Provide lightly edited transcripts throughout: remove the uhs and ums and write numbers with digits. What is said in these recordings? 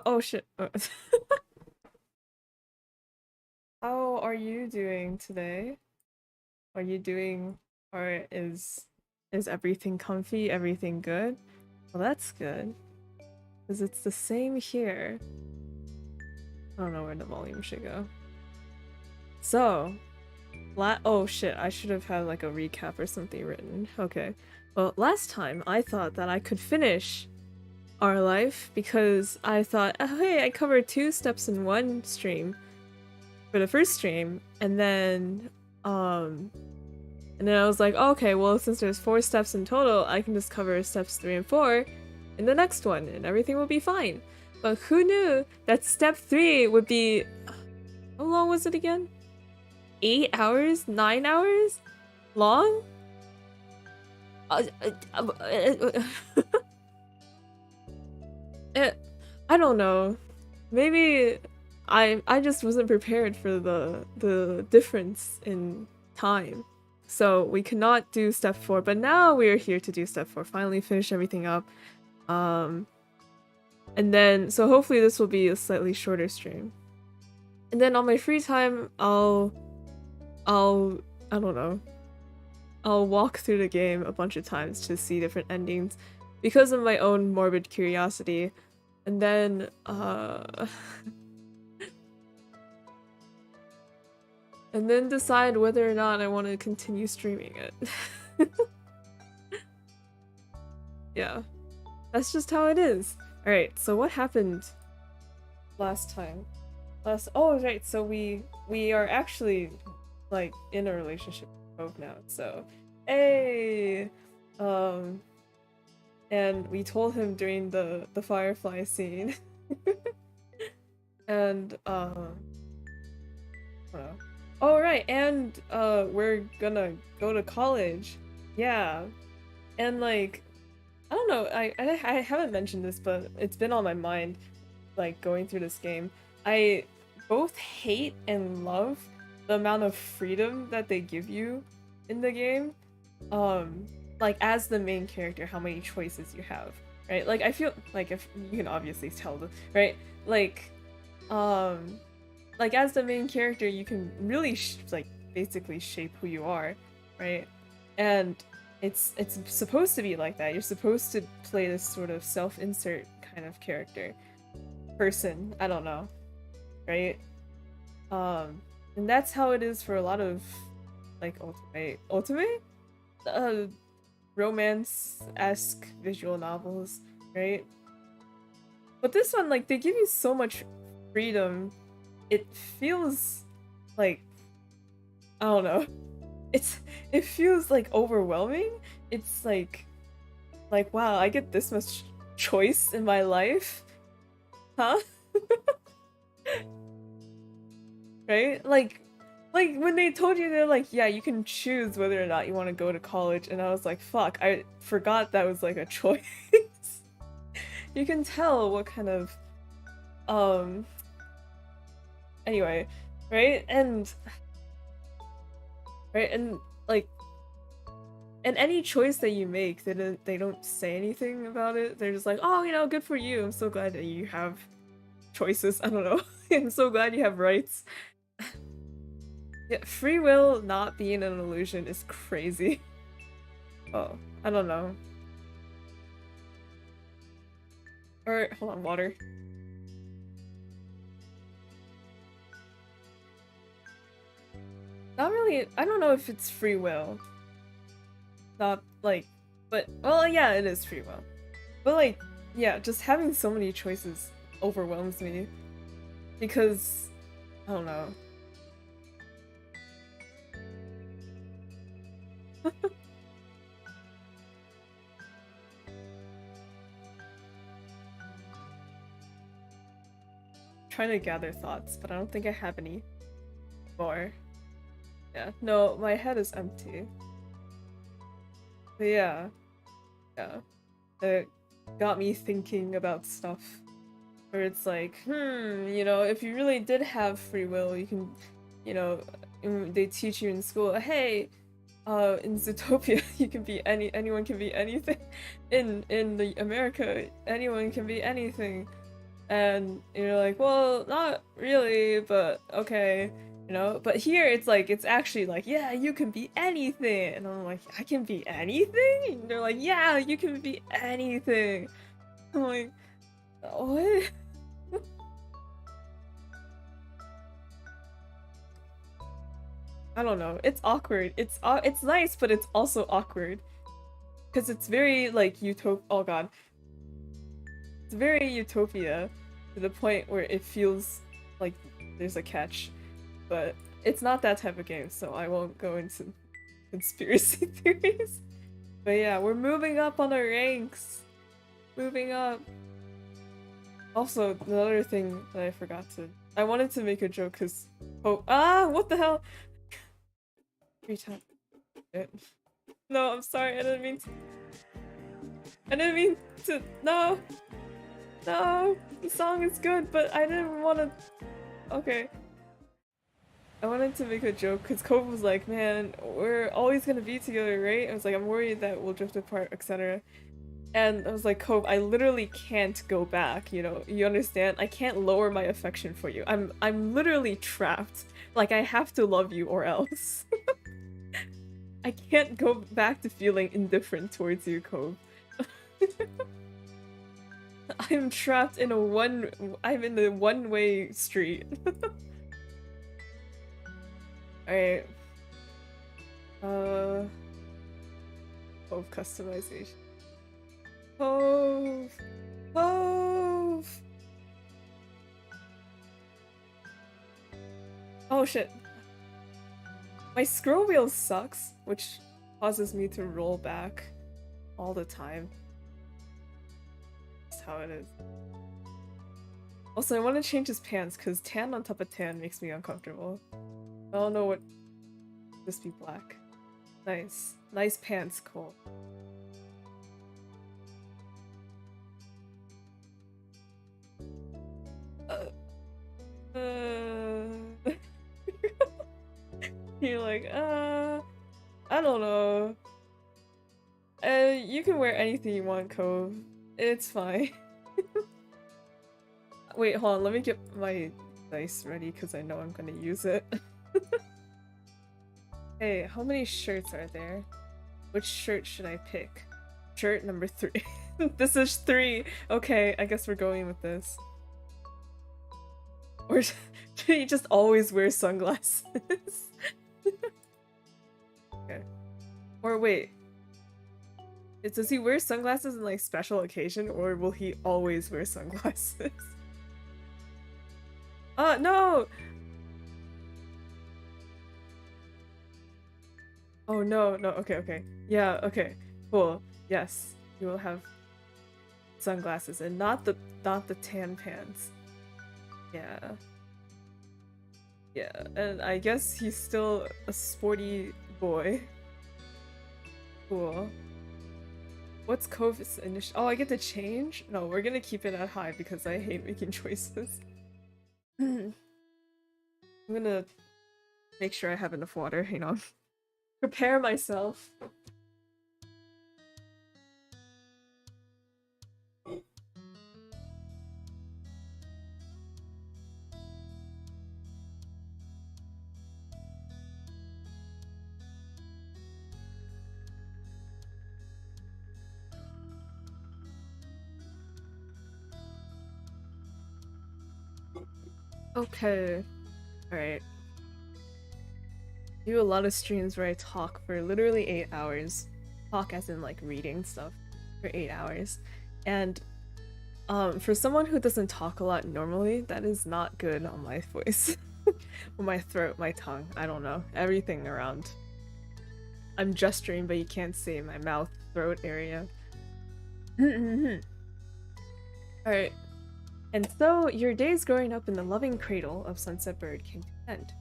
Oh shit. How are you doing today? Are you doing, or is everything comfy? Everything good? Well, that's good. Because it's the same here. I don't know where the volume should go. So, oh shit, I should have had like a recap or something written. Okay. Well, last time I thought that I could finish our life because I thought, oh, hey, I covered 2 steps in one stream for the first stream, and then I was like, oh, okay, well, since there's 4 steps in total, I can just cover steps 3 and 4 in the next one, and everything will be fine. But who knew that step 3 would be... How long was it again? 8 hours? 9 hours? Long? I don't know. Maybe I just wasn't prepared for the difference in time. So we cannot do step 4, but now we are here to do step 4. Finally finish everything up. And then, so hopefully this will be a slightly shorter stream. And then on my free time, I don't know. I'll walk through the game a bunch of times to see different endings because of my own morbid curiosity. And then, and then decide whether or not I want to continue streaming it. Yeah, that's just how it is. Alright, so what happened last time? Oh, right, so we are actually, like, in a relationship with Cove now, so... Hey! And we told him during the Firefly scene. And, oh, right, and we're gonna go to college. Yeah. And like, I don't know, I haven't mentioned this, but it's been on my mind, like, going through this game. I both hate and love the amount of freedom that they give you in the game. Like, as the main character, how many choices you have, right? Like, I feel like, if you can obviously tell, right? Like, as the main character, you can really like basically shape who you are, right? And it's supposed to be like that. You're supposed to play this sort of self-insert kind of character, person. I don't know, right? And that's how it is for a lot of like ultimate romance-esque visual novels, right? But this one, like, they give you so much freedom. It feels like, I don't know. It feels like overwhelming. It's like wow, I get this much choice in my life? Huh? Right? Like when they told you, they're like, yeah, you can choose whether or not you want to go to college, and I was like, fuck, I forgot that was like a choice. You can tell what kind of anyway, right? And like, and any choice that you make, they don't say anything about it. They're just like, oh, you know, good for you. I'm so glad that you have choices. I don't know. I'm so glad you have rights. Yeah, free will not being an illusion is crazy. Oh, I don't know. Or, hold on, water. Not really, I don't know if it's free will. Not like, but, well, yeah, it is free will. But like, yeah, just having so many choices overwhelms me. Because, I don't know. Trying to gather thoughts, but I don't think I have any more. Yeah, no, my head is empty. But yeah, it got me thinking about stuff where it's like, you know, if you really did have free will, you can, you know, they teach you in school, hey, in Zootopia, you can be anyone can be anything. In the America, anyone can be anything. And you're like, well, not really, but okay, you know? But here it's like, it's actually like, yeah, you can be anything. And I'm like, I can be anything? And they're like, yeah, you can be anything. I'm like, what? I don't know. It's awkward. It's nice, but it's also awkward. Because it's very, like, oh god. It's very utopia to the point where it feels like there's a catch. But it's not that type of game, so I won't go into conspiracy theories. But yeah, we're moving up on our ranks. Moving up. Also, another thing that I forgot to... I wanted to make a joke because... Oh, what the hell? 3 times. No, I'm sorry, I didn't mean to... No! No! The song is good, but I didn't want to... Okay. I wanted to make a joke because Cove was like, man, we're always gonna be together, right? I was like, I'm worried that we'll drift apart, etc. And I was like, Cove, I literally can't go back, you know? You understand? I can't lower my affection for you. I'm literally trapped. Like, I have to love you or else. I can't go back to feeling indifferent towards you, Cove. I'm trapped in I'm in the one-way street. Alright. Cove customization. Cove! Cove! Oh shit. My scroll wheel sucks, which causes me to roll back all the time. That's how it is. Also, I want to change his pants because tan on top of tan makes me uncomfortable. I don't know what... Just be black. Nice. Nice pants, Cole. You're like, I don't know. You can wear anything you want, Cove. It's fine. Wait, hold on, let me get my dice ready because I know I'm gonna use it. Hey, how many shirts are there? Which shirt should I pick? Shirt number 3. This is 3! Okay, I guess we're going with this. Or should he just always wear sunglasses? Okay. Or wait. Does he wear sunglasses in like special occasion or will he always wear sunglasses? No! Oh no, no, okay. Yeah, okay. Cool. Yes. You will have sunglasses and not the tan pants. Yeah. Yeah, and I guess he's still a sporty boy. Cool. What's Cove's initial? Oh, I get to change? No, we're gonna keep it at high because I hate making choices. I'm gonna make sure I have enough water. Hang on. Prepare myself. Okay. Alright. Do a lot of streams where I talk for literally 8 hours. Talk as in like reading stuff for 8 hours. And for someone who doesn't talk a lot normally, that is not good on my voice. Or my throat, my tongue, I don't know. Everything around. I'm gesturing but you can't see my mouth, throat area. Alright. And so, your days growing up in the loving cradle of Sunset Bird came to an end.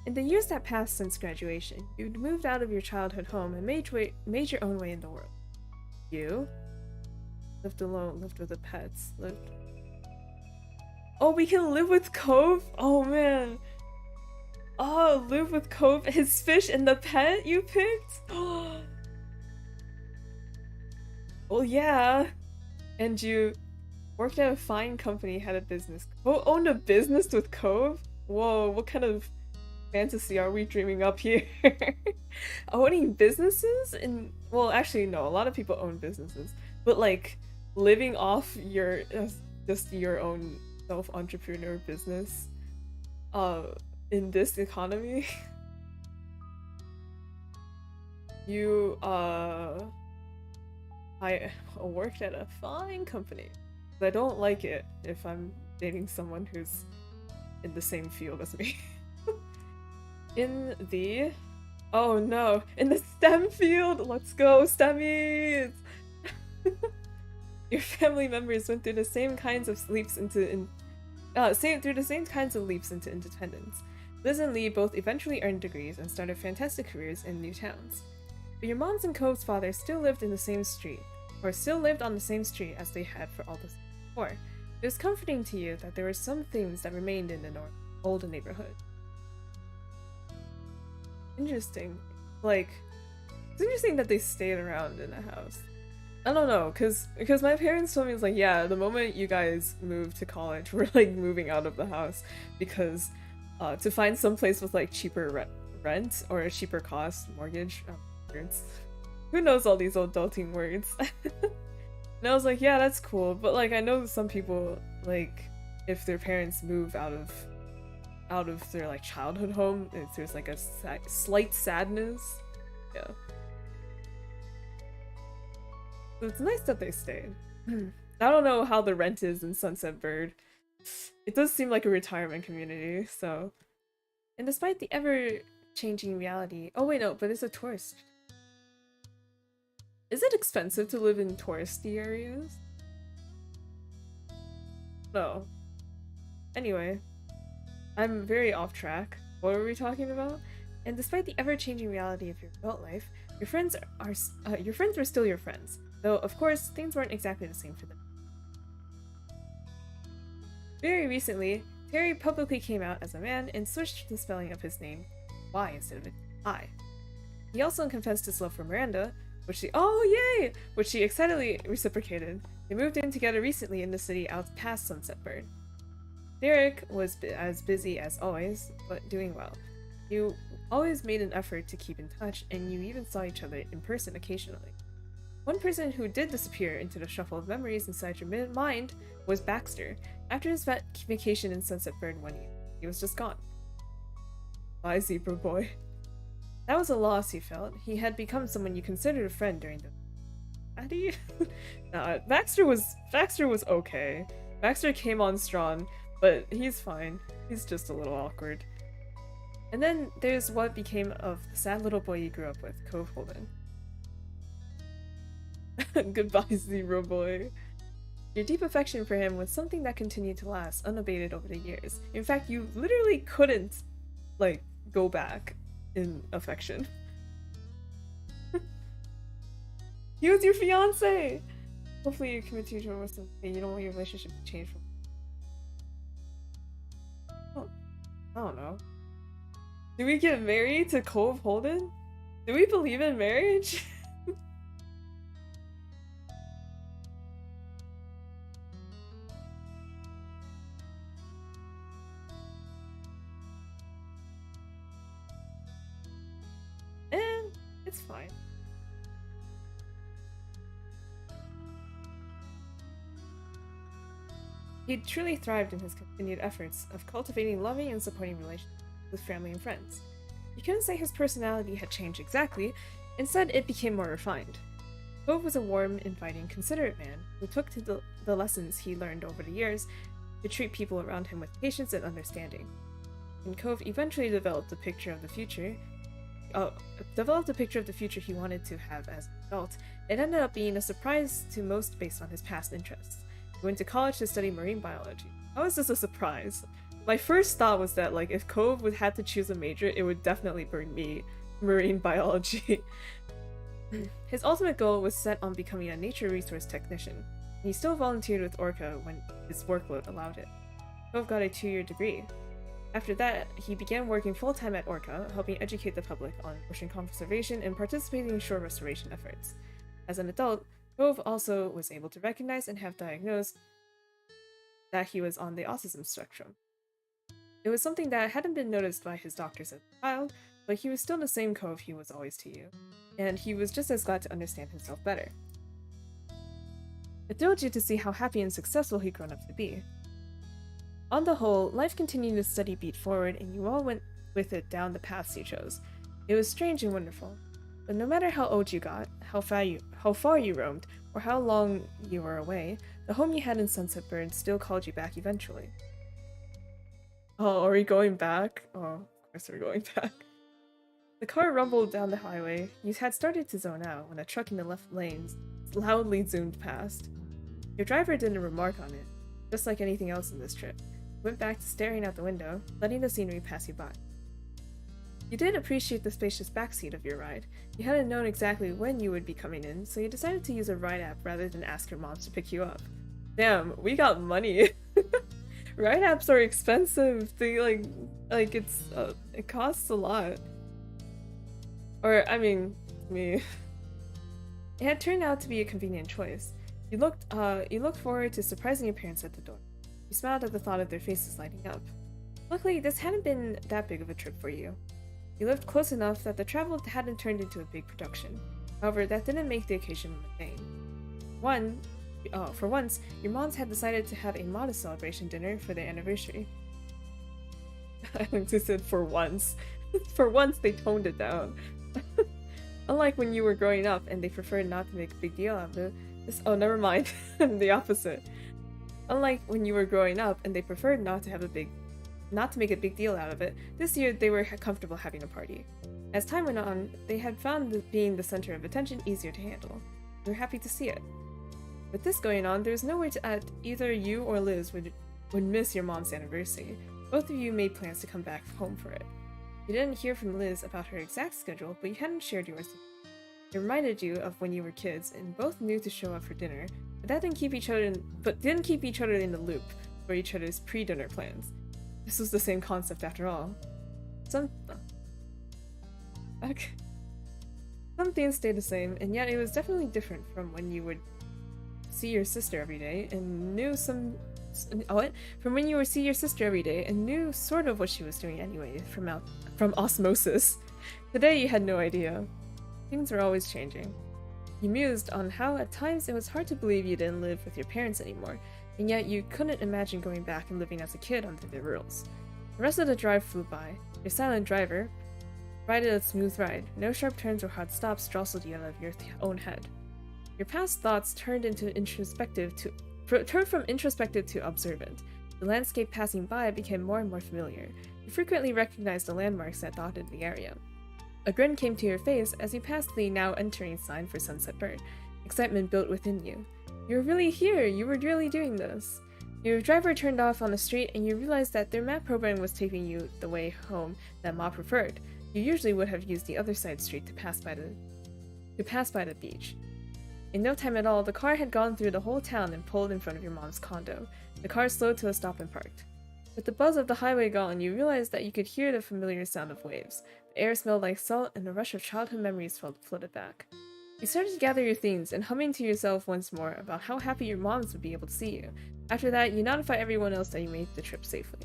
In the years that passed since graduation, you'd moved out of your childhood home and made your own way in the world. You? Lived alone, lived with the pets, lived... Oh, we can live with Cove? Oh man! Oh, live with Cove, his fish and the pet you picked? Well, yeah! And you Worked at a fine company, had a business. Owned a business with Cove? Whoa, what kind of fantasy are we dreaming up here? Owning businesses? And well, actually no, a lot of people own businesses. But like living off your just your own self-entrepreneur business in this economy. You I worked at a fine company. I don't like it if I'm dating someone who's in the same field as me. In the... Oh no, in the STEM field! Let's go, STEMmies! Your family members went through the same kinds of leaps into independence. Liz and Lee both eventually earned degrees and started fantastic careers in new towns. But your mom's and Cove's father still lived in the same street, or still lived on the same street as they had for all this before. It was comforting to you that there were some things that remained in the old neighborhood. Interesting. Like, it's interesting that they stayed around in the house. I don't know, cause my parents told me, it's like, yeah, the moment you guys moved to college, we're like moving out of the house because to find some place with like cheaper rent or a cheaper cost mortgage. Words. Who knows all these adulting words? And I was like, yeah, that's cool, but like I know some people, like if their parents move out of their like childhood home, there's like a slight sadness. Yeah. So it's nice that they stayed. I don't know how the rent is in Sunset Bird. It does seem like a retirement community, so. And despite the ever-changing reality... Oh wait, no, but it's a tourist. Is it expensive to live in touristy areas? No. Anyway. I'm very off track. What were we talking about? And despite the ever-changing reality of your adult life, your friends were still your friends. Though, of course, things weren't exactly the same for them. Very recently, Terry publicly came out as a man and switched the spelling of his name Y instead of I. He also confessed his love for Miranda, which she excitedly reciprocated. They moved in together recently in the city out past Sunset Bird. Derek was as busy as always, but doing well. You always made an effort to keep in touch, and you even saw each other in person occasionally. One person who did disappear into the shuffle of memories inside your mind was Baxter. After his vacation in Sunset Bird one year, he was just gone. Bye, Zebra Boy. That was a loss he felt. He had become someone you considered a friend during the... How do you... Nah, Baxter was okay. Baxter came on strong, but he's fine. He's just a little awkward. And then there's what became of the sad little boy you grew up with, Cove Holden. Goodbye, Zebra Boy. Your deep affection for him was something that continued to last unabated over the years. In fact, you literally couldn't, like, go back in affection. He was your fiance! Hopefully you commit to each other with something. You don't want your relationship to change from... Oh, I don't know. Do we get married to Cove Holden? Do we believe in marriage? It's fine. He truly thrived in his continued efforts of cultivating loving and supporting relationships with family and friends. You couldn't say his personality had changed exactly, instead it became more refined. Cove was a warm, inviting, considerate man who took to the lessons he learned over the years to treat people around him with patience and understanding. And Cove eventually developed a picture of the future he wanted to have as an adult. It ended up being a surprise to most based on his past interests. He went to college to study marine biology. How is this a surprise? My first thought was that, like, if Cove would have to choose a major, it would definitely be marine biology. His ultimate goal was set on becoming a nature resource technician, and he still volunteered with Orca when his workload allowed it. Cove got a 2-year degree. After that, he began working full-time at Orca, helping educate the public on ocean conservation and participating in shore restoration efforts. As an adult, Cove also was able to recognize and have diagnosed that he was on the autism spectrum. It was something that hadn't been noticed by his doctors as a child, but he was still the same Cove he was always to you, and he was just as glad to understand himself better. It thrilled you to see how happy and successful he'd grown up to be. On the whole, life continued a steady beat forward, and you all went with it down the paths you chose. It was strange and wonderful, but no matter how old you got, how far you roamed, or how long you were away, the home you had in Sunset Bird still called you back eventually. Oh, are we going back? Oh, of course we're going back. The car rumbled down the highway. You had started to zone out when a truck in the left lane loudly zoomed past. Your driver didn't remark on it, just like anything else in this trip. He went back to staring out the window, letting the scenery pass you by. You did appreciate the spacious backseat of your ride. You hadn't known exactly when you would be coming in, so you decided to use a ride app rather than ask your mom to pick you up. Damn, we got money. Ride apps are expensive. They it costs a lot. Or I mean, me. It had turned out to be a convenient choice. You looked forward to surprising your parents at the door. You smiled at the thought of their faces lighting up. Luckily, this hadn't been that big of a trip for you. You lived close enough that the travel hadn't turned into a big production. However, that didn't make the occasion mundane. For once, your moms had decided to have a modest celebration dinner for their anniversary. I just said for once. For once, they toned it down. Unlike when you were growing up and they preferred not to make a big deal out of it. Oh, never mind. The opposite. Unlike when you were growing up and they preferred not to make a big deal out of it, this year they were comfortable having a party. As time went on, they had found being the center of attention easier to handle. You were happy to see it. With this going on, there was no way that either you or Liz would miss your mom's anniversary. Both of you made plans to come back home for it. You didn't hear from Liz about her exact schedule, but you hadn't shared yours. It reminded you of when you were kids, and both knew to show up for dinner, but didn't keep each other in the loop for each other's pre-dinner plans. This was the same concept after all. Some things stayed the same, and yet it was definitely different from when you would see your sister every day and knew sort of what she was doing anyway from osmosis. Today you had no idea. Things were always changing. You mused on how at times it was hard to believe you didn't live with your parents anymore, and yet you couldn't imagine going back and living as a kid under the rules. The rest of the drive flew by. Your silent driver provided a smooth ride. No sharp turns or hard stops jostled you out of your own head. Your past thoughts turned from introspective to observant. The landscape passing by became more and more familiar. You frequently recognized the landmarks that dotted the area. A grin came to your face as you passed the now entering sign for Sunset Bird. Excitement built within you. You were really here! You were really doing this! Your driver turned off on the street and you realized that their map program was taking you the way home that Ma preferred. You usually would have used the other side street to pass by the beach. In no time at all, the car had gone through the whole town and pulled in front of your mom's condo. The car slowed to a stop and parked. With the buzz of the highway gone, you realized that you could hear the familiar sound of waves. The air smelled like salt, and a rush of childhood memories floated back. You started to gather your things and humming to yourself once more about how happy your moms would be able to see you. After that, you notified everyone else that you made the trip safely.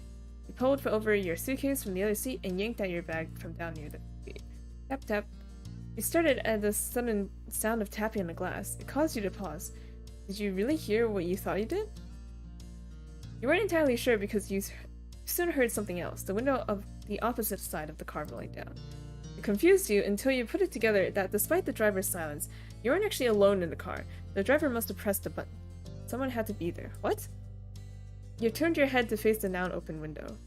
You pulled over your suitcase from the other seat and yanked out your bag from down near the feet. Tap tap. You started at the sudden sound of tapping on the glass. It caused you to pause. Did you really hear what you thought you did? You weren't entirely sure because you soon heard something else, the window of the opposite side of the car rolling down. It confused you until you put it together that despite the driver's silence, you weren't actually alone in the car. The driver must have pressed a button. Someone had to be there. What? You turned your head to face the now open window.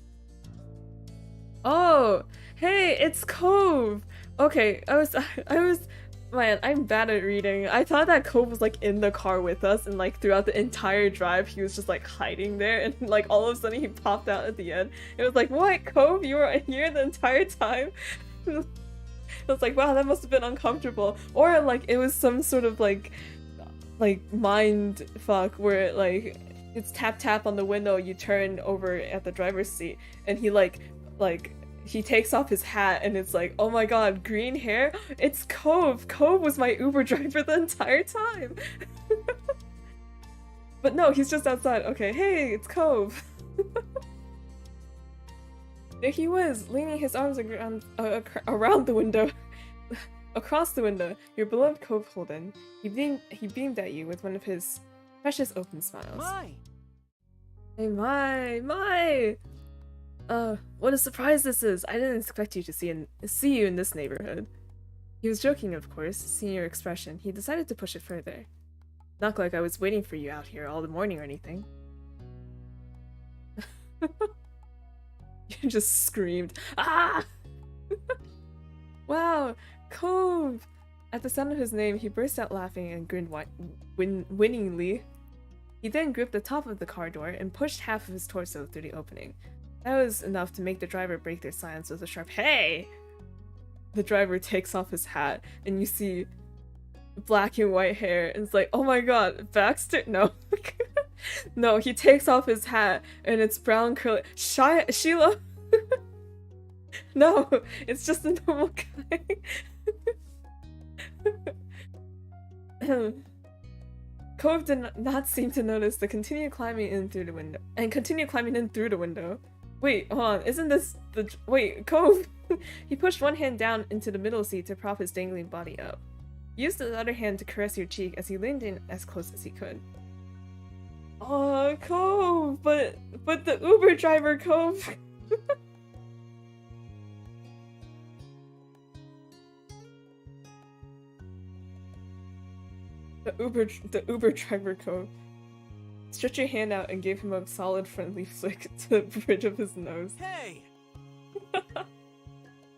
Oh! Hey, it's Cove! Okay, man, I'm bad at reading. I thought that Cove was like in the car with us and like throughout the entire drive he was just like hiding there and like all of a sudden he popped out at the end. It was like, what, Cove? You were here the entire time? It was like, wow, that must have been uncomfortable. Or like it was some sort of like mind fuck where like it's tap tap on the window, you turn over at the driver's seat and he he takes off his hat and it's like, oh my god, green hair? It's Cove! Cove was my Uber driver the entire time! But no, he's just outside. Okay, hey, it's Cove. There he was, leaning his arms around the window. Across the window, your beloved Cove Holden. He beamed at you with one of his precious open smiles. My! Hey, my! What a surprise this is! I didn't expect you to see you in this neighborhood. He was joking, of course. Seeing your expression, he decided to push it further. Not like I was waiting for you out here all the morning or anything. You just screamed, ah! Wow, Cove! At the sound of his name, he burst out laughing and grinned winningly. He then gripped the top of the car door and pushed half of his torso through the opening. That was enough to make the driver break their silence with a sharp "Hey!" The driver takes off his hat, and you see black and white hair, and it's like, oh my god, Baxter? No. No, he takes off his hat, and it's brown curly. Sheila? No, it's just a normal guy. Cove did not seem to notice the continue climbing in through the window. Wait, hold on, isn't this the- wait, Cove! He pushed one hand down into the middle seat to prop his dangling body up. He used the other hand to caress your cheek as he leaned in as close as he could. Oh, Cove! But the Uber driver, Cove! The Uber driver, Cove. Stretched your hand out and gave him a solid friendly flick to the bridge of his nose. Hey!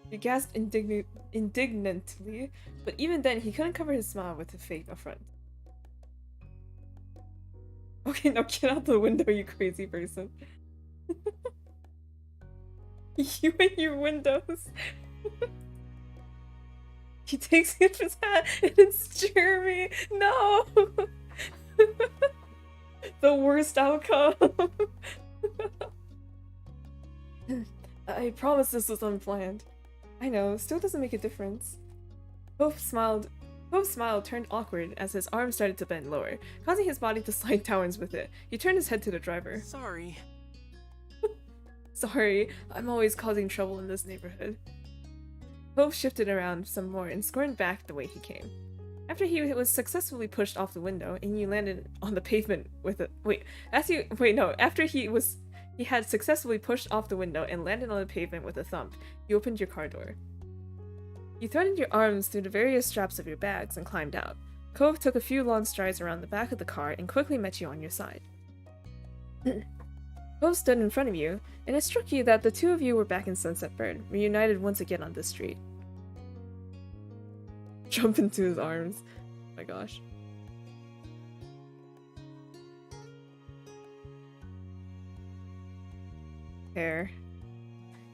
He gasped indignantly, but even then he couldn't cover his smile with a fake affront. Okay, now get out the window, you crazy person. You and your windows. He takes off his hat and it's Jeremy. No! The worst outcome. I promise this was unplanned. I know, still doesn't make a difference. Cove's smile turned awkward as his arm started to bend lower, causing his body to slide downwards with it. He turned his head to the driver. Sorry. Sorry, I'm always causing trouble in this neighborhood. Cove shifted around some more and squirmed back the way he came. After he was successfully pushed off the window and you landed on the pavement with a- after he had successfully pushed off the window and landed on the pavement with a thump, you opened your car door. You threaded your arms through the various straps of your bags and climbed out. Cove took a few long strides around the back of the car and quickly met you on your side. Cove stood in front of you, and it struck you that the two of you were back in Sunset Bird, reunited once again on this street. Jump into his arms. Oh my gosh. Hair.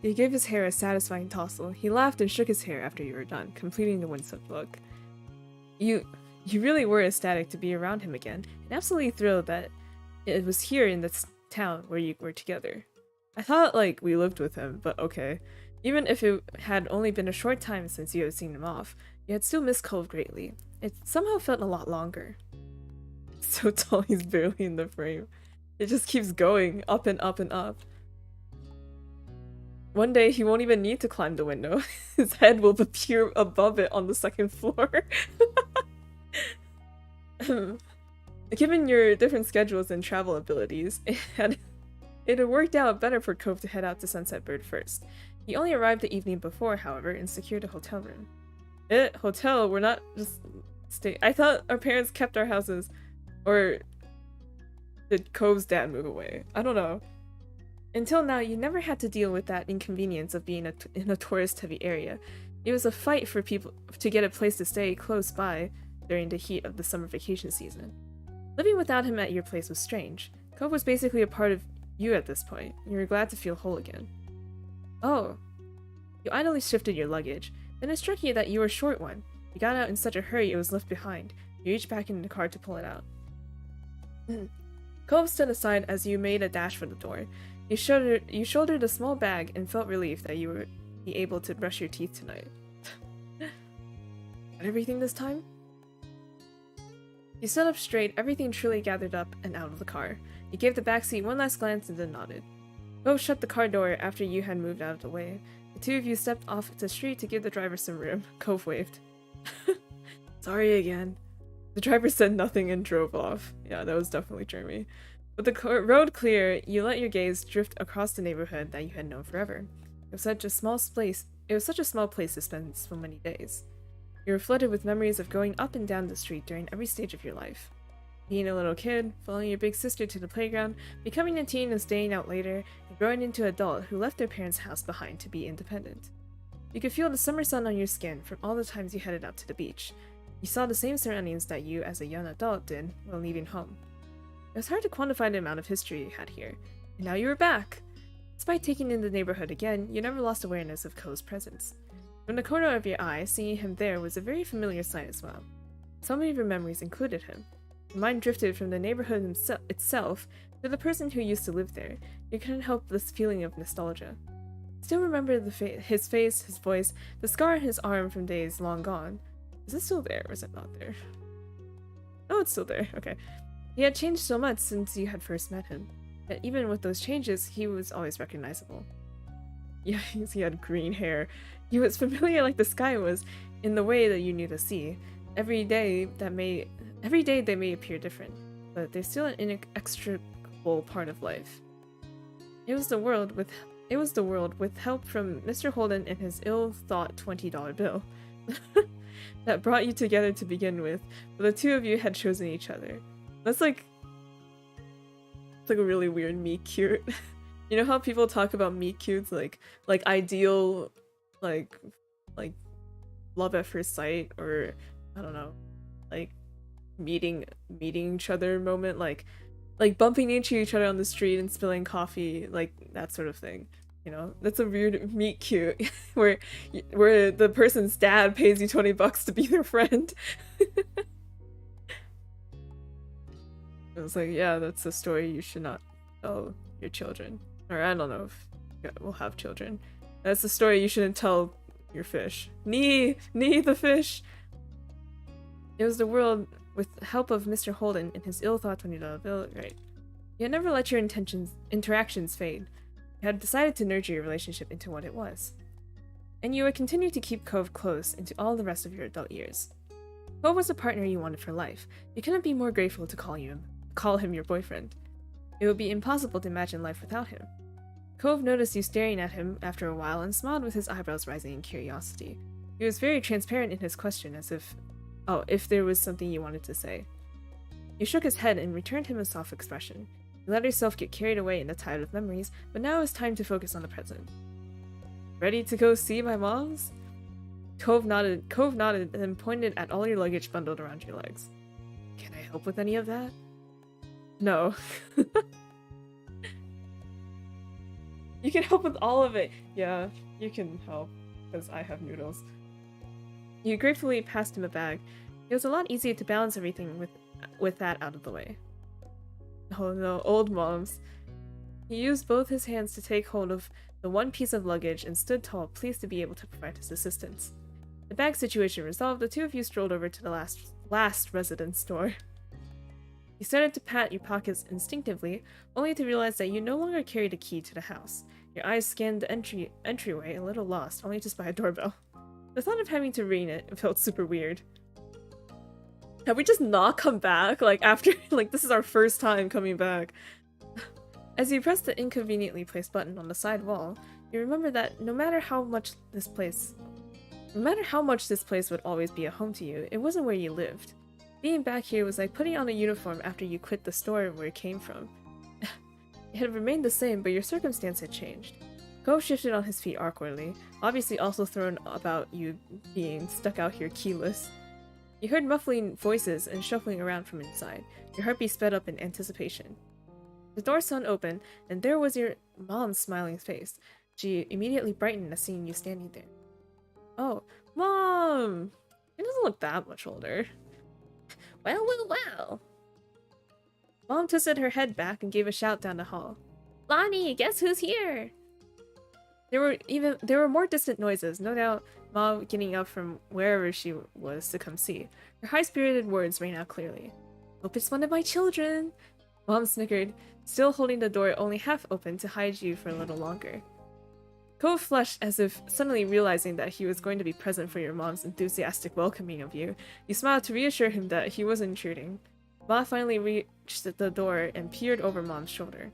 You gave his hair a satisfying tousle. He laughed and shook his hair after you were done, completing the windswept look. You really were ecstatic to be around him again, and absolutely thrilled that it was here in this town where you were together. I thought, like, we lived with him, but okay. Even if it had only been a short time since you had seen him off, you had still missed Cove greatly. It somehow felt a lot longer. So tall, he's barely in the frame. It just keeps going, up and up and up. One day, he won't even need to climb the window. His head will appear above it on the second floor. Given your different schedules and travel abilities, it had worked out better for Cove to head out to Sunset Bird first. He only arrived the evening before, however, and secured a hotel room. Hotel? We're not just stay. I thought our parents kept our houses. Or did Cove's dad move away? I don't know. Until now, you never had to deal with that inconvenience of being in a tourist-heavy area. It was a fight for people to get a place to stay close by during the heat of the summer vacation season. Living without him at your place was strange. Cove was basically a part of you at this point. You were glad to feel whole again. Oh. You idly shifted your luggage. Then it struck you that you were short one. You got out in such a hurry it was left behind. You reached back into the car to pull it out. Cove stood aside as you made a dash for the door. You shouldered a small bag and felt relief that you would be able to brush your teeth tonight. Got everything this time? You sat up straight, everything truly gathered up and out of the car. You gave the backseat one last glance and then nodded. Cove shut the car door after you had moved out of the way. The two of you stepped off the street to give the driver some room. Cove waved. Sorry again. The driver said nothing and drove off. Yeah, that was definitely Jeremy. With the road clear, you let your gaze drift across the neighborhood that you had known forever. It was such a small place. It was such a small place to spend so many days. You were flooded with memories of going up and down the street during every stage of your life. Being a little kid, following your big sister to the playground, becoming a teen and staying out later, and growing into an adult who left their parents' house behind to be independent. You could feel the summer sun on your skin from all the times you headed out to the beach. You saw the same surroundings that you, as a young adult, did while leaving home. It was hard to quantify the amount of history you had here, and now you were back! Despite taking in the neighborhood again, you never lost awareness of Ko's presence. From the corner of your eye, seeing him there was a very familiar sight as well. So many of your memories included him. Your mind drifted from the neighborhood itself to the person who used to live there. You couldn't help this feeling of nostalgia. Still remember his face, his voice, the scar on his arm from days long gone. Is it still there, or is it not there? Oh, it's still there. Okay. He had changed so much since you had first met him, yet even with those changes, he was always recognizable. Yeah, he had green hair. He was familiar like the sky was, in the way that you knew the sea. Every day they may appear different, but they're still an inextricable part of life. It was the world with help from Mr. Holden and his ill-thought $20 bill that brought you together to begin with, but the two of you had chosen each other. That's like a really weird meet cute. You know how people talk about meet cutes like ideal like love at first sight, or I don't know, like meeting each other moment, like bumping into each other on the street and spilling coffee, like that sort of thing. You know, that's a weird meet cute where the person's dad pays you $20 to be their friend. It was like, yeah, that's a story you should not tell your children. Or I don't know if we'll have children. That's a story you shouldn't tell your fish. Nee the fish! It was the world with the help of Mr. Holden and his ill-thought $20 bill, right? You had never let your interactions fade. You had decided to nurture your relationship into what it was. And you would continue to keep Cove close into all the rest of your adult years. Cove was the partner you wanted for life. You couldn't be more grateful to call him your boyfriend. It would be impossible to imagine life without him. Cove noticed you staring at him after a while and smiled with his eyebrows rising in curiosity. He was very transparent in his question, as if there was something you wanted to say. You shook his head and returned him a soft expression. You let yourself get carried away in the tide of memories, but now it was time to focus on the present. Ready to go see my mom's? Cove nodded and then pointed at all your luggage bundled around your legs. Can I help with any of that? No. You can help with all of it. Yeah, you can help, because I have noodles. You gratefully passed him a bag. It was a lot easier to balance everything with that out of the way. Oh no, old moms. He used both his hands to take hold of the one piece of luggage and stood tall, pleased to be able to provide his assistance. The bag situation resolved, the two of you strolled over to the last residence store. You started to pat your pockets instinctively, only to realize that you no longer carried a key to the house. Your eyes scanned the entryway, a little lost, only to spy a doorbell. The thought of having to ring it felt super weird. Have we just not come back? Like, after, like, this is our first time coming back. As you pressed the inconveniently placed button on the side wall, you remember that no matter how much this place would always be a home to you, it wasn't where you lived. Being back here was like putting on a uniform after you quit the store where it came from. It had remained the same, but your circumstance had changed. Cove shifted on his feet awkwardly, obviously also thrown about you being stuck out here keyless. You heard muffling voices and shuffling around from inside. Your heartbeat sped up in anticipation. The door swung open, and there was your mom's smiling face. She immediately brightened at seeing you standing there. Oh, Mom! She doesn't look that much older. Well. Mom twisted her head back and gave a shout down the hall. Lonnie, guess who's here? There were more distant noises, no doubt Mom getting up from wherever she was to come see. Her high-spirited words rang out clearly. Hope it's one of my children. Mom snickered, still holding the door only half open to hide you for a little longer. Cove flushed as if suddenly realizing that he was going to be present for your mom's enthusiastic welcoming of you. You smiled to reassure him that he wasn't intruding. Ma finally reached the door and peered over Mom's shoulder.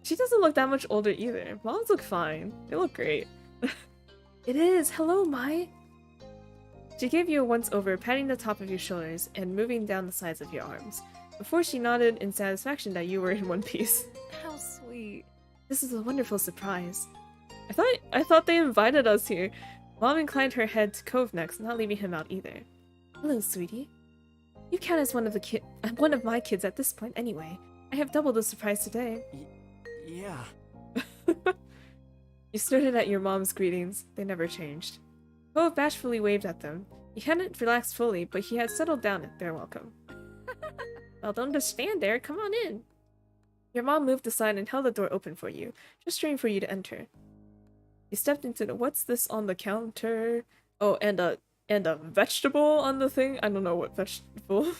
She doesn't look that much older either. Moms look fine. They look great. It is! Hello, Mai! She gave you a once-over, patting the top of your shoulders and moving down the sides of your arms, before she nodded in satisfaction that you were in one piece. How sweet. This is a wonderful surprise. I thought they invited us here. Mom inclined her head to Cove next, not leaving him out either. Hello, sweetie. You count as one of my kids at this point anyway. I have double the surprise today. Yeah. You stared at your mom's greetings. They never changed. Cove bashfully waved at them. He hadn't relaxed fully, but he had settled down at their welcome. Well, don't just stand there. Come on in. Your mom moved aside and held the door open for you, gesturing for you to enter. You stepped into the what's this on the counter? Oh, and a vegetable on the thing? I don't know what vegetable.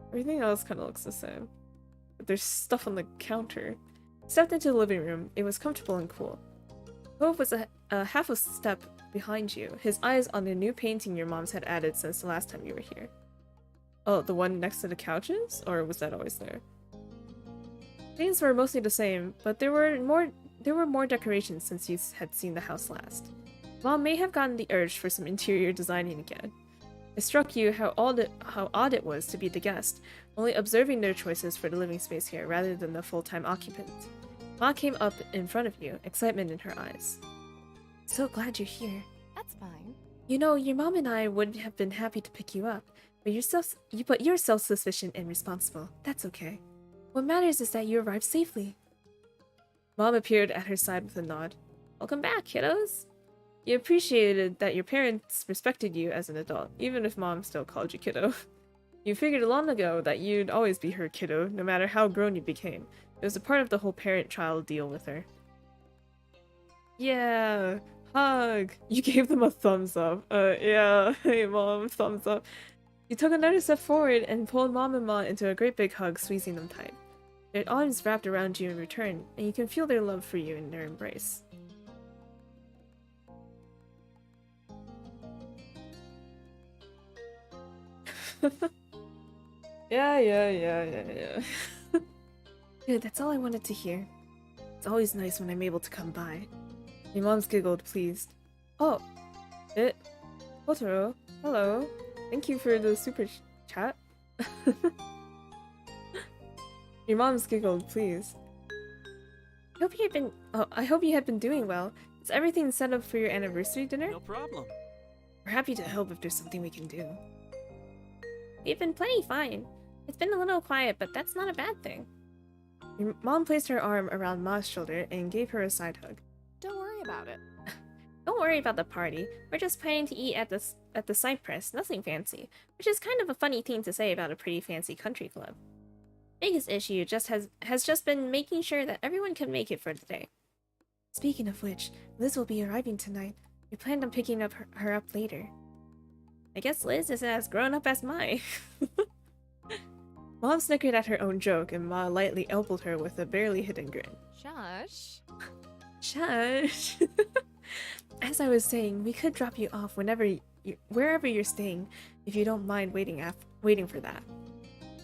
Everything else kind of looks the same. But there's stuff on the counter. Stepped into the living room. It was comfortable and cool. Cove was a half a step behind you, his eyes on the new painting your moms had added since the last time you were here. Oh, the one next to the couches? Or was that always there? Things were mostly the same, but there were more decorations since you had seen the house last. Mom may have gotten the urge for some interior designing again. It struck you how odd it was to be the guest, only observing their choices for the living space here rather than the full-time occupant. Ma came up in front of you, excitement in her eyes. So glad you're here. That's fine. You know, your mom and I would have been happy to pick you up, but you're self-sufficient and responsible. That's okay. What matters is that you arrived safely. Mom appeared at her side with a nod. Welcome back, kiddos. You appreciated that your parents respected you as an adult, even if Mom still called you kiddo. You figured long ago that you'd always be her kiddo, no matter how grown you became. It was a part of the whole parent-child deal with her. Yeah, hug. You gave them a thumbs up. Yeah, hey Mom, thumbs up. You took another step forward and pulled Mom and Ma into a great big hug, squeezing them tight. Their arms wrapped around you in return, and you can feel their love for you in their embrace. Yeah. Good, that's all I wanted to hear. It's always nice when I'm able to come by. Your mom's giggled, pleased. Oh, Otaro, hello. Thank you for the super chat. Your mom's giggled, pleased. I hope you had been doing well. Is everything set up for your anniversary dinner? No problem. We're happy to help if there's something we can do. We've been plenty fine. It's been a little quiet, but that's not a bad thing. Your mom placed her arm around Ma's shoulder and gave her a side hug. Don't worry about it. Don't worry about the party. We're just planning to eat at the Cypress, nothing fancy. Which is kind of a funny thing to say about a pretty fancy country club. Biggest issue has just been making sure that everyone can make it for the day. Speaking of which, Liz will be arriving tonight. We planned on picking her up later. I guess Liz isn't as grown up as Mai. Mom snickered at her own joke, and Ma lightly elbowed her with a barely hidden grin. Shush. Shush. As I was saying, we could drop you off wherever you're staying, if you don't mind waiting for that.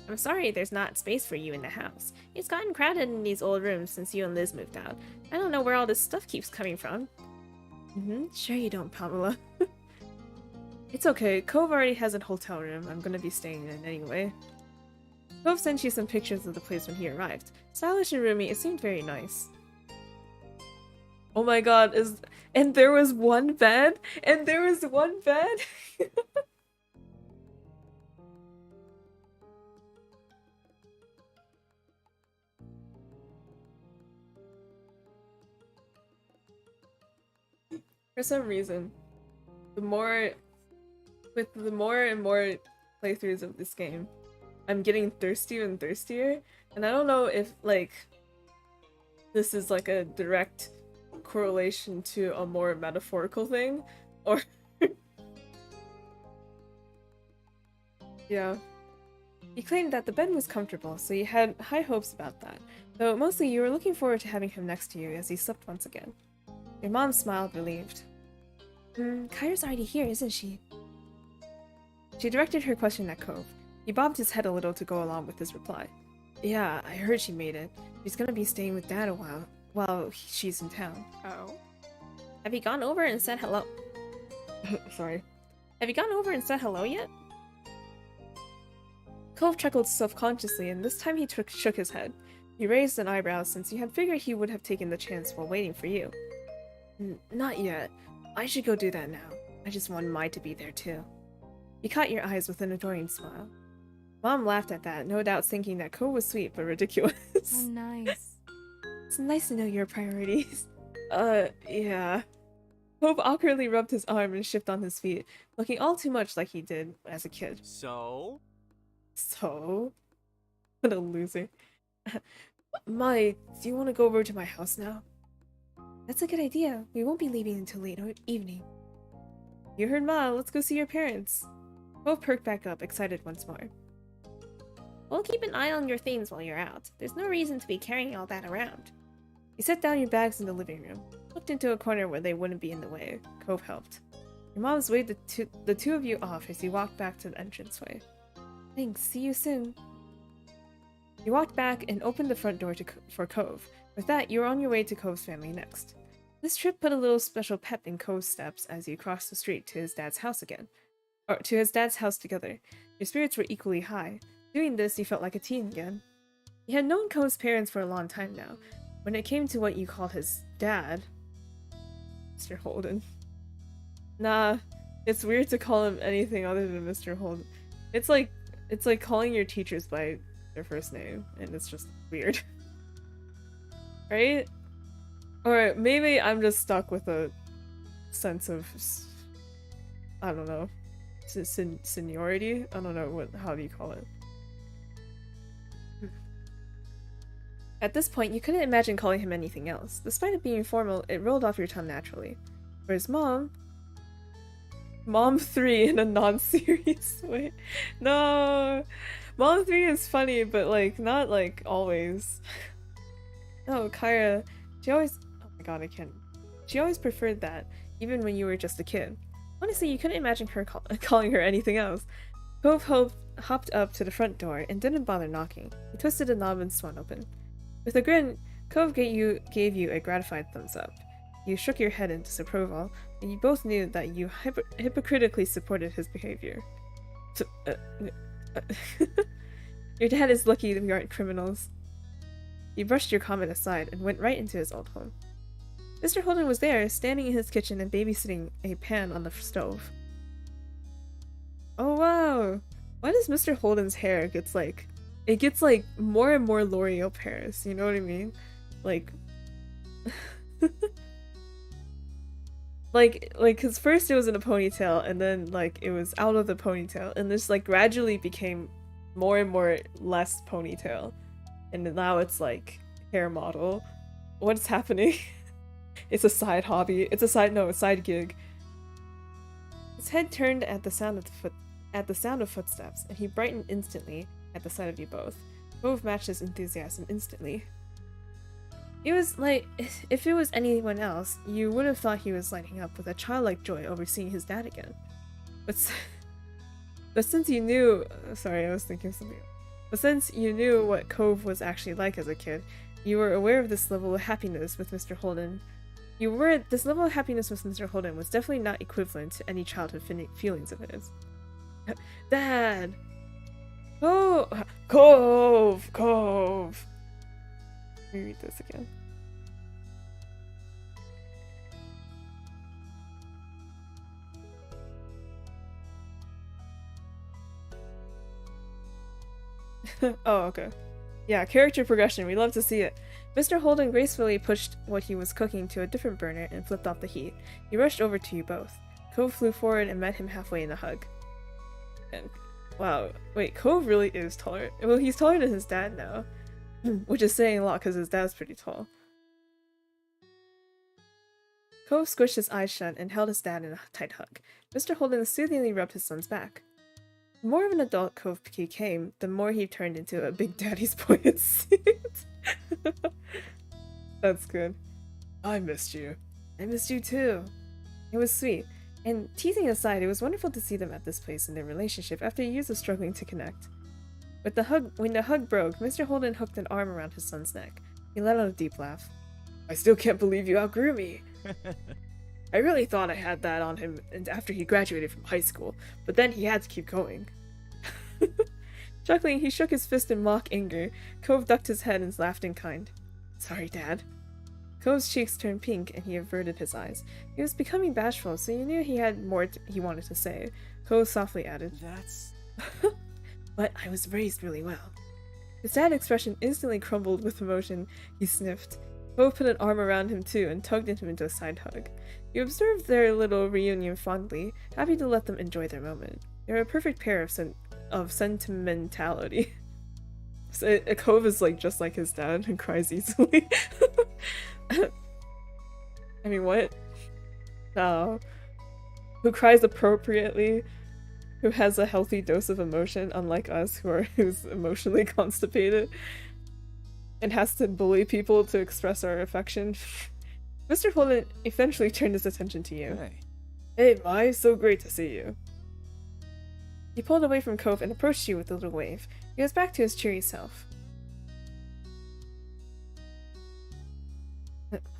I'm sorry there's not space for you in the house. It's gotten crowded in these old rooms since you and Liz moved out. I don't know where all this stuff keeps coming from. Sure you don't, Pamela. It's okay, Cove already has a hotel room I'm gonna be staying in anyway. Cove sent you some pictures of the place when he arrived. Stylish and roomy, it seemed very nice. Oh my god, and there was one bed? And there was one bed? For some reason, with the more and more playthroughs of this game, I'm getting thirstier and thirstier, and I don't know if, like, this is like a direct correlation to a more metaphorical thing, or Yeah. He claimed that the bed was comfortable, so you had high hopes about that, though mostly you were looking forward to having him next to you as he slept once again. Your mom smiled, relieved. Kyra's already here, isn't she? She directed her question at Cove. He bobbed his head a little to go along with his reply. Yeah, I heard she made it. She's gonna be staying with Dad a while she's in town. Oh. Have you gone over and said hello? Sorry. Have you gone over and said hello yet? Cove chuckled self-consciously, and this time he shook his head. He raised an eyebrow since you had figured he would have taken the chance while waiting for you. Not yet. I should go do that now. I just want Mai to be there too. He caught your eyes with an adoring smile. Mom laughed at that, no doubt thinking that Cove was sweet but ridiculous. Oh, nice. It's nice to know your priorities. Yeah. Cove awkwardly rubbed his arm and shifted on his feet, looking all too much like he did as a kid. So? What a loser. Mai, do you want to go over to my house now? That's a good idea. We won't be leaving until late evening. You heard Ma, let's go see your parents. Cove perked back up, excited once more. We'll keep an eye on your things while you're out. There's no reason to be carrying all that around. You set down your bags in the living room, looked into a corner where they wouldn't be in the way. Cove helped. Your moms waved the two of you off as you walked back to the entranceway. Thanks, see you soon. You walked back and opened the front door for Cove. With that, you were on your way to Cove's family next. This trip put a little special pep in Cove's steps as you crossed the street to his dad's house again. Or to his dad's house together. Your spirits were equally high. Doing this, you felt like a teen again. You had known Cove's parents for a long time now. When it came to what you called his dad, Mr. Holden. Nah, it's weird to call him anything other than Mr. Holden. It's like calling your teachers by their first name, and it's just weird. Right? Or maybe I'm just stuck with a sense of, I don't know, seniority? I don't know, how do you call it? At this point, you couldn't imagine calling him anything else. Despite it being formal, it rolled off your tongue naturally. Whereas Mom 3 in a non-serious way. No! Mom 3 is funny, but like, not like always. No, Kyra, she always, oh my god, I can't. She always preferred that, even when you were just a kid. Honestly, you couldn't imagine her calling her anything else. Cove hopped up to the front door and didn't bother knocking. He twisted a knob and swung open. With a grin, Cove gave you a gratified thumbs up. You shook your head in disapproval, and you both knew that you hypocritically supported his behavior. Your dad is lucky that we aren't criminals. You brushed your comment aside and went right into his old home. Mr. Holden was there, standing in his kitchen and babysitting a pan on the stove. Oh wow! Why does Mr. Holden's hair gets like more and more L'Oreal Paris, you know what I mean? Like like cause first it was in a ponytail and then like it was out of the ponytail and this like gradually became more and more less ponytail and now it's like hair model. What's happening? It's a side hobby. It's a side gig. His head turned at the sound of footsteps, and he brightened instantly at the sight of you both. Cove matched his enthusiasm instantly. It was like, if it was anyone else, you would have thought he was lighting up with a childlike joy over seeing his dad again. But since you knew, sorry, I was thinking of something else. But since you knew what Cove was actually like as a kid, you were aware of this level of happiness with Mr. Holden. This level of happiness with Mr. Holden was definitely not equivalent to any childhood feelings of his. Dad! Oh! Cove! Let me read this again. Oh, okay. Yeah, character progression. We love to see it. Mr. Holden gracefully pushed what he was cooking to a different burner and flipped off the heat. He rushed over to you both. Cove flew forward and met him halfway in a hug. And wow, wait, Cove really is taller. Well, he's taller than his dad now, which is saying a lot because his dad's pretty tall. Cove squished his eyes shut and held his dad in a tight hug. Mr. Holden soothingly rubbed his son's back. The more of an adult Cove became, the more he turned into a Big Daddy's boy it seemed. That's good. I missed you. I missed you too. It was sweet. And teasing aside, it was wonderful to see them at this place in their relationship after years of struggling to connect. When the hug broke, Mr. Holden hooked an arm around his son's neck. He let out a deep laugh. I still can't believe you outgrew me. I really thought I had that on him after he graduated from high school, but then he had to keep going. Chuckling, he shook his fist in mock anger. Cove ducked his head and laughed in kind. Sorry, Dad. Cove's cheeks turned pink and he averted his eyes. He was becoming bashful, so you knew he had more he wanted to say. Cove softly added, That's... But I was raised really well. His sad expression instantly crumbled with emotion. He sniffed. Cove put an arm around him too and tugged him into a side hug. You observed their little reunion fondly, happy to let them enjoy their moment. They were a perfect pair of sentimentality. So, Cove is like just like his dad and cries easily. I mean, what? No. Who cries appropriately, who has a healthy dose of emotion, unlike us who's emotionally constipated, and has to bully people to express our affection. Mr. Holden eventually turned his attention to you. Hey, Mai, so great to see you. He pulled away from Cove and approached you with a little wave. He was back to his cheery self.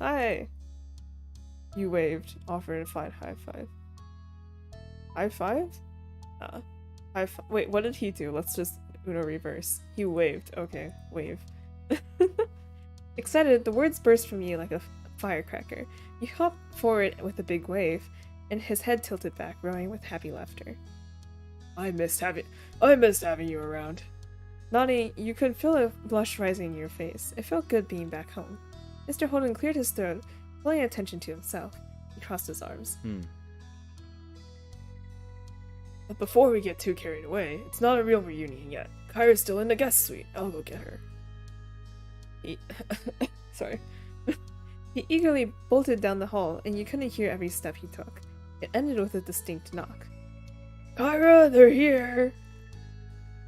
Hi. You waved, offering a fine high five. High five? Wait, what did he do? Let's just Uno reverse. He waved. Okay, wave. Excited, the words burst from you like a firecracker. You hopped forward with a big wave, and his head tilted back, roaring with happy laughter. I missed having you around. Nodding, you could feel a blush rising in your face. It felt good being back home. Mr. Holden cleared his throat, pulling attention to himself. He crossed his arms. But before we get too carried away, it's not a real reunion yet. Kyra's still in the guest suite. I'll go get her. Sorry. He eagerly bolted down the hall, and you couldn't hear every step he took. It ended with a distinct knock. Kyra, they're here!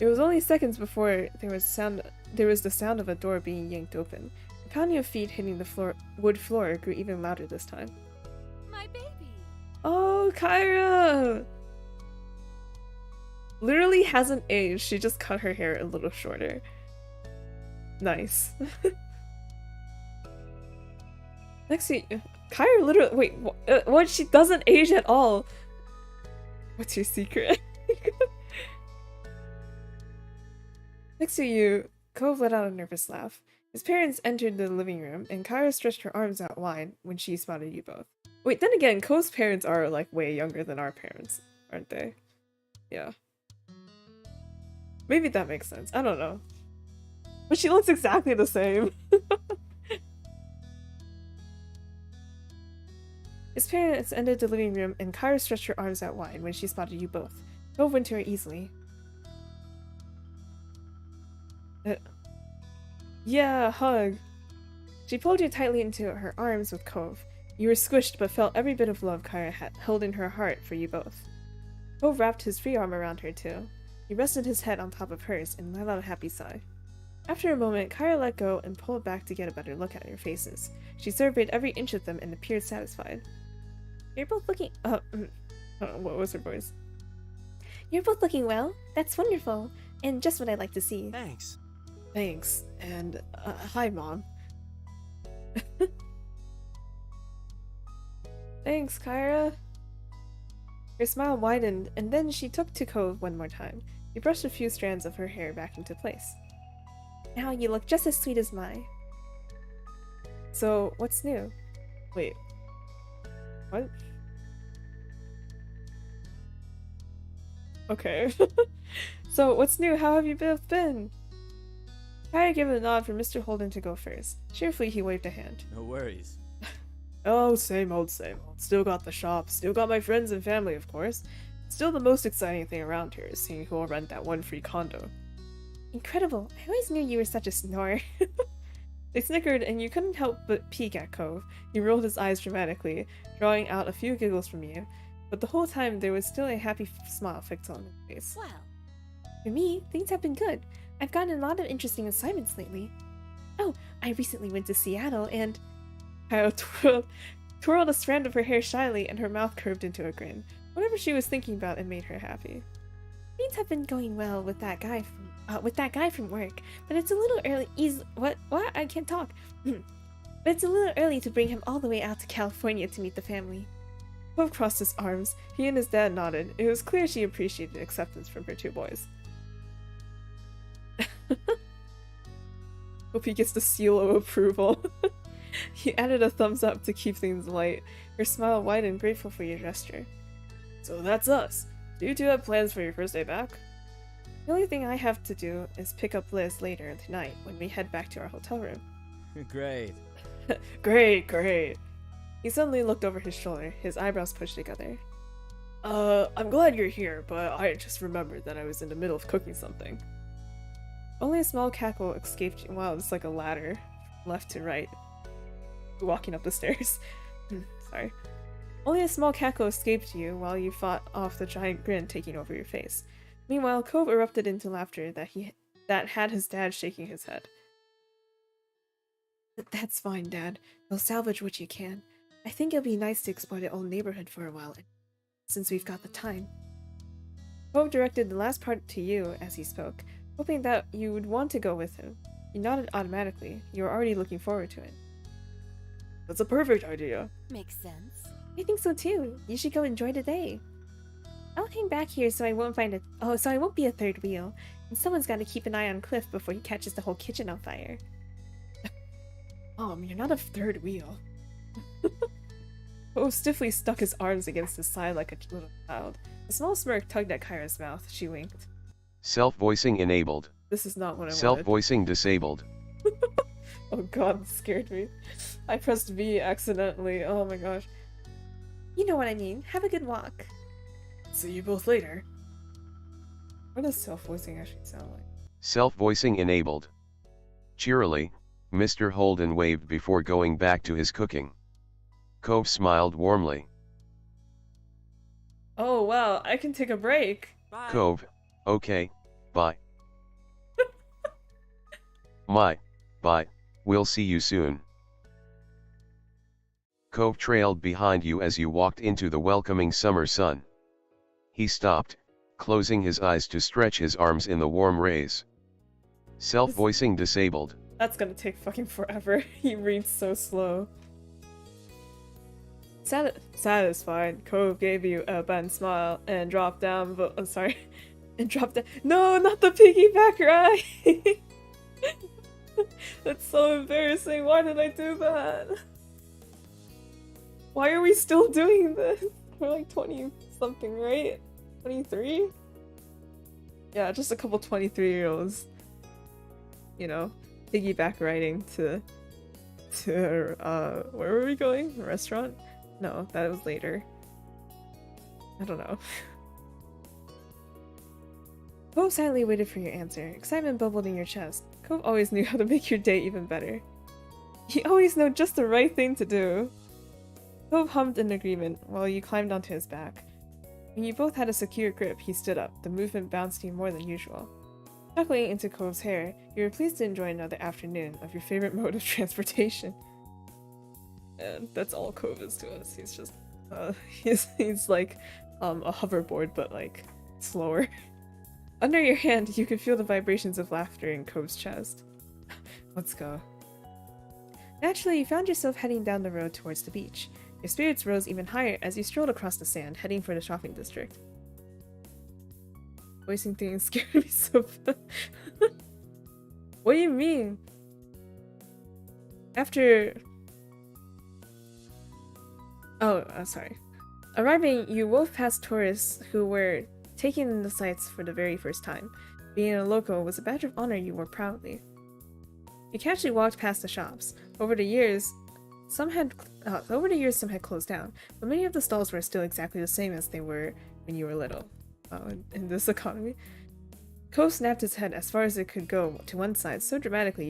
It was only seconds before there was the sound of a door being yanked open. The pounding of feet hitting the wood floor grew even louder this time. My baby! Oh, Kyra! Literally hasn't aged, she just cut her hair a little shorter. Nice. Next to you, Kyra literally- wait, what? She doesn't age at all! What's your secret? Next to you, Cove let out a nervous laugh. His parents entered the living room, and Kyra stretched her arms out wide when she spotted you both. Wait, then again, Cove's parents are, like, way younger than our parents, aren't they? Yeah. Maybe that makes sense. I don't know. But she looks exactly the same. His parents entered the living room, and Kyra stretched her arms out wide when she spotted you both. Cove went to her easily. Yeah, hug. She pulled you tightly into her arms with Cove. You were squished but felt every bit of love Kyra had held in her heart for you both. Cove wrapped his free arm around her too. He rested his head on top of hers and let out a happy sigh. After a moment, Kyra let go and pulled back to get a better look at your faces. She surveyed every inch of them and appeared satisfied. You're both looking- what was her voice? You're both looking well. That's wonderful. And just what I like to see. Thanks. Thanks. And, hi, Mom. Thanks, Kyra. Her smile widened, and then she took to Cove one more time. He brushed a few strands of her hair back into place. Now you look just as sweet as Mai. So, what's new? Wait. What? Okay. So, what's new? How have you both been? Kyra gave a nod for Mr. Holden to go first. Cheerfully, he waved a hand. No worries. Oh, same old, same old. Still got the shop, still got my friends and family, of course. Still the most exciting thing around here is seeing who will rent that one free condo. Incredible. I always knew you were such a snorer. They snickered, and you couldn't help but peek at Cove. He rolled his eyes dramatically, drawing out a few giggles from you, but the whole time there was still a happy smile fixed on his face. Well, For me, things have been good. I've gotten a lot of interesting assignments lately. Oh, I recently went to Seattle and... Kyle twirled a strand of her hair shyly and her mouth curved into a grin. Whatever she was thinking about, it made her happy. Things have been going well with that guy from work, but it's a little early. What? I can't talk. But it's a little early to bring him all the way out to California to meet the family. Cove crossed his arms. He and his dad nodded. It was clear she appreciated acceptance from her two boys. Hope he gets the seal of approval. He added a thumbs up to keep things light. Her smile widened, grateful for your gesture. So that's us. Do you two have plans for your first day back? The only thing I have to do is pick up Liz later tonight when we head back to our hotel room. Great. Great. He suddenly looked over his shoulder, his eyebrows pushed together. I'm glad you're here, but I just remembered that I was in the middle of cooking something. Only a small cackle escaped. Wow, it's like a ladder, left to right. Walking up the stairs. Sorry. Only a small cackle escaped you while you fought off the giant grin taking over your face. Meanwhile, Cove erupted into laughter that had his dad shaking his head. That's fine, Dad. We'll salvage what you can. I think it'll be nice to explore the old neighborhood for a while, since we've got the time. Cove directed the last part to you as he spoke, hoping that you would want to go with him. You nodded automatically. You were already looking forward to it. That's a perfect idea. Makes sense. I think so too. You should go enjoy the day. I'll hang back here so I won't be a third wheel. And someone's got to keep an eye on Cliff before he catches the whole kitchen on fire. You're not a third wheel. Oh, stiffly stuck his arms against his side like a little child. A small smirk tugged at Kyra's mouth. She winked. Self-voicing enabled. This is not what I wanted. Self-voicing disabled. Oh god, that scared me. I pressed V accidentally. Oh my gosh. You know what I mean. Have a good walk. See you both later. What does self-voicing actually sound like? Self-voicing enabled. Cheerily, Mr. Holden waved before going back to his cooking. Cove smiled warmly. Oh wow, I can take a break. Bye. Cove, okay, bye. Bye, we'll see you soon. Cove trailed behind you as you walked into the welcoming summer sun. He stopped, closing his eyes to stretch his arms in the warm rays. Self-voicing disabled. That's gonna take fucking forever. He reads so slow. Satisfied, Cove gave you a bland smile and dropped down, but sorry. And dropped down. No, not the piggyback ride! That's so embarrassing. Why did I do that? Why are we still doing this? We're like 20 something, right? 23? Yeah, just a couple 23-year-olds. You know, piggyback riding to where were we going? A restaurant? No, that was later. I don't know. Cove silently waited for your answer. Excitement bubbled in your chest. Cove always knew how to make your day even better. He always knew just the right thing to do. Cove hummed in agreement while you climbed onto his back. When you both had a secure grip, he stood up. The movement bounced you more than usual. Chuckling into Cove's hair, you were pleased to enjoy another afternoon of your favorite mode of transportation. And that's all Cove is to us. He's just, he's like, a hoverboard, but like, slower. Under your hand, you could feel the vibrations of laughter in Cove's chest. Let's go. Naturally, you found yourself heading down the road towards the beach. Your spirits rose even higher as you strolled across the sand, heading for the shopping district. Voicing things scared me so bad. What do you mean? After... Oh, sorry. Arriving, you wove past tourists who were taking in the sights for the very first time. Being a local was a badge of honor you wore proudly. You casually walked past the shops. Over the years, some had closed down, but many of the stalls were still exactly the same as they were when you were little. In this economy. Cove snapped his head as far as it could go to one side so dramatically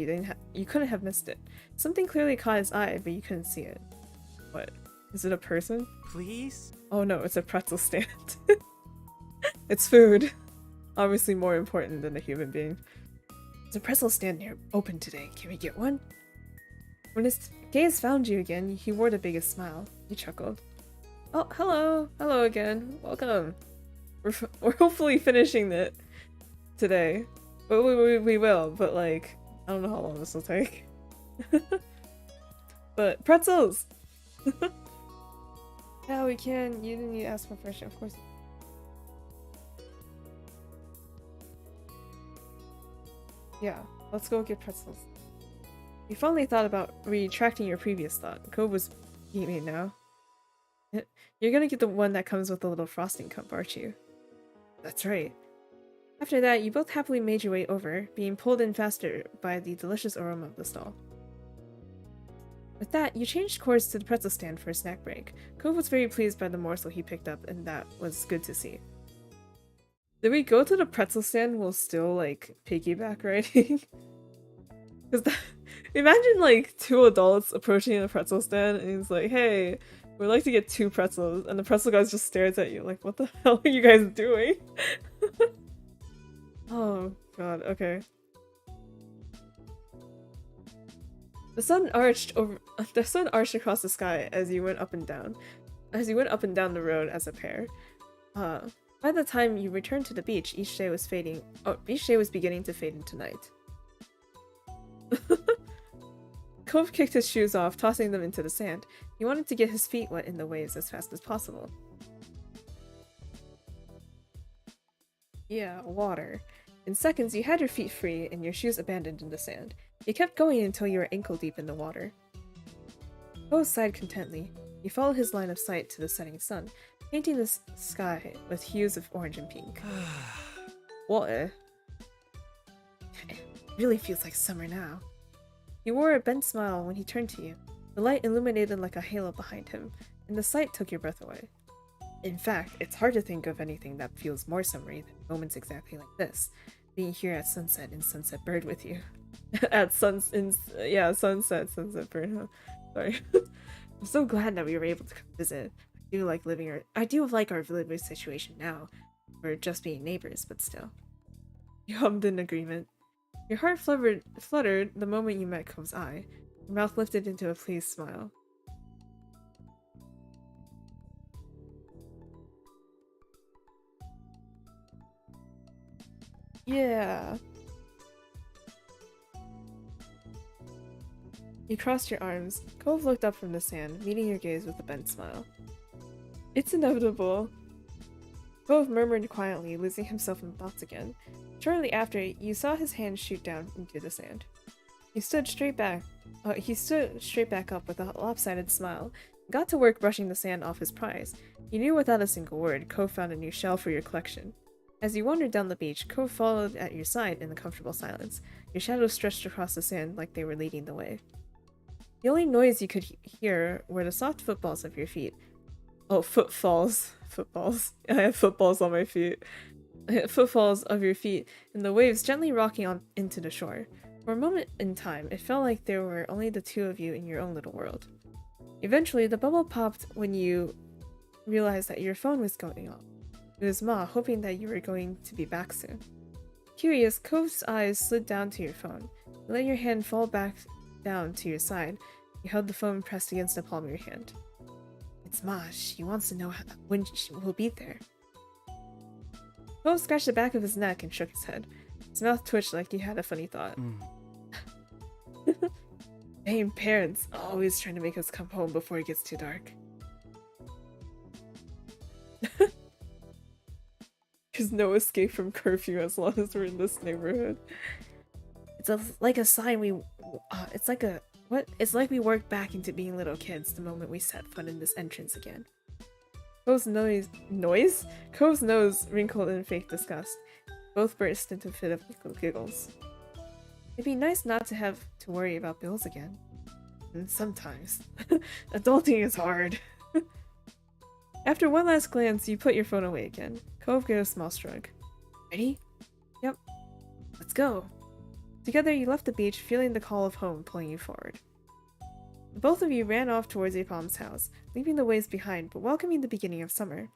you couldn't have missed it. Something clearly caught his eye, but you couldn't see it. What? Is it a person? Please? Oh no, it's a pretzel stand. It's food. obviously more important than a human being. There's a pretzel stand here open today. Can we get one? When his gaze found you again, he wore the biggest smile. He chuckled. Oh, hello. Hello again. Welcome. We're hopefully finishing it today. But we will, but like, I don't know how long this will take. But pretzels! Yeah, we can. You didn't need to ask for first, of course. Yeah, let's go get pretzels. You finally thought about retracting your previous thought. Cove was beaming now. You're gonna get the one that comes with a little frosting cup, aren't you? That's right. After that, you both happily made your way over, being pulled in faster by the delicious aroma of the stall. With that, you changed course to the pretzel stand for a snack break. Cove was very pleased by the morsel he picked up, and that was good to see. Did we go to the pretzel stand while still, like, piggyback riding? Because imagine, like, two adults approaching the pretzel stand, and he's like, hey, we'd like to get 2 pretzels, and the pretzel guy just stares at you like, what the hell are you guys doing? Oh, god, okay. The sun arched across the sky as you went up and down. As you went up and down the road as a pair. By the time you returned to the beach, each day was beginning to fade into night. Cove kicked his shoes off, tossing them into the sand. He wanted to get his feet wet in the waves as fast as possible. Yeah, water. In seconds, you had your feet free and your shoes abandoned in the sand. You kept going until you were ankle-deep in the water. Cove sighed contently. You followed his line of sight to the setting sun, painting the sky with hues of orange and pink. Water? It really feels like summer now. He wore a bent smile when he turned to you. The light illuminated like a halo behind him, and the sight took your breath away. In fact, it's hard to think of anything that feels more summery than moments exactly like this. Being here at sunset in Sunset Bird with you. Sunset Bird, huh? Sorry. I'm so glad that we were able to come visit. I do like our living situation now. We're just being neighbors, but still. You hummed in agreement. Your heart fluttered the moment you met Cove's eye. Your mouth lifted into a pleased smile. Yeah. You crossed your arms. Cove looked up from the sand, meeting your gaze with a bent smile. It's inevitable. Cove murmured quietly, losing himself in thoughts again. Shortly after, you saw his hand shoot down into the sand. He stood straight back up with a lopsided smile, and got to work brushing the sand off his prize. You knew without a single word, Cove found a new shell for your collection. As you wandered down the beach, Cove followed at your side in the comfortable silence. Your shadows stretched across the sand like they were leading the way. The only noise you could hear were the soft footballs of your feet. Oh, footfalls. Footballs. I have footballs on my feet. Footfalls of your feet, and the waves gently rocking on into the shore. For a moment in time, it felt like there were only the two of you in your own little world. Eventually, the bubble popped when you realized that your phone was going off. It was Ma, hoping that you were going to be back soon. Curious, Cove's eyes slid down to your phone. You let your hand fall back down to your side. You held the phone pressed against the palm of your hand. It's Ma. She wants to know when she will be there. Cove scratched the back of his neck and shook his head. His mouth twitched like he had a funny thought. Dang parents, always trying to make us come home before it gets too dark. There's no escape from curfew as long as we're in this neighborhood. It's like a sign it's like we worked back into being little kids the moment we set foot in this entrance again. Cove's nose wrinkled in fake disgust. Both burst into a fit of giggles. It'd be nice not to have to worry about bills again. And sometimes. Adulting is hard. After one last glance, you put your phone away again. Cove gave a small shrug. Ready? Yep. Let's go. Together, you left the beach, feeling the call of home pulling you forward. Both of you ran off towards Apom's house, leaving the waves behind, but welcoming the beginning of summer.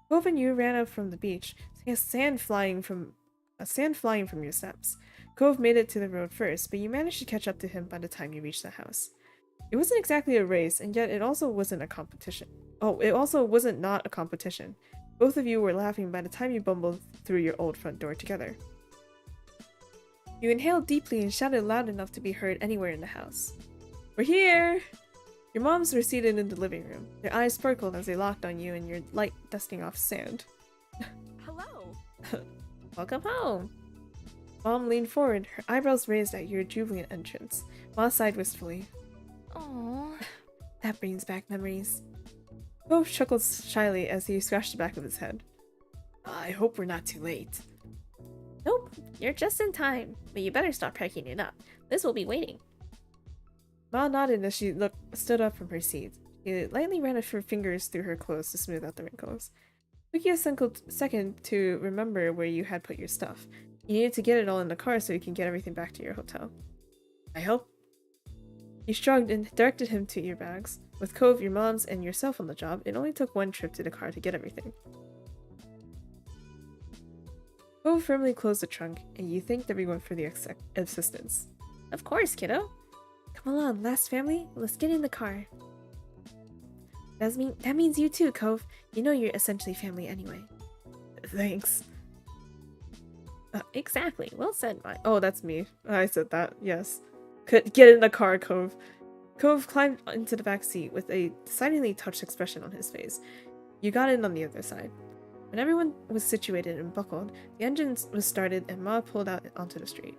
Cove and you ran up from the beach, sand flying from your steps. Cove made it to the road first, but you managed to catch up to him by the time you reached the house. It wasn't exactly a race, and yet it also wasn't a competition. Oh, it also wasn't not a competition. Both of you were laughing by the time you bumbled through your old front door together. You inhaled deeply and shouted loud enough to be heard anywhere in the house. We're here! Your moms were seated in the living room. Their eyes sparkled as they locked on you and your light dusting off sand. Hello. Welcome home. Mom leaned forward, her eyebrows raised at your jubilant entrance. Ma sighed wistfully. Aww. That brings back memories. Cove chuckled shyly as he scratched the back of his head. I hope we're not too late. Nope, you're just in time. But you better stop packing it up. Liz will be waiting. Ma nodded as she stood up from her seat. She lightly ran her fingers through her clothes to smooth out the wrinkles. It took you a second to remember where you had put your stuff. You needed to get it all in the car so you can get everything back to your hotel. I help? You shrugged and directed him to your bags. With Cove, your mom's, and yourself on the job, it only took one trip to the car to get everything. Cove firmly closed the trunk, and you thanked everyone for the assistance. Of course, kiddo. Come along, last family. Let's get in the car. That means you too, Cove. You know you're essentially family anyway. Thanks. Exactly. Well said, Mike. Oh, that's me. I said that. Yes. Get in the car, Cove. Cove climbed into the back seat with a decidedly touched expression on his face. You got in on the other side. When everyone was situated and buckled, the engine was started and Ma pulled out onto the street.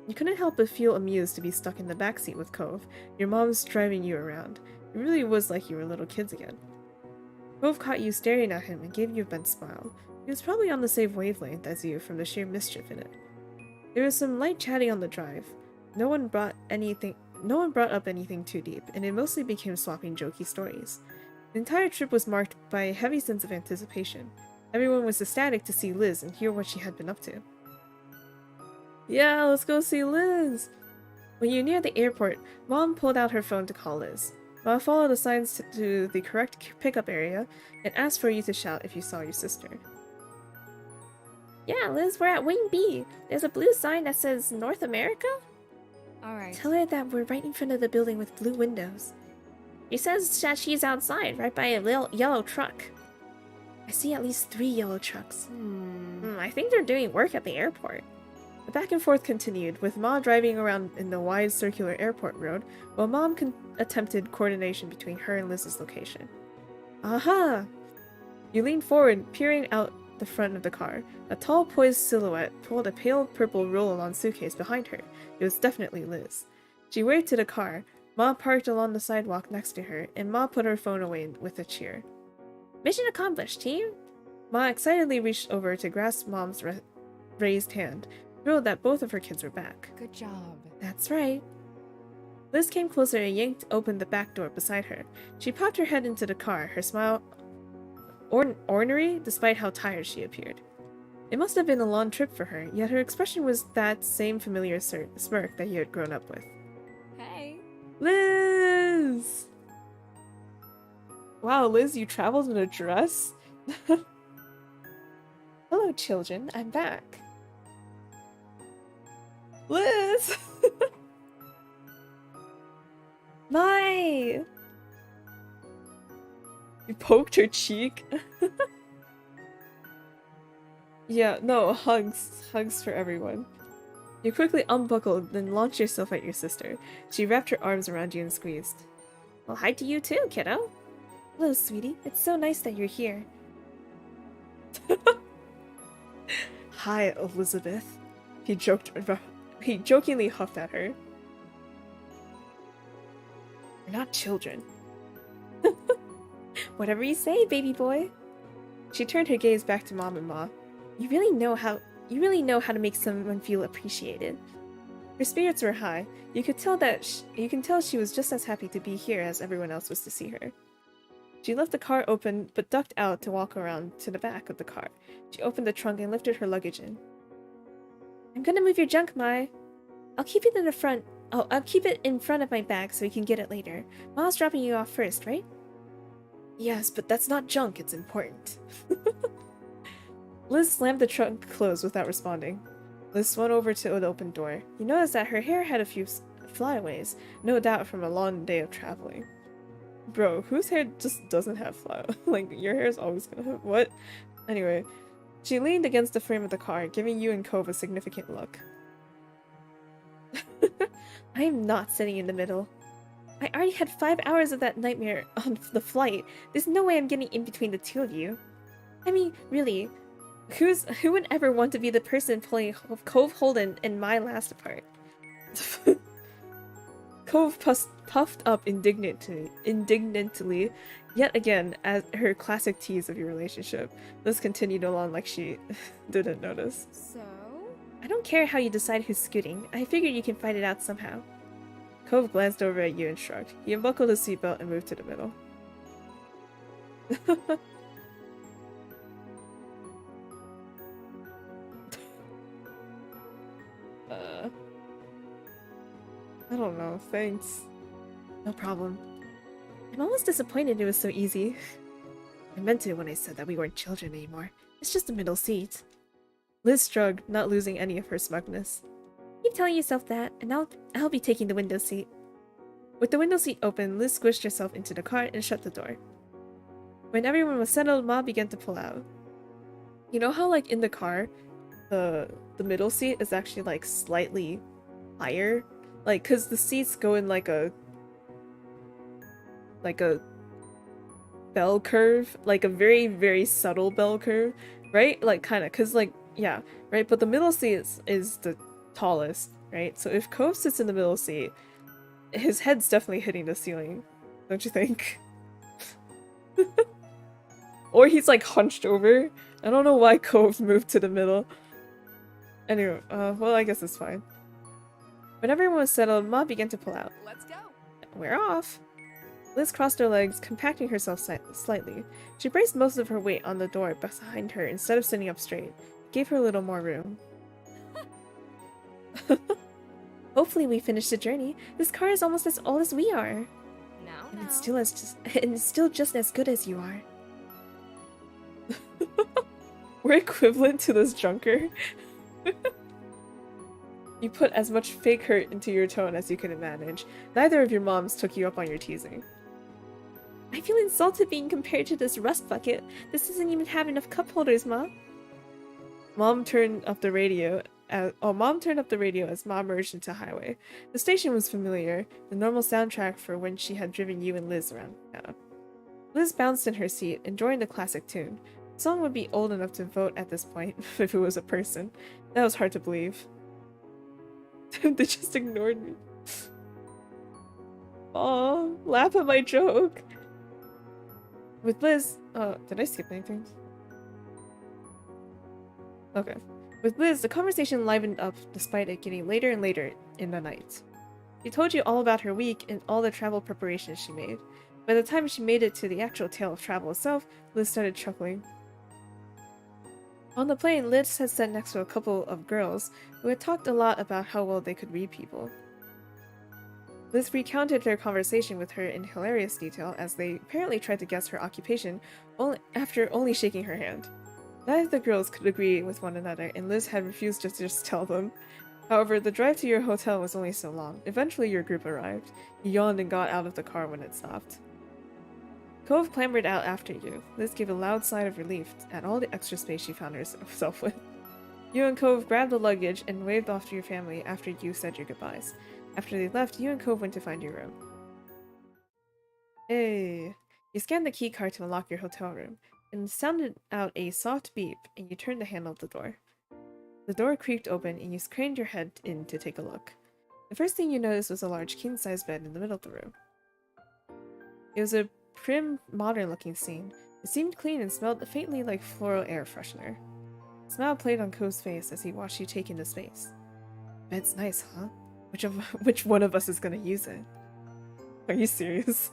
You couldn't help but feel amused to be stuck in the back seat with Cove. Your mom's driving you around. It really was like you were little kids again. Cove caught you staring at him and gave you a bent smile. He was probably on the same wavelength as you from the sheer mischief in it. There was some light chatting on the drive. No one brought up anything too deep, and it mostly became swapping jokey stories. The entire trip was marked by a heavy sense of anticipation. Everyone was ecstatic to see Liz and hear what she had been up to. Yeah, let's go see Liz! When you neared the airport, Mom pulled out her phone to call Liz. Ma followed the signs to the correct pickup area and asked for you to shout if you saw your sister. Yeah, Liz, we're at Wing B. There's a blue sign that says North America? Alright. Tell her that we're right in front of the building with blue windows. She says that she's outside, right by a little yellow truck. I see at least 3 yellow trucks. I think they're doing work at the airport. The back and forth continued, with Ma driving around in the wide circular airport road, while Mom attempted coordination between her and Liz's location. Aha! You leaned forward, peering out the front of the car. A tall, poised silhouette pulled a pale purple roll-on suitcase behind her. It was definitely Liz. She waved to the car. Ma parked along the sidewalk next to her, and Ma put her phone away with a cheer. Mission accomplished, team! Ma excitedly reached over to grasp Mom's raised hand, thrilled that both of her kids were back. Good job. That's right. Liz came closer and yanked open the back door beside her. She popped her head into the car, her smile ornery despite how tired she appeared. It must have been a long trip for her, yet her expression was that same familiar smirk that you had grown up with. Hey. Liz! Wow, Liz, you traveled in a dress? Hello, children. I'm back. Liz! My! You poked her cheek? Yeah, no, hugs. Hugs for everyone. You quickly unbuckled, then launched yourself at your sister. She wrapped her arms around you and squeezed. Well, hi to you too, kiddo. Hello, sweetie. It's so nice that you're here. Hi, Elizabeth. He jokingly huffed at her. We're not children. Whatever you say, baby boy. She turned her gaze back to Mom and Ma. You really know how to make someone feel appreciated. Her spirits were high. You can tell she was just as happy to be here as everyone else was to see her. She left the car open, but ducked out to walk around to the back of the car. She opened the trunk and lifted her luggage in. I'm gonna move your junk, Mai. I'll keep it in the front. Oh, I'll keep it in front of my bag so you can get it later. Ma's dropping you off first, right? Yes, but that's not junk, it's important. Liz slammed the trunk closed without responding. Liz swung over to the open door. You noticed that her hair had a few flyaways, no doubt from a long day of traveling. Bro, whose hair just doesn't have flyaways? Like, your hair is always gonna have— what? Anyway, she leaned against the frame of the car, giving you and Cove a significant look. I am not sitting in the middle. I already had 5 hours of that nightmare on the flight. There's no way I'm getting in between the two of you. I mean, really, who would ever want to be the person pulling Cove Holden and my last apart? Cove puffed up indignantly, yet again, as her classic tease of your relationship. Liz continued along like she didn't notice. So? I don't care how you decide who's scooting. I figured you can find it out somehow. Cove glanced over at you and shrugged. He unbuckled his seatbelt and moved to the middle. I don't know, thanks. No problem. I'm almost disappointed it was so easy. I meant it when I said that we weren't children anymore. It's just a middle seat. Liz shrugged, not losing any of her smugness. Keep telling yourself that, and I'll be taking the window seat. With the window seat open, Liz squished herself into the car and shut the door. When everyone was settled, Ma began to pull out. You know how, like, in the car, the middle seat is actually, like, slightly higher? Like, cause the seats go in like a bell curve, like a very, very subtle bell curve, right? Like, kinda, cause like, yeah, right? But the middle seat is the tallest, right? So if Cove sits in the middle seat, his head's definitely hitting the ceiling, don't you think? Or he's like hunched over. I don't know why Cove moved to the middle. Anyway, well, I guess it's fine. When everyone was settled, Ma began to pull out. Let's go. We're off. Liz crossed her legs, compacting herself slightly. She braced most of her weight on the door behind her instead of sitting up straight. It gave her a little more room. Hopefully we finish the journey. This car is almost as old as we are. No, And it's still just as good as you are. We're equivalent to this junker. You put as much fake hurt into your tone as you could manage. Neither of your moms took you up on your teasing. I feel insulted being compared to this rust bucket. This doesn't even have enough cup holders, Ma. Mom turned up the radio as Ma merged into highway. The station was familiar, the normal soundtrack for when she had driven you and Liz around. Yeah. Liz bounced in her seat, enjoying the classic tune. The song would be old enough to vote at this point if it was a person. That was hard to believe. They just ignored me. Aw, laugh at my joke. With Liz, did I skip anything? Okay. With Liz, the conversation livened up despite it getting later and later in the night. She told you all about her week and all the travel preparations she made. By the time she made it to the actual tale of travel itself, Liz started chuckling. On the plane, Liz had sat next to a couple of girls who had talked a lot about how well they could read people. Liz recounted their conversation with her in hilarious detail as they apparently tried to guess her occupation after only shaking her hand. Neither of the girls could agree with one another, and Liz had refused to just tell them. However, the drive to your hotel was only so long. Eventually your group arrived. You yawned and got out of the car when it stopped. Cove clambered out after you. Liz gave a loud sigh of relief at all the extra space she found herself with. You and Cove grabbed the luggage and waved off to your family after you said your goodbyes. After they left, you and Cove went to find your room. Hey. You scanned the keycard to unlock your hotel room, and sounded out a soft beep, and you turned the handle of the door. The door creaked open, and you craned your head in to take a look. The first thing you noticed was a large king-size bed in the middle of the room. It was a prim, modern-looking scene. It seemed clean and smelled faintly like floral air freshener. A smile played on Cove's face as he watched you take in the space. Bed's nice, huh? Which one of us is gonna use it? Are you serious?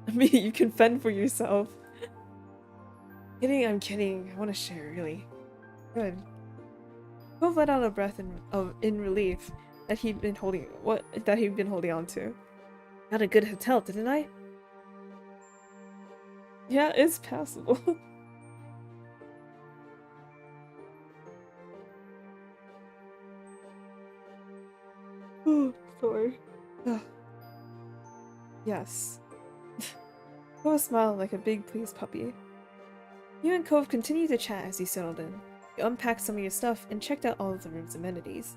I mean, you can fend for yourself. Kidding, I'm kidding. I want to share, really. Good. Cove let out a breath in relief that he'd been holding on to. Got a good hotel, didn't I? Yeah, it's passable. Oh, sorry. Ugh. Yes. Cove smiled like a big pleased puppy. You and Cove continued to chat as you settled in. You unpacked some of your stuff and checked out all of the room's amenities.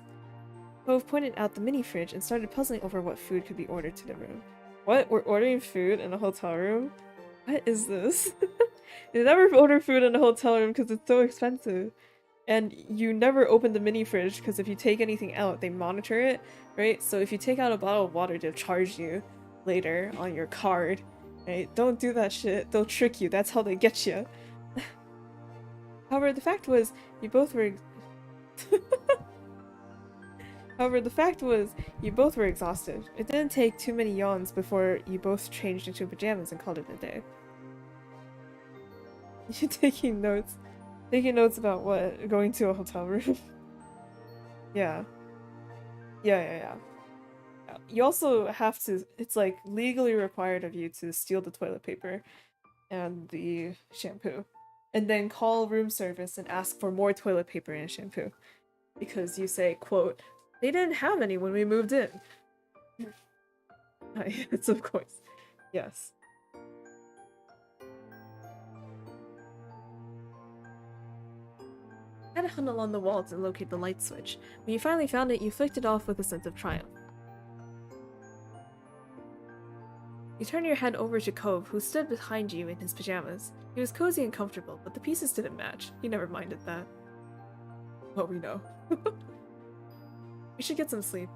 Cove pointed out the mini fridge and started puzzling over what food could be ordered to the room. What? We're ordering food in a hotel room? What is this? You never order food in a hotel room because it's so expensive. And you never open the mini fridge because if you take anything out, they monitor it, right? So if you take out a bottle of water, they'll charge you later on your card, right? Don't do that shit. They'll trick you. That's how they get you. However, the fact was, you both were However, the fact was, you both were exhausted. It didn't take too many yawns before you both changed into pajamas and called it a day. You taking notes? Taking notes about what? Going to a hotel room? Yeah. Yeah. You also have to, it's like legally required of you to steal the toilet paper and the shampoo. And then call room service and ask for more toilet paper and shampoo. Because you say, quote, they didn't have any when we moved in. Yes, of course. Yes. You had to hunt along the wall to locate the light switch. When you finally found it, you flicked it off with a sense of triumph. You turned your head over to Cove, who stood behind you in his pajamas. He was cozy and comfortable, but the pieces didn't match. He never minded that. What we know. We should get some sleep.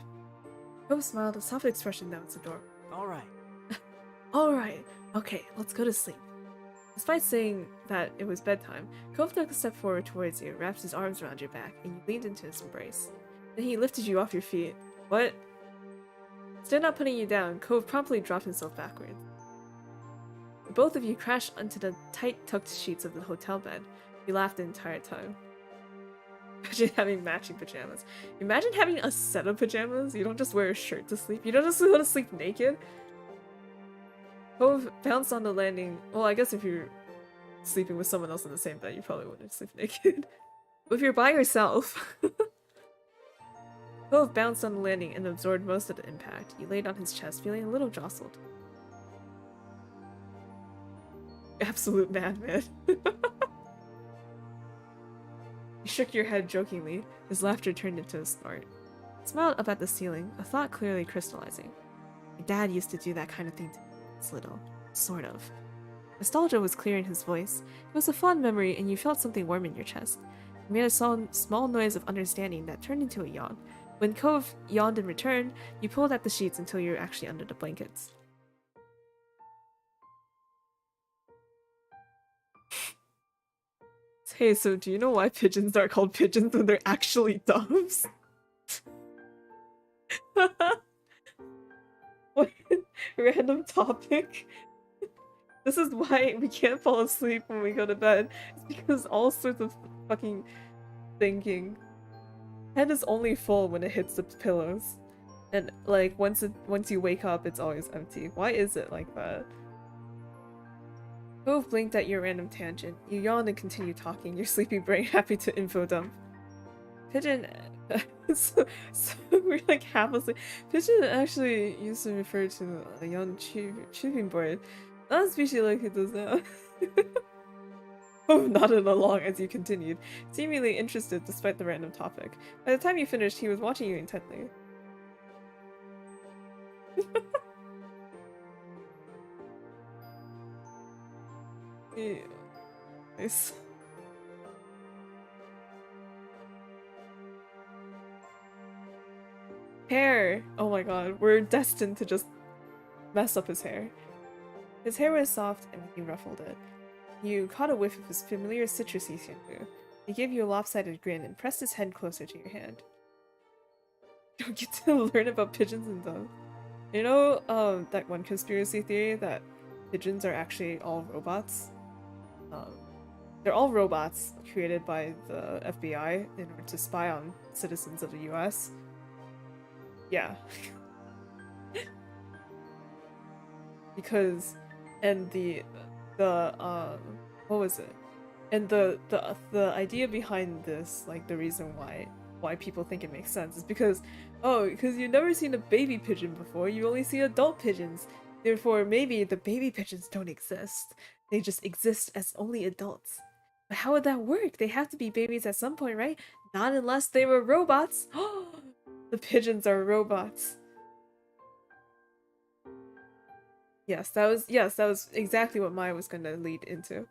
Cove smiled, a soft expression that was adorable. Alright. Alright, okay, let's go to sleep. Despite saying that it was bedtime, Cove took a step forward towards you, wrapped his arms around your back, and you leaned into his embrace. Then he lifted you off your feet. What? Still not putting you down, Cove promptly dropped himself backwards. Both of you crashed onto the tight-tucked sheets of the hotel bed. You laughed the entire time. Imagine having matching pajamas. Imagine having a set of pajamas. You don't just wear a shirt to sleep. You don't just go to sleep naked. Cove bounced on the landing. Well, I guess if you're sleeping with someone else in the same bed, you probably wouldn't sleep naked. But if you're by yourself... Cove bounced on the landing and absorbed most of the impact. You laid on his chest, feeling a little jostled. Absolute madman. You shook your head jokingly. His laughter turned into a snort. He smiled up at the ceiling, a thought clearly crystallizing. My dad used to do that kind of thing to me when I was little. Sort of. Nostalgia was clear in his voice. It was a fond memory, and you felt something warm in your chest. You made a small noise of understanding that turned into a yawn. When Cove yawned in return, you pulled at the sheets until you were actually under the blankets. Hey, so do you know why pigeons are called pigeons when they're actually doves? What? Random topic? This is why we can't fall asleep when we go to bed. It's because all sorts of fucking thinking. Head is only full when it hits the pillows. And like once you wake up, it's always empty. Why is it like that? Cove blinked at your random tangent. You yawned and continued talking, your sleepy brain happy to info dump. Pigeon... so we're like half asleep. Pigeon actually used to refer to a young chirping bird. Not a species like it does now. Cove nodded along as you continued, seemingly interested despite the random topic. By the time you finished, he was watching you intently. Yeah. Nice. Hair! Oh my god, we're destined to just mess up his hair. His hair was soft and he ruffled it. You caught a whiff of his familiar citrusy shampoo. He gave you a lopsided grin and pressed his head closer to your hand. You don't get to learn about pigeons and doves. You know, that one conspiracy theory that pigeons are actually all robots? They're all robots created by the FBI in order to spy on citizens of the US. Yeah. Because, and the what was it? And the idea behind this, like the reason why people think it makes sense is because you've never seen a baby pigeon before, you only see adult pigeons. Therefore, maybe the baby pigeons don't exist. They just exist as only adults. But how would that work? They have to be babies at some point, right? Not unless they were robots. The pigeons are robots. Yes, that was exactly what Maya was gonna lead into.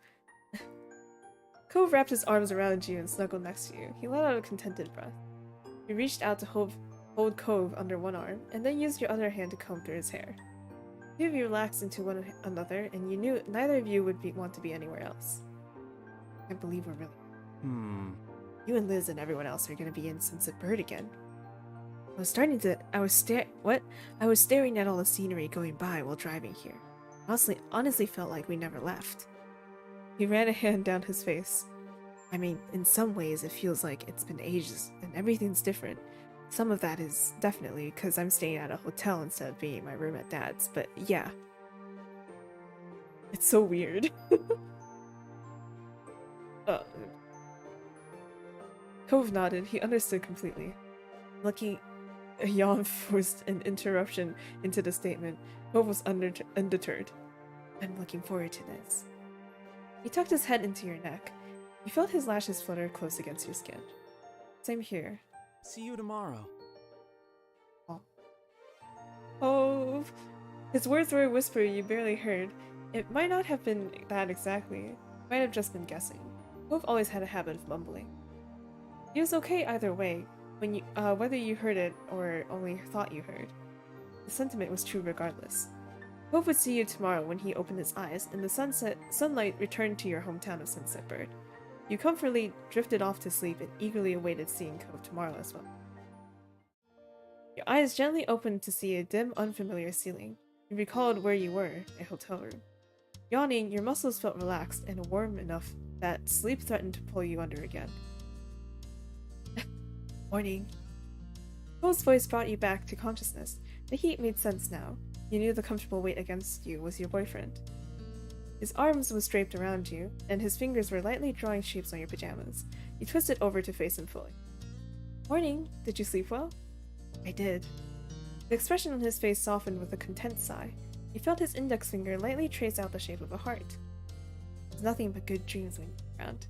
Cove wrapped his arms around you and snuggled next to you. He let out a contented breath. You reached out to hold Cove under one arm, and then used your other hand to comb through his hair. The two of you relaxed into one another, and you knew neither of you would want to be anywhere else. I can't believe we're really... You and Liz and everyone else are gonna be in Sunset Bird again. I was staring at all the scenery going by while driving here. Honestly felt like we never left. He ran a hand down his face. I mean, in some ways it feels like it's been ages, and everything's different. Some of that is definitely because I'm staying at a hotel instead of being in my room at Dad's, but yeah. It's so weird. Cove nodded. He understood completely. A yawn forced an interruption into the statement. Cove was undeterred. I'm looking forward to this. He tucked his head into your neck. You felt his lashes flutter close against your skin. Same here. See you tomorrow. Oh. His words were a whisper you barely heard. It might not have been that exactly. It might have just been guessing. Cove always had a habit of mumbling. He was okay either way, when you, whether you heard it or only thought you heard. The sentiment was true regardless. Cove would see you tomorrow when he opened his eyes and the sunlight returned to your hometown of Sunset Bird. You comfortably drifted off to sleep and eagerly awaited seeing Cove tomorrow as well. Your eyes gently opened to see a dim, unfamiliar ceiling. You recalled where you were, a hotel room. Yawning, your muscles felt relaxed and warm enough that sleep threatened to pull you under again. Morning. Cove's voice brought you back to consciousness. The heat made sense now. You knew the comfortable weight against you was your boyfriend. His arms was draped around you, and his fingers were lightly drawing shapes on your pajamas. You twisted over to face him fully. Morning. Did you sleep well? I did. The expression on his face softened with a content sigh. You felt his index finger lightly trace out the shape of a heart. There's nothing but good dreams when you're around.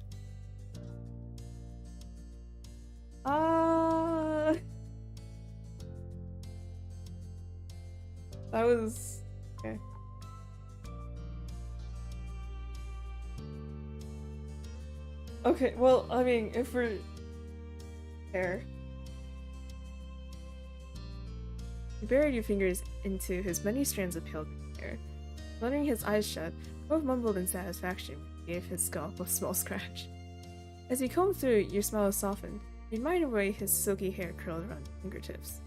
That was... okay. Okay, well, I mean, if we're... there. You buried your fingers into his many strands of pale green hair. Fluttering his eyes shut, Cove mumbled in satisfaction when he gave his scalp a small scratch. As you combed through, your smile softened. You admired the way his silky hair curled around your fingertips.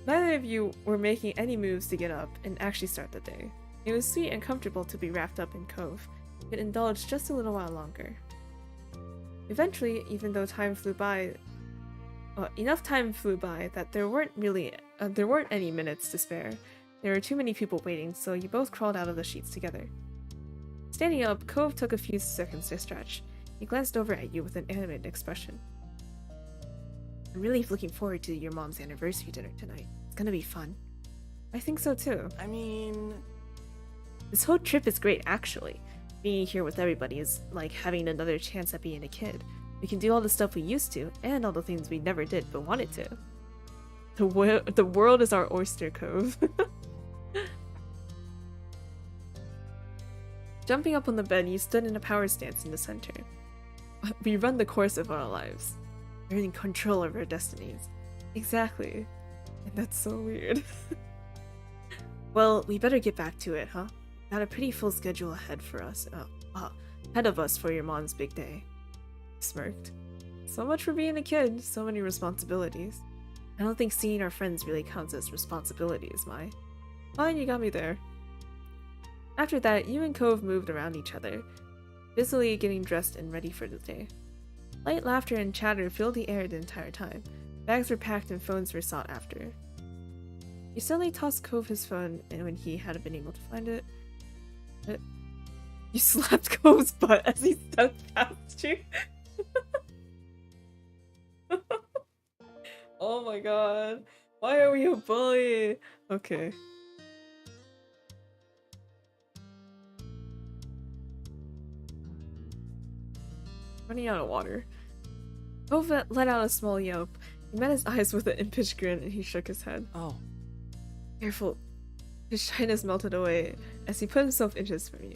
Neither of you were making any moves to get up and actually start the day. It was sweet and comfortable to be wrapped up in Cove. You could indulge just a little while longer. Eventually, even though time flew by, enough time flew by that there weren't any minutes to spare. There were too many people waiting, so you both crawled out of the sheets together. Standing up, Cove took a few seconds to stretch. He glanced over at you with an animated expression. I'm really looking forward to your mom's anniversary dinner tonight. It's gonna be fun. I think so too. I mean... This whole trip is great, actually. Being here with everybody is like having another chance at being a kid. We can do all the stuff we used to, and all the things we never did but wanted to. The world is our oyster, Cove. Jumping up on the bed, you stood in a power stance in the center. We run the course of our lives. We're in control of our destinies. Exactly. And that's so weird. Well, we better get back to it, huh? Got a pretty full schedule ahead for us. Ahead of us for your mom's big day. He smirked. So much for being a kid. So many responsibilities. I don't think seeing our friends really counts as responsibilities, Mai. Fine, you got me there. After that, you and Cove moved around each other, busily getting dressed and ready for the day. Light laughter and chatter filled the air the entire time. Bags were packed and phones were sought after. He suddenly tossed Cove his phone, and when he hadn't been able to find it, you slapped Cove's butt as he stepped past you. Oh my god. Why are we a bully? Okay. Running out of water. Cove let out a small yelp. He met his eyes with an impish grin and he shook his head. Oh, Careful. His shyness melted away as he put himself inches from you.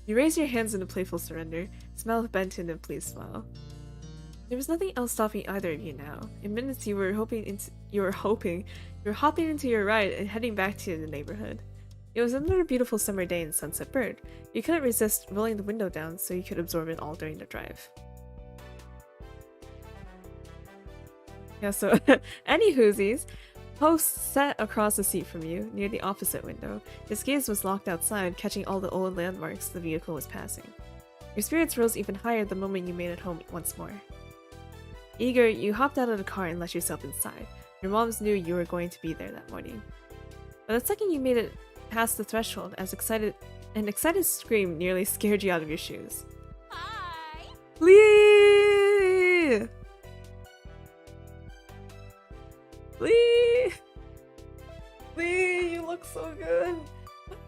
You raised your hands in a playful surrender, smile bent in a pleased smile. There was nothing else stopping either of you now. In minutes you were hopping into your ride and heading back to the neighborhood. It was another beautiful summer day in Sunset Bird. You couldn't resist rolling the window down so you could absorb it all during the drive. Yeah, so anywhoosies, Post sat across the seat from you, near the opposite window. His gaze was locked outside, catching all the old landmarks the vehicle was passing. Your spirits rose even higher the moment you made it home once more. Eager, you hopped out of the car and let yourself inside. Your moms knew you were going to be there that morning. But the second you made it past the threshold, an excited scream nearly scared you out of your shoes. Hi! Lee! Lee! Lee, you look so good!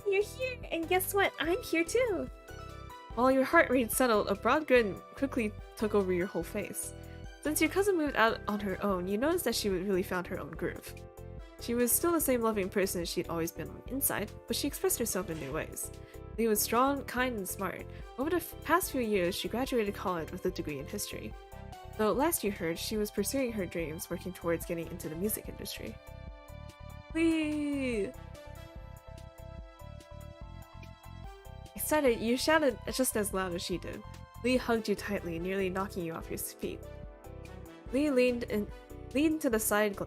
You're here, and guess what? I'm here too. While your heart rate settled, a broad grin quickly took over your whole face. Since your cousin moved out on her own, you noticed that she really found her own groove. She was still the same loving person she'd always been on the inside, but she expressed herself in new ways. Lee was strong, kind, and smart. Over the past few years, she graduated college with a degree in history. Though last you heard, she was pursuing her dreams, working towards getting into the music industry. Lee! Excited, you shouted just as loud as she did. Lee hugged you tightly, nearly knocking you off your feet. Lee leaned to the side.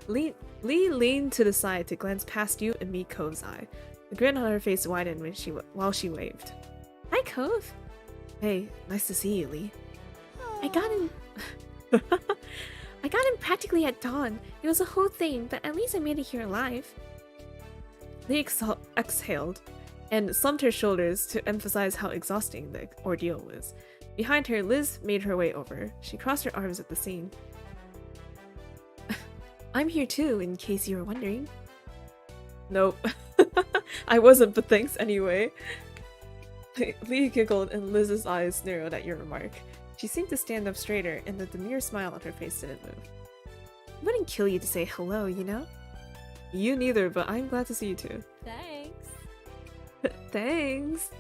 Lee leaned to the side to glance past you and meet Cove's eye. The grin on her face widened while she waved. Hi, Cove. Hey, nice to see you, Lee. I got in practically at dawn. It was a whole thing, but at least I made it here alive. Lee exhaled and slumped her shoulders to emphasize how exhausting the ordeal was. Behind her, Liz made her way over. She crossed her arms at the scene. I'm here too, in case you were wondering. Nope. I wasn't, but thanks anyway. Lee giggled and Liz's eyes narrowed at your remark. She seemed to stand up straighter, and the demure smile on her face didn't move. It wouldn't kill you to say hello, you know? You neither, but I'm glad to see you too. Thanks. Thanks!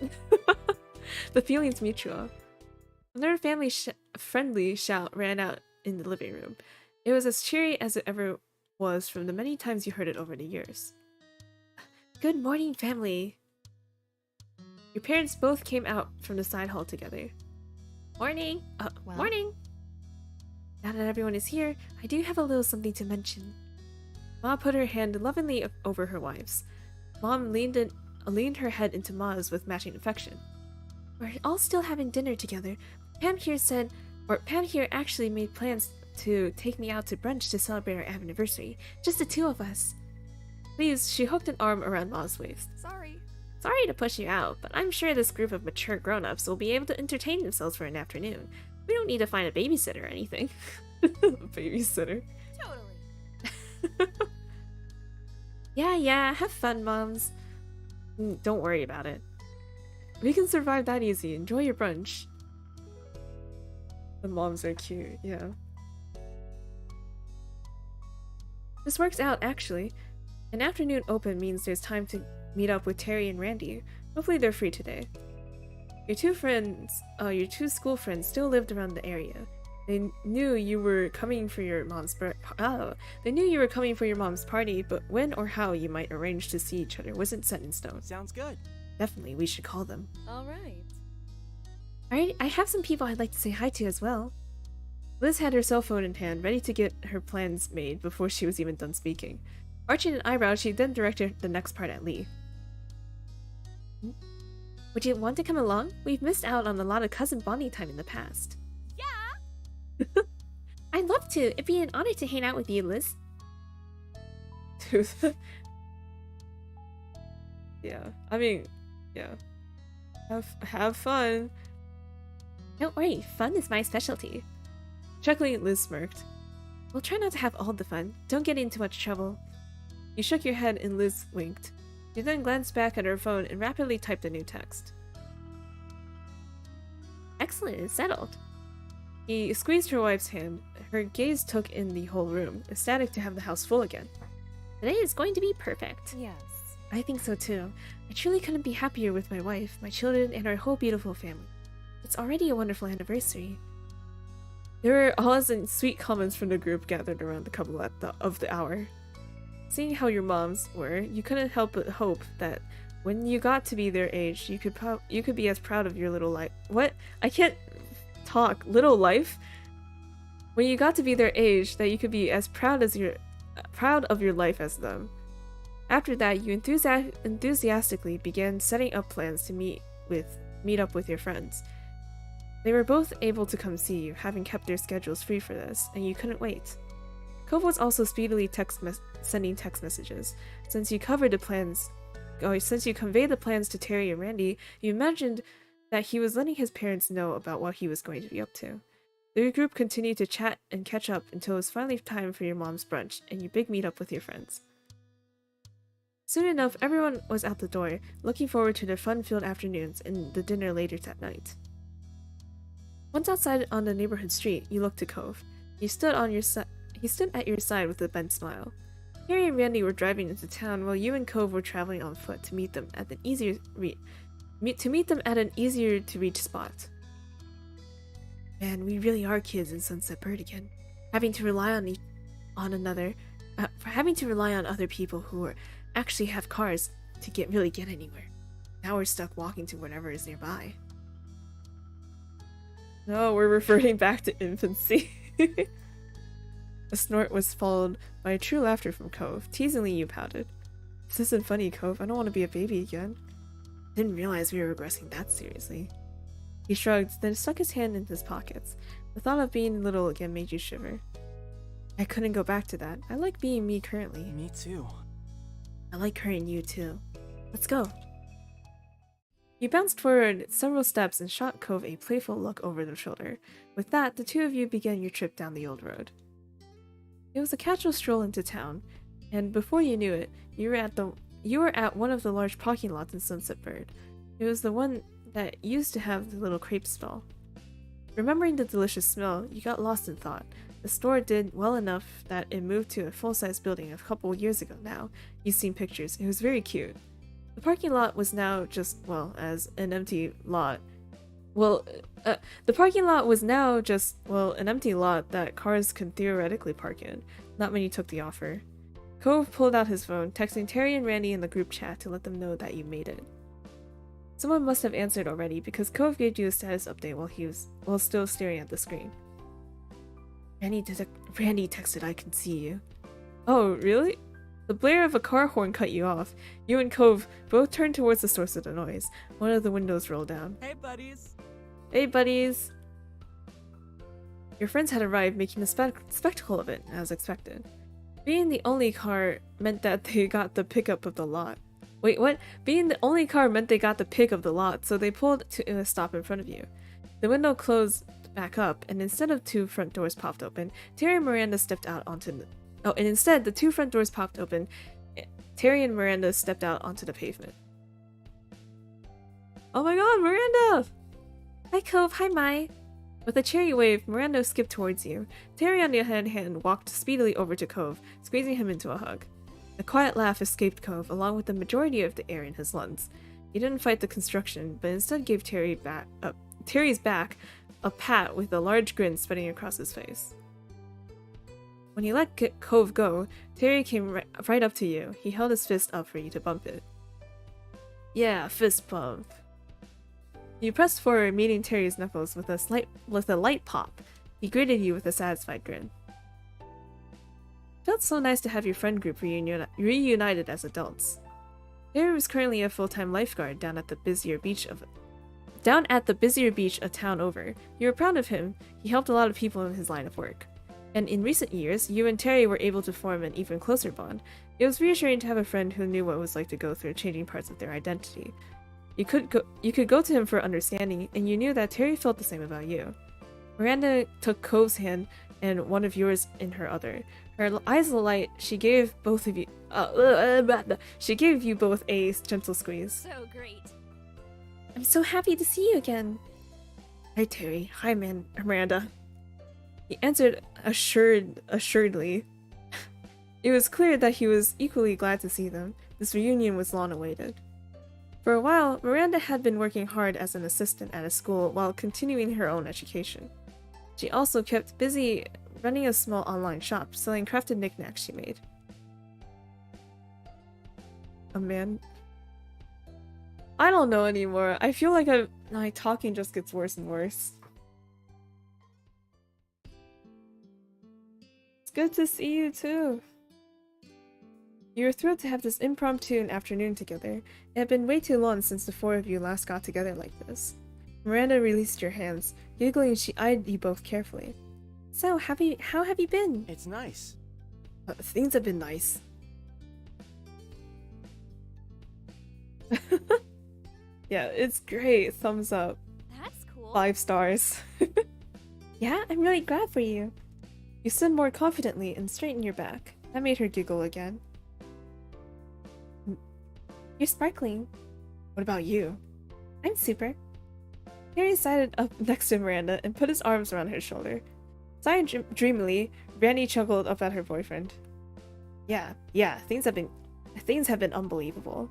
The feeling's mutual. Another family-friendly shout ran out in the living room. It was as cheery as it ever was from the many times you heard it over the years. Good morning, family! Your parents both came out from the side hall together. Morning. Well. Morning. Now that everyone is here, I do have a little something to mention. Ma put her hand lovingly over her wife's. Mom leaned her head into Ma's with matching affection. We're all still having dinner together. Pam here actually made plans to take me out to brunch to celebrate our anniversary. Just the two of us. Please, she hooked an arm around Ma's waist. Sorry to push you out, but I'm sure this group of mature grown-ups will be able to entertain themselves for an afternoon. We don't need to find a babysitter or anything. Babysitter. Totally. Yeah, have fun, moms. Don't worry about it. We can survive that easy. Enjoy your brunch. The moms are cute, yeah. This works out, actually. An afternoon open means there's time to meet up with Terry and Randy. Hopefully they're free today. Your two school friends still lived around the area. They knew you were coming for your mom's party, but when or how you might arrange to see each other wasn't set in stone. sounds good. Definitely, we should call them. Alright. Alright, I have some people I'd like to say hi to as well. Liz had her cell phone in hand, ready to get her plans made before she was even done speaking. Arching an eyebrow, she then directed the next part at Lee. Would you want to come along? We've missed out on a lot of cousin bonding time in the past. Yeah! I'd love too. It'd be an honor to hang out with you, Liz. Dude. Yeah. I mean, yeah. Have fun. Don't worry, fun is my specialty. Chuckling, Liz smirked. We'll try not to have all the fun. Don't get into much trouble. You shook your head and Liz winked. You then glanced back at her phone and rapidly typed a new text. Excellent, it's settled. He squeezed her wife's hand. Her gaze took in the whole room, ecstatic to have the house full again. Today is going to be perfect. Yes. I think so too. I truly couldn't be happier with my wife, my children, and our whole beautiful family. It's already a wonderful anniversary. There were awes and sweet comments from the group gathered around the couple of the hour. Seeing how your moms were, you couldn't help but hope that when you got to be their age, you could be as proud of your little life. What? I can't talk. Little life? When you got to be their age, that you could be as proud of your life as them. After that, you enthusiastically began setting up plans to meet up with your friends. They were both able to come see you, having kept their schedules free for this, and you couldn't wait. Cove was also speedily sending text messages. Since you conveyed the plans to Terry and Randy, you imagined that he was letting his parents know about what he was going to be up to. The group continued to chat and catch up until it was finally time for your mom's brunch and your big meetup with your friends. Soon enough, everyone was out the door, looking forward to their fun-filled afternoons and the dinner later that night. Once outside on the neighborhood street, you looked to Cove. He stood at your side with a bent smile. Harry and Randy were driving into town while you and Cove were traveling on foot to meet them at an easier to reach spot. Man, we really are kids in Sunset Bird again, having to rely on other people who actually have cars to really get anywhere. Now we're stuck walking to whatever is nearby. No, we're reverting back to infancy. A snort was followed by a true laughter from Cove. Teasingly, you pouted. This isn't funny, Cove. I don't want to be a baby again. Didn't realize we were regressing that seriously. He shrugged, then stuck his hand in his pockets. The thought of being little again made you shiver. I couldn't go back to that. I like being me currently. Me too. I like her and you too. Let's go. You bounced forward several steps and shot Cove a playful look over the shoulder. With that, the two of you began your trip down the old road. It was a casual stroll into town, and before you knew it, you were at one of the large parking lots in Sunset Bird. It was the one that used to have the little crepe stall. Remembering the delicious smell, you got lost in thought. The store did well enough that it moved to a full-size building a couple years ago now. You've seen pictures. It was very cute. The parking lot was now just, as an empty lot. The parking lot was now just, an empty lot that cars could theoretically park in. Not many took the offer. Cove pulled out his phone, texting Terry and Randy in the group chat to let them know that you made it. Someone must have answered already because Cove gave you a status update while still staring at the screen. Randy texted, I can see you. Oh, really? The blare of a car horn cut you off. You and Cove both turned towards the source of the noise. One of the windows rolled down. Hey, buddies. Hey, buddies. Your friends had arrived, making a spectacle of it, as expected. Being the only car meant that they got the pickup of the lot. Wait, what? Being the only car meant they got the pick of the lot, so they pulled to a stop in front of you. The window closed back up, and instead of two front doors popped open, Terry and Miranda stepped out onto the... Oh, and instead, the two front doors popped open. Terry and Miranda stepped out onto the pavement. Oh my god, Miranda! Hi, Cove. Hi, Mai. With a cheery wave, Miranda skipped towards you. Terry, on the other hand, walked speedily over to Cove, squeezing him into a hug. A quiet laugh escaped Cove, along with the majority of the air in his lungs. He didn't fight the construction, but instead gave Terry's back a pat with a large grin spreading across his face. When he let Cove go, Terry came right up to you. He held his fist up for you to bump it. Yeah, fist bump. You pressed forward, meeting Terry's knuckles with a light pop. He greeted you with a satisfied grin. It felt so nice to have your friend group reunited as adults. Terry was currently a full-time lifeguard down at the busier beach a town over. You were proud of him. He helped a lot of people in his line of work. And in recent years, you and Terry were able to form an even closer bond. It was reassuring to have a friend who knew what it was like to go through changing parts of their identity. You could go to him for understanding, and you knew that Terry felt the same about you. Miranda took Cove's hand and one of yours in her other. Her eyes alight, she gave both of you she gave you both a gentle squeeze. So great. I'm so happy to see you again. Hi Terry. Hi Miranda. He answered assuredly. It was clear that he was equally glad to see them. This reunion was long awaited. For a while, Miranda had been working hard as an assistant at a school while continuing her own education. She also kept busy running a small online shop, selling crafted knickknacks she made. Oh man. I don't know anymore. I feel like my talking just gets worse and worse. It's good to see you too. You were thrilled to have this impromptu afternoon together. It had been way too long since the four of you last got together like this. Miranda released your hands. Giggling, she eyed you both carefully. So, how have you been? It's nice. Things have been nice. Yeah, it's great. Thumbs up. That's cool. 5 stars. Yeah, I'm really glad for you. You stood more confidently and straightened your back. That made her giggle again. You're sparkling. What about you? I'm super. Harry sided up next to Miranda and put his arms around her shoulder. Sighing dreamily, Randy chuckled up at her boyfriend. Yeah, things have been unbelievable.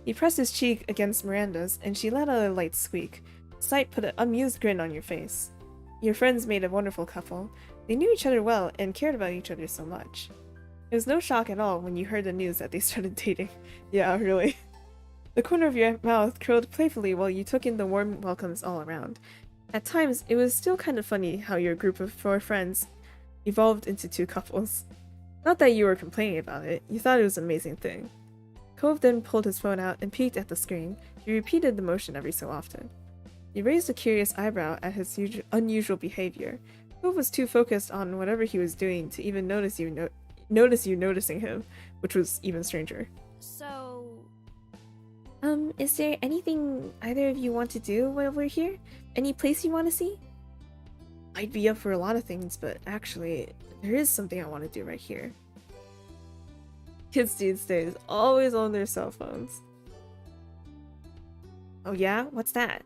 He pressed his cheek against Miranda's, and she let out a light squeak. Sight put an amused grin on your face. Your friends made a wonderful couple. They knew each other well and cared about each other so much. It was no shock at all when you heard the news that they started dating. Yeah, really. The corner of your mouth curled playfully while you took in the warm welcomes all around. At times, it was still kind of funny how your group of 4 friends evolved into 2 couples. Not that you were complaining about it, you thought it was an amazing thing. Cove then pulled his phone out and peeked at the screen. He repeated the motion every so often. He raised a curious eyebrow at his unusual behavior. Cove was too focused on whatever he was doing to even notice you noticing him, which was even stranger. So... Is there anything either of you want to do while we're here? Any place you want to see? I'd be up for a lot of things, but actually, there is something I want to do right here. Kids these days, always on their cell phones. Oh yeah? What's that?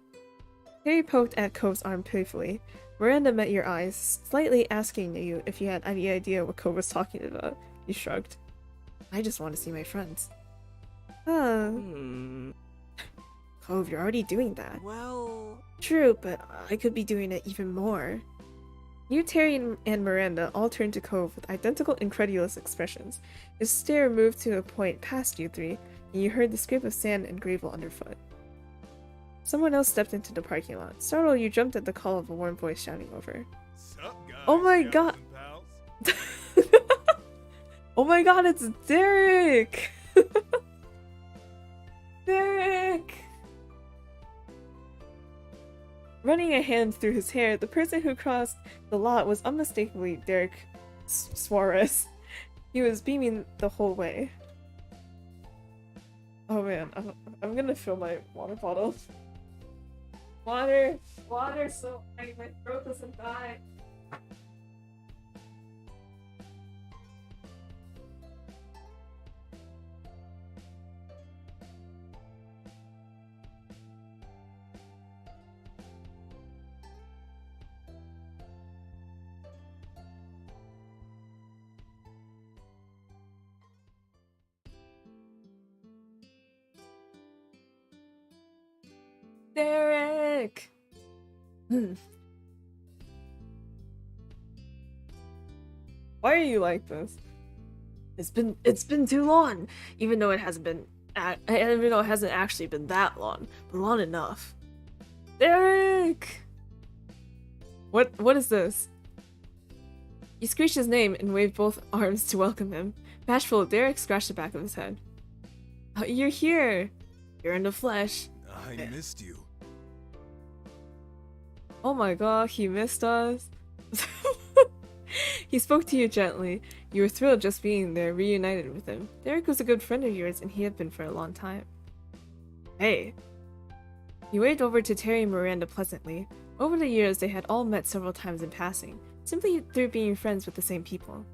Harry poked at Cove's arm playfully. Miranda met your eyes, slightly asking you if you had any idea what Cove was talking about. You shrugged. I just want to see my friends. Cove, you're already doing that. Well... True, but I could be doing it even more. You, Terry, and Miranda all turned to Cove with identical incredulous expressions. His stare moved to a point past you 3, and you heard the scrape of sand and gravel underfoot. Someone else stepped into the parking lot. Startled, you jumped at the call of a warm voice shouting over. Sup, guys, Oh my gals god! and pals? Oh my god, it's Derek! Derek! Running a hand through his hair, the person who crossed the lot was unmistakably Derek Suarez. He was beaming the whole way. Oh man, I'm gonna fill my water bottle. Water! Water so my throat doesn't die. Derek! Why are you like this? It's been too long, even though it hasn't actually been that long, but long enough. Derek! What is this? You screeched his name and waved both arms to welcome him. Bashful, Derek scratched the back of his head. Oh, you're here! You're in the flesh. I missed you. Oh my god, he missed us. He spoke to you gently. You were thrilled just being there, reunited with him. Derek was a good friend of yours, and he had been for a long time. Hey. He waved over to Terry and Miranda pleasantly. Over the years, they had all met several times in passing, simply through being friends with the same people.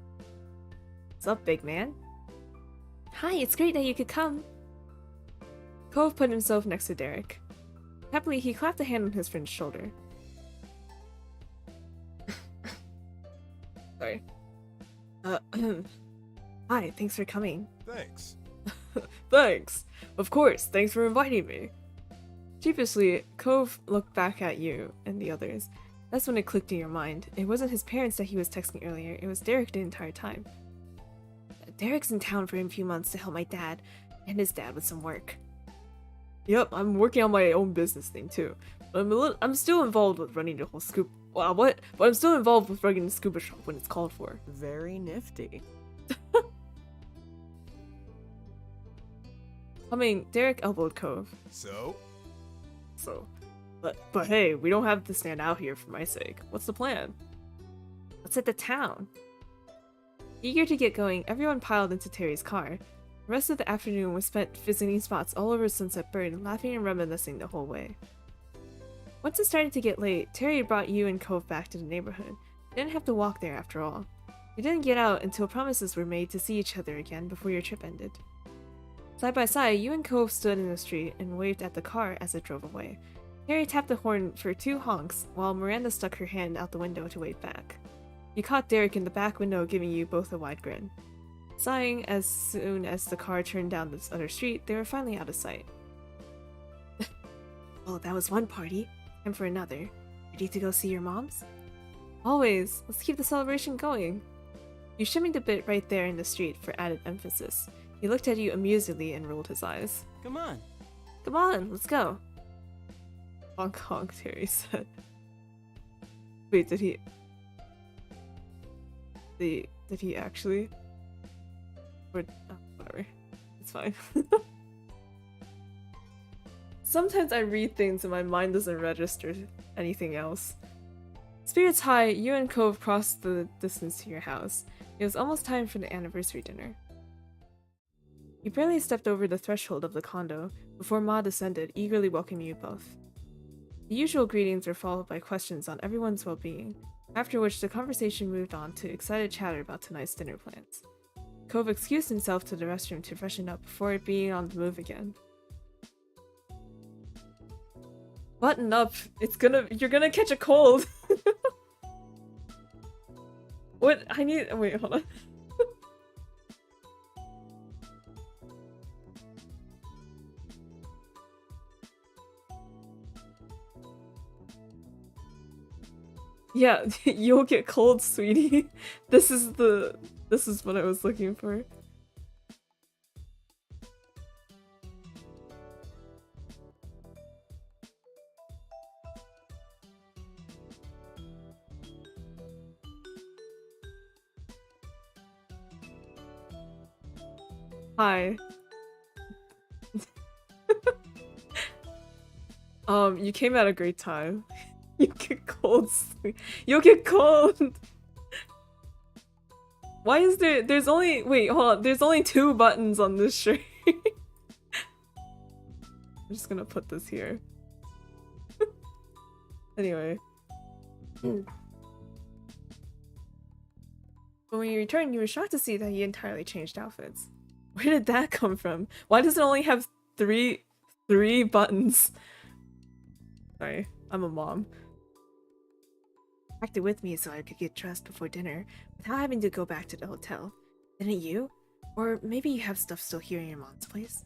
What's up, big man? Hi, it's great that you could come. Cove put himself next to Derek. Happily, he clapped a hand on his friend's shoulder. Sorry. Hi, thanks for coming. Thanks. Thanks! Of course, thanks for inviting me. Sheepishly, Cove looked back at you and the others. That's when it clicked in your mind. It wasn't his parents that he was texting earlier, it was Derek the entire time. Derek's in town for a few months to help my dad and his dad with some work. Yep, I'm working on my own business thing too. But I'm still involved with running the whole scoop. Well, what? But I'm still involved with running the scuba shop when it's called for. Very nifty. I mean, Derek elbowed Cove. So? But hey, we don't have to stand out here for my sake. What's the plan? Let's hit the town. Eager to get going, everyone piled into Terry's car. The rest of the afternoon was spent visiting spots all over Sunset Bird, laughing and reminiscing the whole way. Once it started to get late, Terry brought you and Cove back to the neighborhood. You didn't have to walk there after all. You didn't get out until promises were made to see each other again before your trip ended. Side by side, you and Cove stood in the street and waved at the car as it drove away. Terry tapped the horn for 2 honks, while Miranda stuck her hand out the window to wave back. You caught Derek in the back window, giving you both a wide grin. Sighing as soon as the car turned down this other street, they were finally out of sight. Well, that was one party. Time for another. Ready to go see your moms? Always. Let's keep the celebration going. You shimmied a bit right there in the street for added emphasis. He looked at you amusedly and rolled his eyes. Come on. Come on, let's go. Honk honk, Terry said. Wait, did he... Did he actually? Or... Oh, whatever. It's fine. Sometimes I read things and my mind doesn't register anything else. Spirits high, you and Cove crossed the distance to your house. It was almost time for the anniversary dinner. You barely stepped over the threshold of the condo before Ma descended, eagerly welcoming you both. The usual greetings were followed by questions on everyone's well-being, after which the conversation moved on to excited chatter about tonight's dinner plans. Cove excused himself to the restroom to freshen up before being on the move again. Button up! You're gonna catch a cold! What? Wait, hold on. Yeah, you'll get cold, sweetie. This is what I was looking for. Hi. You came at a great time. You get cold. You'll get cold. Why is there's only, wait, hold on. There's only 2 buttons on this shirt. I'm just gonna put this here. Anyway. But when you returned, you were shocked to see that he entirely changed outfits. Where did that come from? Why does it only have three buttons? Sorry, I'm a mom. Packed it with me so I could get dressed before dinner without having to go back to the hotel. Didn't you? Or maybe you have stuff still here in your mom's place?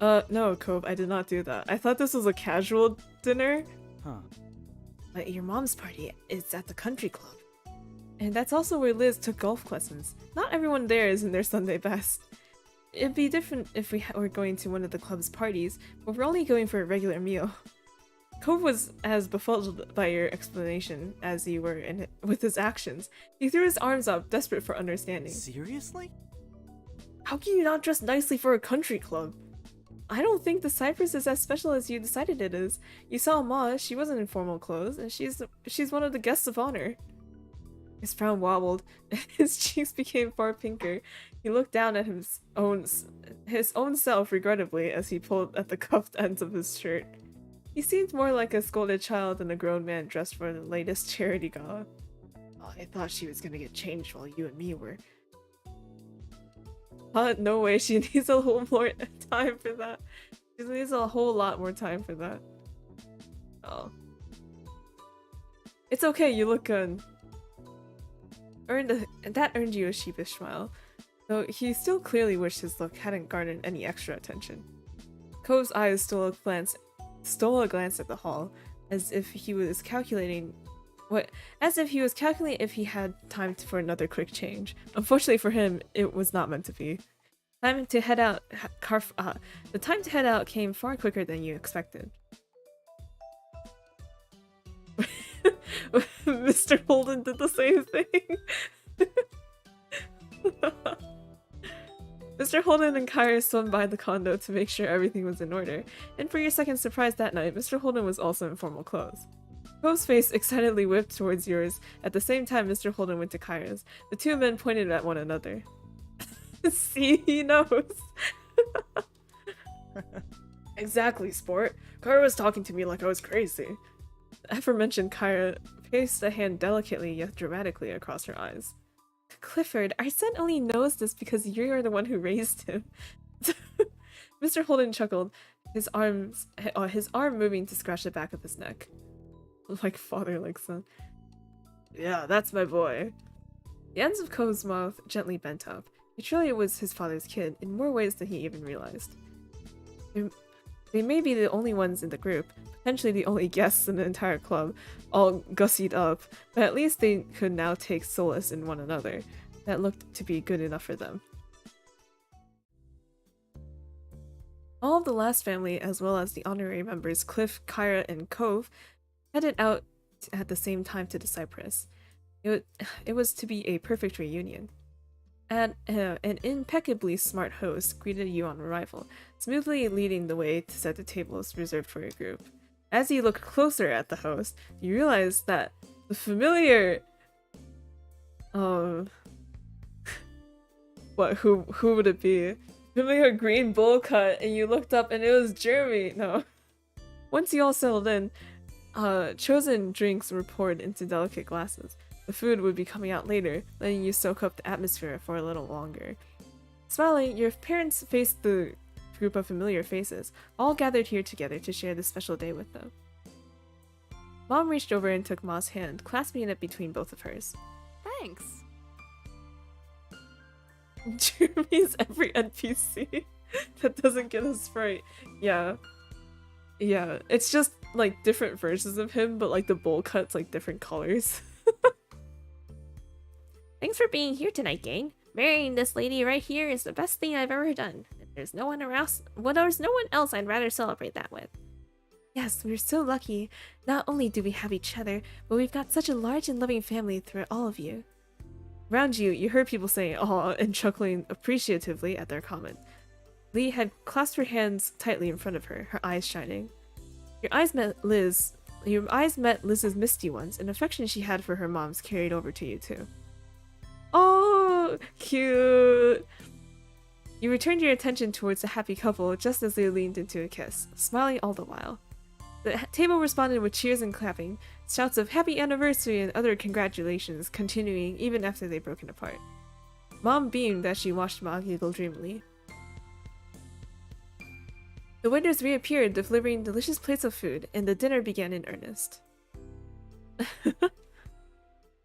No, Cove, I did not do that. I thought this was a casual dinner. Huh. But your mom's party is at the country club. And that's also where Liz took golf lessons. Not everyone there is in their Sunday best. It'd be different if we were going to one of the club's parties, but we're only going for a regular meal. Cove was as befuddled by your explanation as you were with his actions. He threw his arms up, desperate for understanding. Seriously? How can you not dress nicely for a country club? I don't think the Cypress is as special as you decided it is. You saw Ma, she wasn't in formal clothes, and she's one of the guests of honor. His frown wobbled, and his cheeks became far pinker. He looked down at his own self regrettably as he pulled at the cuffed ends of his shirt. He seemed more like a scolded child than a grown man dressed for the latest charity gala. Oh, I thought she was gonna get changed while you and me were... No way, she needs a little more time for that. She needs a whole lot more time for that. Oh. It's okay, you look good. That earned you a sheepish smile, though he still clearly wished his look hadn't garnered any extra attention. Cove's eyes stole a glance at the hall, as if he was calculating if he had time for another quick change. Unfortunately for him, it was not meant to be. The time to head out came far quicker than you expected. Mr. Holden did the same thing. Mr. Holden and Kyra swung by the condo to make sure everything was in order, and for your second surprise that night, Mr. Holden was also in formal clothes. Cove's face excitedly whipped towards yours. At the same time, Mr. Holden went to Kyra's. The two men pointed at one another. See, he knows. Exactly, sport. Kyra was talking to me like I was crazy. The aforementioned Kyra placed a hand delicately yet dramatically across her eyes. Clifford, our son only knows this because you're the one who raised him. Mr. Holden chuckled, his arm moving to scratch the back of his neck. Like father, like son. Yeah, that's my boy. The ends of Cove's mouth gently bent up. He truly was his father's kid in more ways than he even realized. They may be the only ones in the group, potentially the only guests in the entire club, all gussied up, but at least they could now take solace in one another. That looked to be good enough for them. All of the last family, as well as the honorary members Cliff, Kyra, and Cove, headed out at the same time to the Cypress. It was to be a perfect reunion. And an impeccably smart host greeted you on arrival, smoothly leading the way to set the tables reserved for your group. As you look closer at the host, you realize that the familiar... who would it be? Familiar green bowl cut, and you looked up and it was Jeremy! No. Once you all settled in, chosen drinks were poured into delicate glasses. The food would be coming out later, letting you soak up the atmosphere for a little longer. Smiling, your parents faced the group of familiar faces, all gathered here together to share this special day with them. Mom reached over and took Ma's hand, clasping it between both of hers. Thanks. Jeremy's every NPC that doesn't get a sprite. Yeah. Yeah, it's just like different versions of him, but like the bowl cut's like different colors. Thanks for being here tonight, gang. Marrying this lady right here is the best thing I've ever done. There's no one else. Well, there's no one else I'd rather celebrate that with. Yes, we're so lucky. Not only do we have each other, but we've got such a large and loving family through all of you. Around you, you heard people saying "aw" and chuckling appreciatively at their comment. Lee had clasped her hands tightly in front of her, her eyes shining. Your eyes met Liz's misty ones, and affection she had for her mom's carried over to you too. Oh, cute! You returned your attention towards the happy couple just as they leaned into a kiss, smiling all the while. The table responded with cheers and clapping, shouts of happy anniversary and other congratulations continuing even after they'd broken apart. Mom beamed as she watched Ma giggle dreamily. The waiters reappeared, delivering delicious plates of food, and the dinner began in earnest.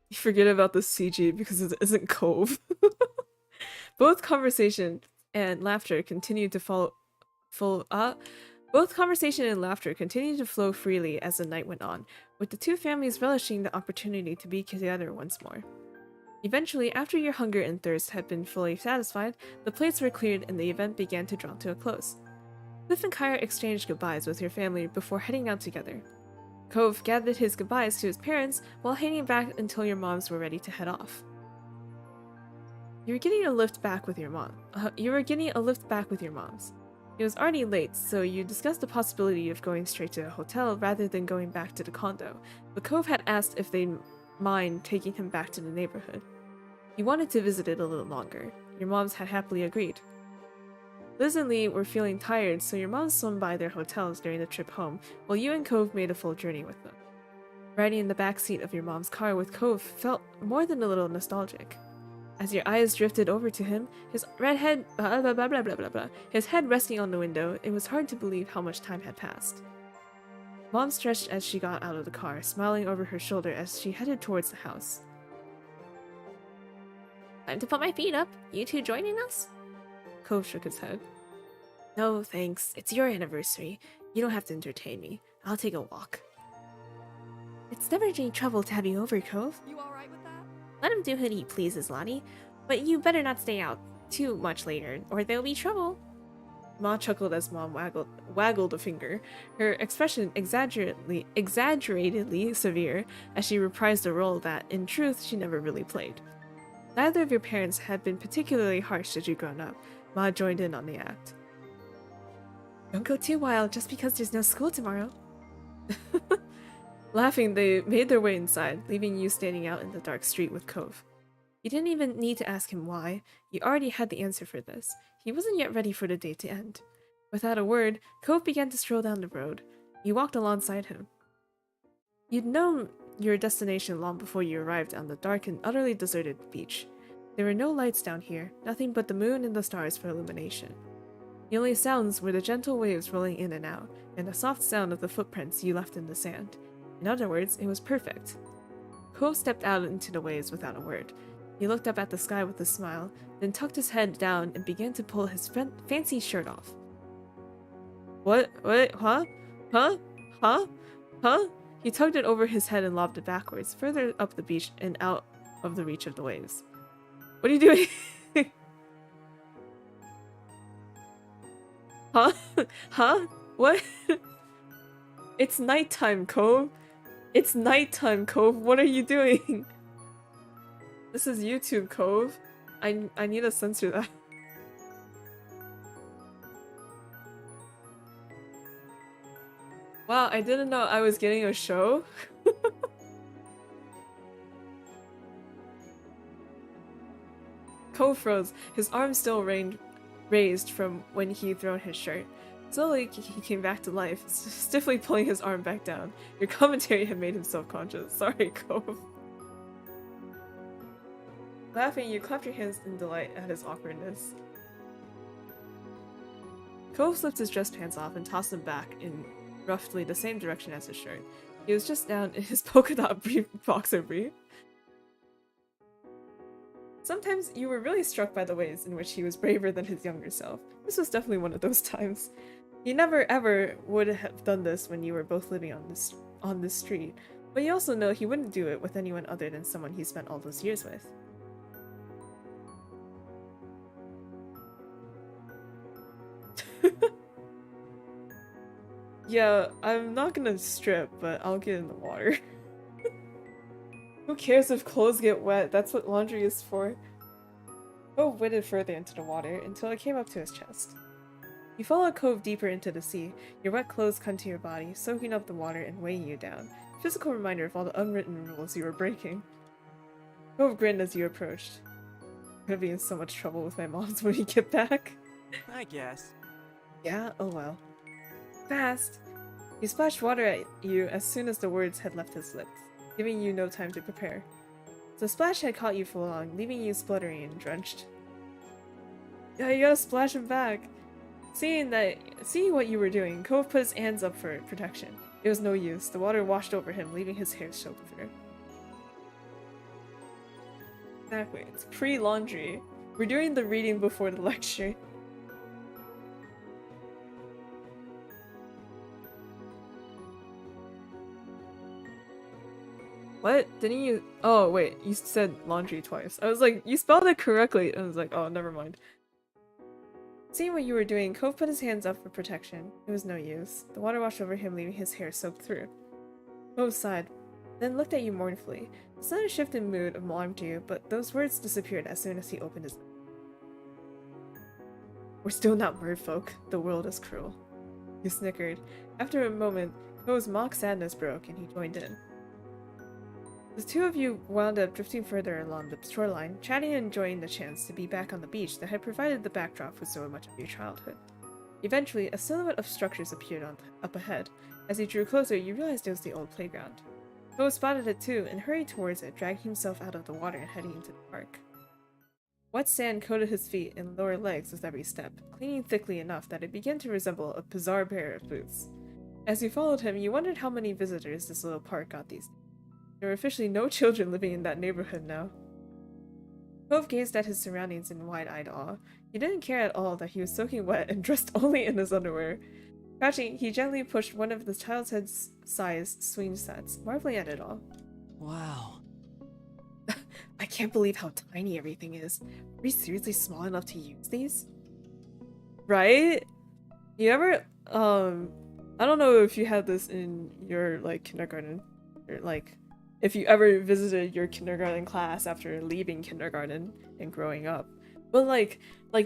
You forget about the CG because it isn't Cove. Both conversation and laughter continued to flow freely as the night went on, with the two families relishing the opportunity to be together once more. Eventually, after your hunger and thirst had been fully satisfied, the plates were cleared and the event began to draw to a close. Cliff and Kyra exchanged goodbyes with your family before heading out together. Cove gathered his goodbyes to his parents while hanging back until your moms were ready to head off. You were getting a lift back with your moms. It was already late, so you discussed the possibility of going straight to a hotel rather than going back to the condo, but Cove had asked if they'd mind taking him back to the neighborhood. He wanted to visit it a little longer. Your moms had happily agreed. Liz and Lee were feeling tired, so your moms swung by their hotels during the trip home, while you and Cove made a full journey with them. Riding in the back seat of your mom's car with Cove felt more than a little nostalgic. As your eyes drifted over to him, his red head blah blah blah blah blah blah blah, his head resting on the window, it was hard to believe how much time had passed. Mom stretched as she got out of the car, smiling over her shoulder as she headed towards the house. Time to put my feet up. You two joining us? Cove shook his head. No, thanks. It's your anniversary. You don't have to entertain me. I'll take a walk. It's never any trouble to have you over, Cove. You alright with that? Let him do what he pleases, Lottie. But you better not stay out too much later, or there'll be trouble. Ma chuckled as Mom waggled a finger, her expression exaggeratedly severe as she reprised a role that, in truth, she never really played. Neither of your parents had been particularly harsh as you grown up. Ma joined in on the act. Don't go too wild just because there's no school tomorrow. Laughing, they made their way inside, leaving you standing out in the dark street with Cove. You didn't even need to ask him why. You already had the answer for this. He wasn't yet ready for the day to end. Without a word, Cove began to stroll down the road. You walked alongside him. You'd known your destination long before you arrived on the dark and utterly deserted beach. There were no lights down here, nothing but the moon and the stars for illumination. The only sounds were the gentle waves rolling in and out, and the soft sound of the footprints you left in the sand. In other words, it was perfect. Cove stepped out into the waves without a word. He looked up at the sky with a smile, then tucked his head down and began to pull his fancy shirt off. What? Huh? He tugged it over his head and lobbed it backwards, further up the beach and out of the reach of the waves. What are you doing? Huh? What? It's nighttime, Cove. It's nighttime, Cove. What are you doing? This is YouTube, Cove. I need to censor that. Wow, I didn't know I was getting a show. Cove froze, his arm still raised from when he'd thrown his shirt. Slowly, he came back to life, stiffly pulling his arm back down. Your commentary had made him self-conscious. Sorry, Cove. Laughing, you clapped your hands in delight at his awkwardness. Cove slipped his dress pants off and tossed them back in roughly the same direction as his shirt. He was just down in his polka dot boxer brief. Sometimes you were really struck by the ways in which he was braver than his younger self. This was definitely one of those times. He never ever would have done this when you were both living on this street, but you also know he wouldn't do it with anyone other than someone he spent all those years with. Yeah, I'm not gonna strip, but I'll get in the water. Who cares if clothes get wet? That's what laundry is for. Cove waded further into the water until it came up to his chest. You followed Cove deeper into the sea, your wet clothes clung to your body, soaking up the water and weighing you down. A physical reminder of all the unwritten rules you were breaking. Cove grinned as you approached. I'm gonna be in so much trouble with my moms when you get back. I guess. Yeah, oh well. Fast! He splashed water at you as soon as the words had left his lips, giving you no time to prepare. The splash had caught you full on, leaving you spluttering and drenched. Yeah, you gotta splash him back! Seeing what you were doing, Cove put his hands up for protection. It was no use. The water washed over him, leaving his hair soaked through. Exactly. It's pre-laundry. We're doing the reading before the lecture. What? Didn't you? Oh, wait. You said laundry twice. I was like, you spelled it correctly. I was like, oh, never mind. Seeing what you were doing, Cove put his hands up for protection. It was no use. The water washed over him, leaving his hair soaked through. Cove sighed, then looked at you mournfully. The sudden shift in mood alarmed you, but those words disappeared as soon as he opened his mouth. We're still not merfolk. The world is cruel. You snickered. After a moment, Cove's mock sadness broke, and he joined in. The two of you wound up drifting further along the shoreline, chatting and enjoying the chance to be back on the beach that had provided the backdrop for so much of your childhood. Eventually, a silhouette of structures appeared up ahead. As you drew closer, you realized it was the old playground. Bo spotted it too and hurried towards it, dragging himself out of the water and heading into the park. Wet sand coated his feet and lower legs with every step, clinging thickly enough that it began to resemble a bizarre pair of boots. As you followed him, you wondered how many visitors this little park got these days. There were officially no children living in that neighborhood now. Cove gazed at his surroundings in wide-eyed awe. He didn't care at all that he was soaking wet and dressed only in his underwear. Crouching, he gently pushed one of the child's head-sized swing sets, marveling at it all. Wow. I can't believe how tiny everything is. Are we seriously small enough to use these? Right? You ever, I don't know if you had this in your, like, kindergarten, or, like, if you ever visited your kindergarten class after leaving kindergarten and growing up. But, like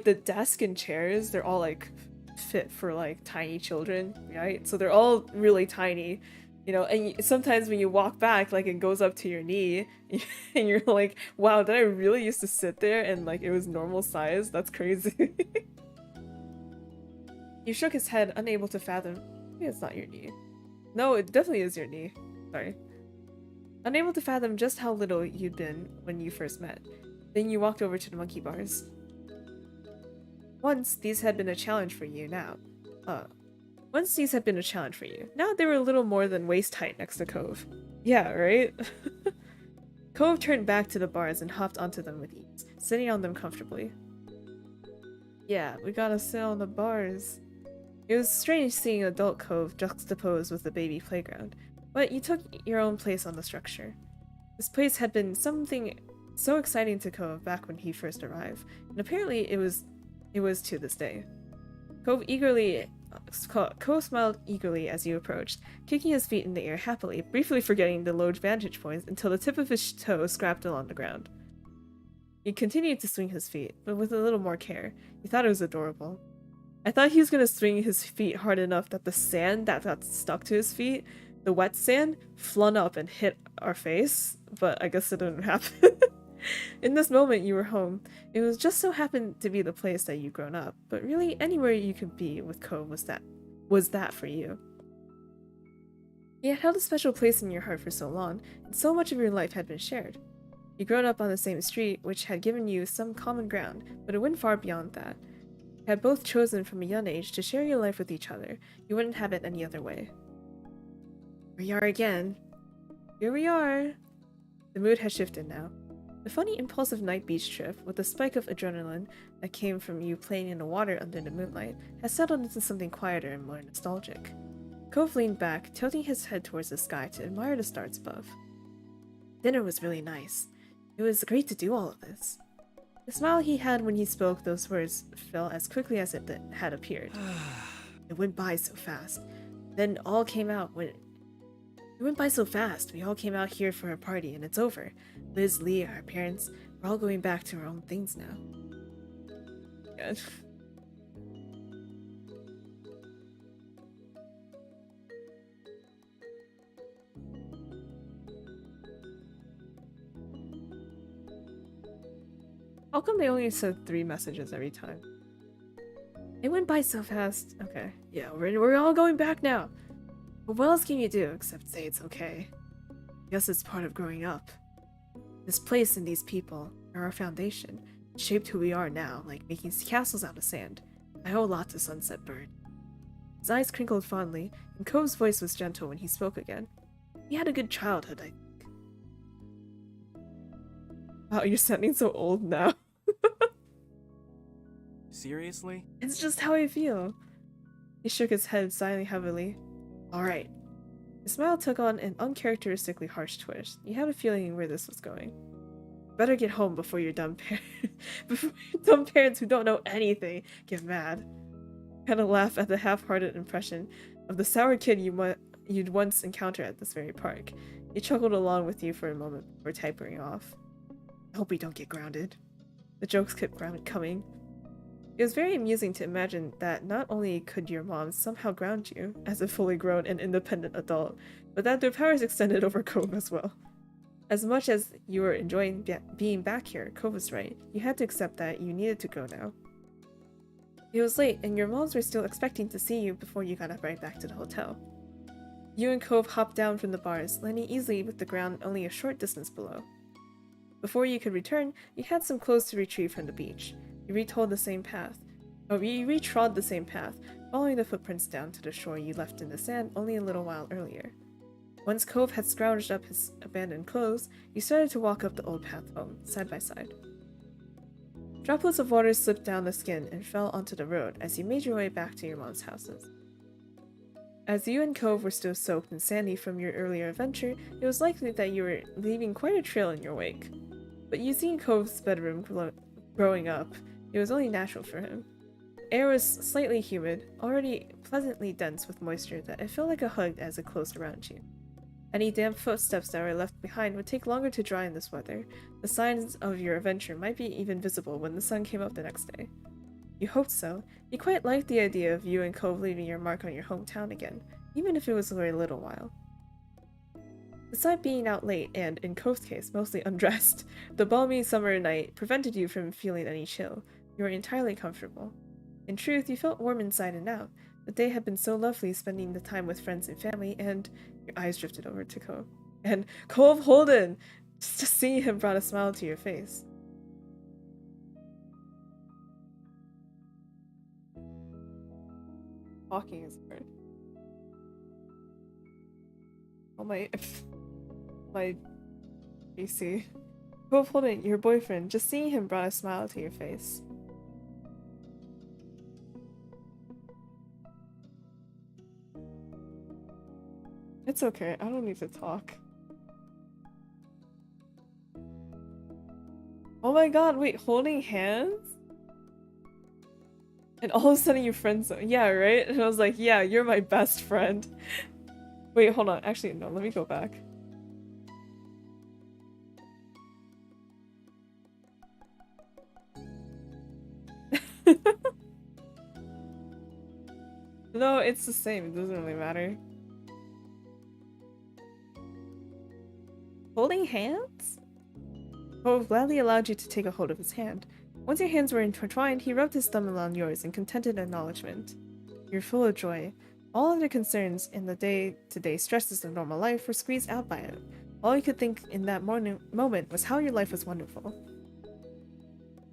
the desk and chairs, they're all, like, fit for, like, tiny children, right? So they're all really tiny. You know, and sometimes when you walk back, like, it goes up to your knee, and you're like, wow, did I really used to sit there and, like, it was normal size? That's crazy. He shook his head, unable to fathom. Maybe it's not your knee. No, it definitely is your knee. Sorry. Unable to fathom just how little you'd been when you first met. Then you walked over to the monkey bars. Once, these had been a challenge for you, now. Once these had been a challenge for you. Now they were a little more than waist height next to Cove. Yeah, right? Cove turned back to the bars and hopped onto them with ease, sitting on them comfortably. Yeah, we gotta sit on the bars. It was strange seeing adult Cove juxtaposed with the baby playground, but you took your own place on the structure. This place had been something so exciting to Cove back when he first arrived, and apparently it was to this day. Cove smiled eagerly as you approached, kicking his feet in the air happily, briefly forgetting the low vantage points until the tip of his toe scraped along the ground. He continued to swing his feet, but with a little more care. He thought it was adorable. I thought he was going to swing his feet hard enough that the sand that got stuck to his feet, the wet sand, flung up and hit our face, but I guess it didn't happen. In this moment, you were home. It was just so happened to be the place that you'd grown up, but really anywhere you could be with Cove was that for you. He had held a special place in your heart for so long, and so much of your life had been shared. You'd grown up on the same street, which had given you some common ground, but it went far beyond that. You had both chosen from a young age to share your life with each other. You wouldn't have it any other way. Here we are again. Here we are. The mood has shifted now. The funny, impulsive night beach trip, with the spike of adrenaline that came from you playing in the water under the moonlight, has settled into something quieter and more nostalgic. Cove leaned back, tilting his head towards the sky to admire the stars above. Dinner was really nice. It was great to do all of this. The smile he had when he spoke those words fell as quickly as it had appeared. It went by so fast. Then all came out when... It went by so fast. We all came out here for a party, and it's over. Liz, Lee, our parents, we're all going back to our own things now. God. How come they only said 3 messages every time? It went by so fast. Okay, yeah, we're all going back now. But what else can you do except say it's okay? I guess it's part of growing up. This place and these people are our foundation. It shaped who we are now, like making castles out of sand. I owe a lot to Sunset Bird. His eyes crinkled fondly, and Cove's voice was gentle when he spoke again. He had a good childhood, I think. Wow, you're sounding so old now. Seriously? It's just how I feel. He shook his head, sighing heavily. Alright. His smile took on an uncharacteristically harsh twist. You had a feeling where this was going. Better get home before your dumb parents who don't know anything get mad. Had a laugh at the half-hearted impression of the sour kid you'd once encountered at this very park. He chuckled along with you for a moment before tapering off. I hope we don't get grounded. The jokes kept coming. It was very amusing to imagine that not only could your mom somehow ground you as a fully grown and independent adult, but that their powers extended over Cove as well. As much as you were enjoying being back here, Cove was right. You had to accept that you needed to go now. It was late, and your moms were still expecting to see you before you got right back to the hotel. You and Cove hopped down from the bars, landing easily with the ground only a short distance below. Before you could return, you had some clothes to retrieve from the beach. You retrod the same path, following the footprints down to the shore you left in the sand only a little while earlier. Once Cove had scrounged up his abandoned clothes, you started to walk up the old path home, side by side. Droplets of water slipped down the skin and fell onto the road as you made your way back to your mom's houses. As you and Cove were still soaked and sandy from your earlier adventure, it was likely that you were leaving quite a trail in your wake. But you seen Cove's bedroom growing up. It was only natural for him. The air was slightly humid, already pleasantly dense with moisture that it felt like a hug as it closed around you. Any damp footsteps that were left behind would take longer to dry in this weather. The signs of your adventure might be even visible when the sun came up the next day. You hoped so. You quite liked the idea of you and Cove leaving your mark on your hometown again, even if it was for a little while. Besides being out late and, in Cove's case, mostly undressed, the balmy summer night prevented you from feeling any chill. You were entirely comfortable. In truth, you felt warm inside and out. The day had been so lovely spending the time with friends and family, and your eyes drifted over to Cove. And Cove Holden! Just seeing him brought a smile to your face. Talking is hard. Oh my PC. Cove Holden, your boyfriend. Just seeing him brought a smile to your face. It's okay, I don't need to talk. Oh my god, wait, holding hands? And all of a sudden you friends, yeah, right? And I was like, yeah, you're my best friend. Wait, hold on, actually, no, let me go back. No, it's the same, it doesn't really matter. Holding hands? Cove gladly allowed you to take a hold of his hand. Once your hands were intertwined, he rubbed his thumb along yours in contented acknowledgement. You're full of joy. All other concerns in the day-to-day stresses of normal life were squeezed out by it. All you could think in that moment was how your life was wonderful.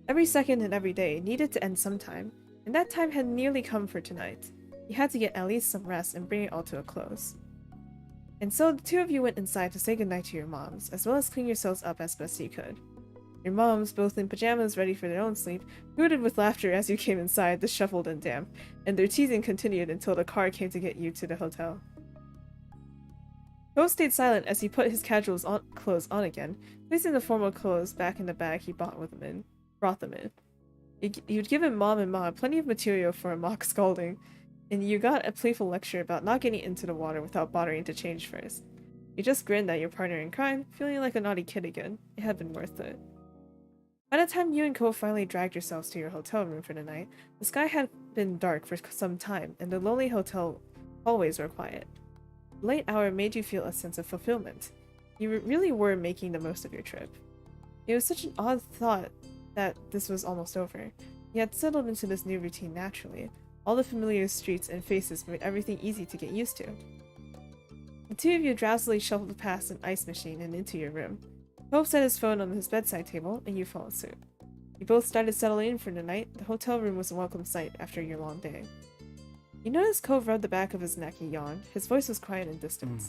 Every second and every day needed to end sometime, and that time had nearly come for tonight. You had to get at least some rest and bring it all to a close. And so the two of you went inside to say goodnight to your moms, as well as clean yourselves up as best you could. Your moms, both in pajamas ready for their own sleep, hooted with laughter as you came inside, disheveled and damp, and their teasing continued until the car came to get you to the hotel. Cove stayed silent as he put his casual clothes on again, placing the formal clothes back in the bag he brought them in. You'd given Mom and Ma plenty of material for a mock scalding, and you got a playful lecture about not getting into the water without bothering to change first. You just grinned at your partner in crime, feeling like a naughty kid again. It had been worth it. By the time you and Cove finally dragged yourselves to your hotel room for the night, the sky had been dark for some time, and the lonely hotel hallways were quiet. The late hour made you feel a sense of fulfillment. You really were making the most of your trip. It was such an odd thought that this was almost over. You had settled into this new routine naturally. All the familiar streets and faces made everything easy to get used to. The two of you drowsily shuffled past an ice machine and into your room. Cove set his phone on his bedside table, and you followed suit. You both started settling in for the night. The hotel room was a welcome sight after your long day. You noticed Cove rubbed the back of his neck and yawned. His voice was quiet and distant.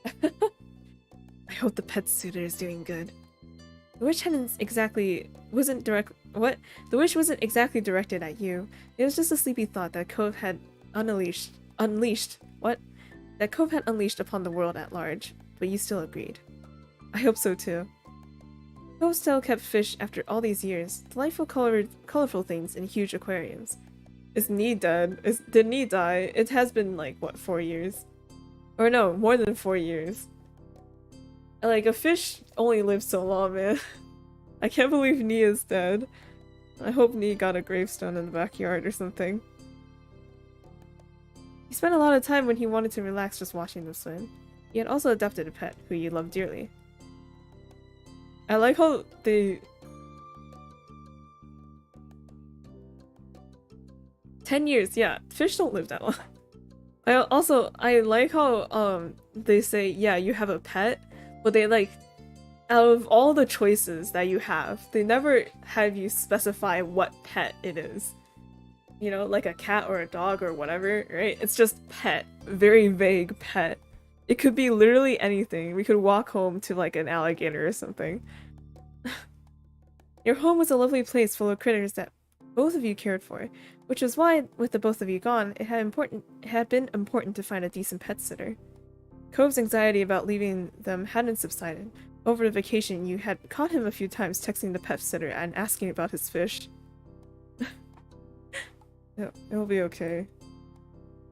I hope the pet suitor is doing good. The wish wasn't exactly directed at you. It was just a sleepy thought that Cove had unleashed upon the world at large, but you still agreed. I hope so too. Cove still kept fish after all these years, delightful colorful things in huge aquariums. Is Nee dead? Did Nee die? It has been like, what, 4 years? Or no, more than 4 years. Like, a fish only lives so long, man. I can't believe Nee is dead. I hope Nee got a gravestone in the backyard or something. He spent a lot of time when he wanted to relax just watching them swim. You had also adopted a pet who you loved dearly. I like how they... 10 years, yeah. Fish don't live that long. I like how they say, yeah, you have a pet, but they like, out of all the choices that you have, they never have you specify what pet it is. You know, like a cat or a dog or whatever, right? It's just pet. Very vague pet. It could be literally anything. We could walk home to like an alligator or something. Your home was a lovely place full of critters that both of you cared for, which is why, with the both of you gone, it had been important to find a decent pet sitter. Cove's anxiety about leaving them hadn't subsided. Over the vacation, you had caught him a few times texting the pet sitter and asking about his fish. It'll be okay.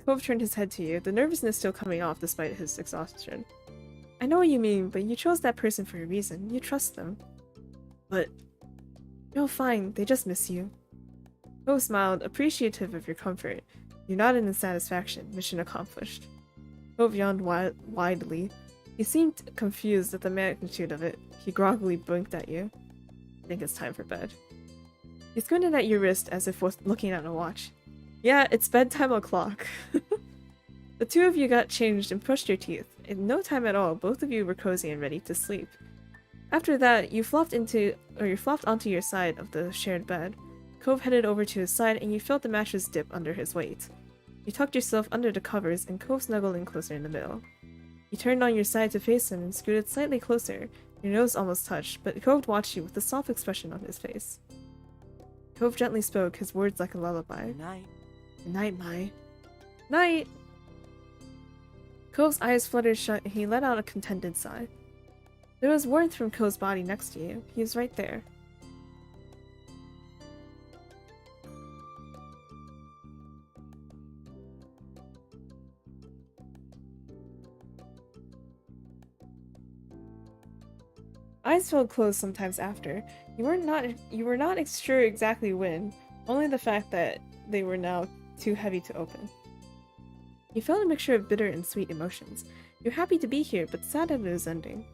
Cove turned his head to you, the nervousness still coming off despite his exhaustion. I know what you mean, but you chose that person for a reason. You trust them. But... no, fine. They just miss you. Cove smiled, appreciative of your comfort. You nodded in satisfaction. Mission accomplished. Cove yawned widely. He seemed confused at the magnitude of it. He groggily blinked at you. I think it's time for bed. He squinted at your wrist as if looking at a watch. Yeah, it's bedtime o'clock. The two of you got changed and brushed your teeth. In no time at all, both of you were cozy and ready to sleep. After that, you flopped onto your side of the shared bed. Cove headed over to his side and you felt the mattress dip under his weight. You tucked yourself under the covers and Cove snuggled in closer in the middle. You turned on your side to face him and scooted slightly closer. Your nose almost touched, but Cove watched you with a soft expression on his face. Cove gently spoke, his words like a lullaby. Good night. Good night, Mai. Night! Cove's eyes fluttered shut and he let out a contented sigh. There was warmth from Cove's body next to you. He was right there. Eyes felt closed sometimes after. You were not sure exactly when, only the fact that they were now too heavy to open. You felt a mixture of bitter and sweet emotions. You're happy to be here, but sad that it was ending.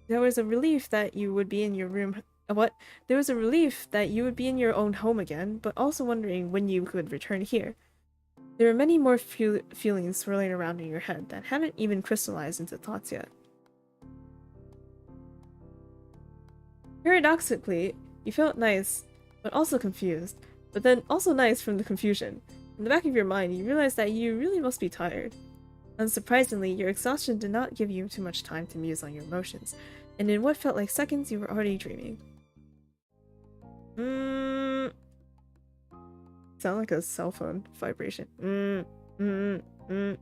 There was a relief that you would be in your room. There was a relief that you would be in your own home again, but also wondering when you could return here. There were many more feelings swirling around in your head that hadn't even crystallized into thoughts yet. Paradoxically, you felt nice, but also confused, but then also nice from the confusion. In the back of your mind, you realized that you really must be tired. Unsurprisingly, your exhaustion did not give you too much time to muse on your emotions, and in what felt like seconds, you were already dreaming. Sound like a cell phone vibration. The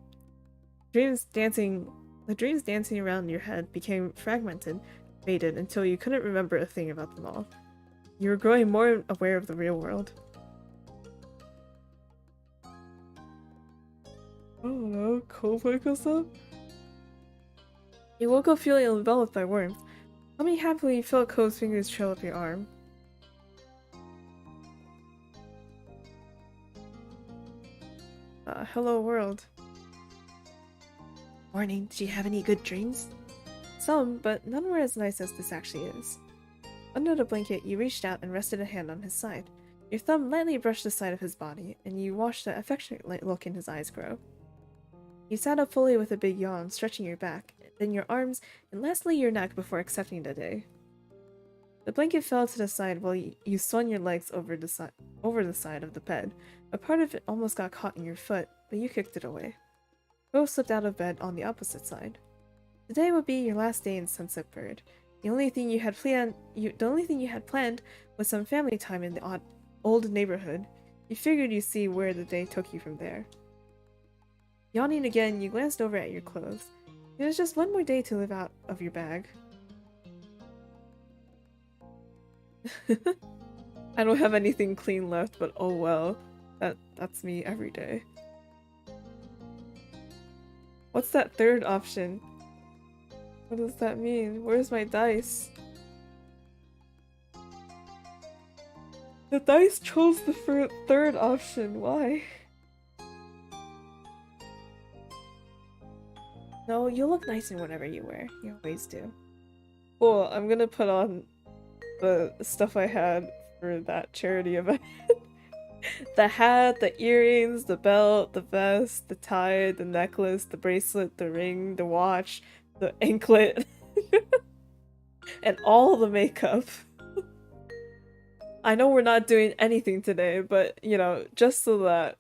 dreams dancing around your head became fragmented, faded, until you couldn't remember a thing about them all. You were growing more aware of the real world. I don't know, Cove wake us up? You woke up feeling enveloped by warmth. Humming happily, you felt Cove's fingers trail up your arm. Hello world. Morning, did you have any good dreams? Some, but none were as nice as this actually is. Under the blanket, you reached out and rested a hand on his side. Your thumb lightly brushed the side of his body, and you watched the affectionate look in his eyes grow. You sat up fully with a big yawn, stretching your back, then your arms, and lastly your neck before accepting the day. The blanket fell to the side while you swung your legs over the side of the bed. A part of it almost got caught in your foot, but you kicked it away. Cove slipped out of bed on the opposite side. Today would be your last day in Sunset Bird. The only thing you had planned was some family time in the old neighborhood. You figured you'd see where the day took you from there. Yawning again, you glanced over at your clothes. There was just one more day to live out of your bag. I don't have anything clean left, but oh well. That's me every day. What's that third option? What does that mean? Where's my dice? The dice chose the third option. Why? No, you look nice in whatever you wear. You always do. Cool, I'm gonna put on the stuff I had for that charity event. The hat, the earrings, the belt, the vest, the tie, the necklace, the bracelet, the ring, the watch, the anklet, and all the makeup. I know we're not doing anything today, but you know, just so that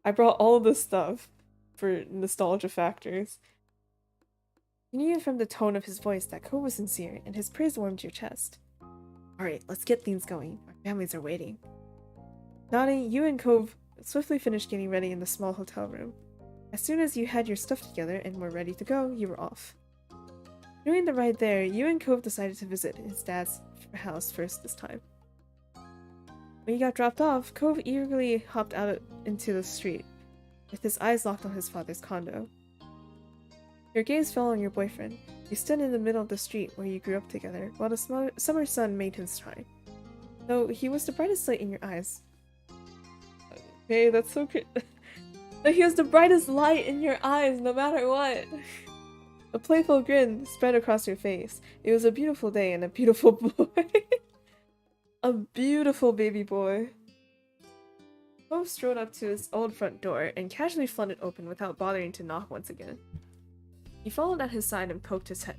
I brought all this stuff for nostalgia factors. You knew from the tone of his voice that Cove was sincere, and his praise warmed your chest. Alright, let's get things going. Our families are waiting. Nodding, you and Cove swiftly finished getting ready in the small hotel room. As soon as you had your stuff together and were ready to go, you were off. During the ride there, you and Cove decided to visit his dad's house first this time. When you got dropped off, Cove eagerly hopped out into the street, with his eyes locked on his father's condo. Your gaze fell on your boyfriend. You stood in the middle of the street where you grew up together, while the summer sun made him shine. Though he was the brightest light in your eyes. Okay, that's so cute. He was the brightest light in your eyes, no matter what. A playful grin spread across your face. It was a beautiful day and a beautiful boy. A beautiful baby boy. Cove strode up to his old front door and casually flung it open without bothering to knock once again. He followed at his side and poked his head.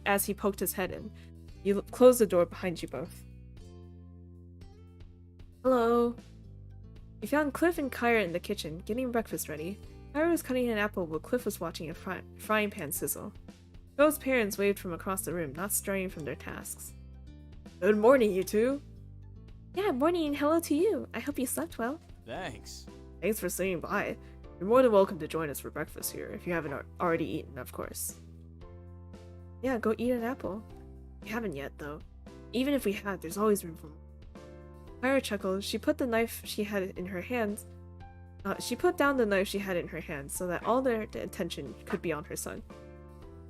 As he poked his head in, you closed the door behind you both. Hello. You found Cliff and Kyra in the kitchen, getting breakfast ready. Kyra was cutting an apple while Cliff was watching a frying pan sizzle. Cove's parents waved from across the room, not straying from their tasks. Good morning, you two. Yeah, morning and hello to you. I hope you slept well. Thanks. Thanks for swinging by. You're more than welcome to join us for breakfast here, if you haven't already eaten, of course. Yeah, go eat an apple. We haven't yet, though. Even if we had, there's always room for more. Kyra chuckled. She put the knife she had in her hands. She put down the knife she had in her hand so that all their attention could be on her son.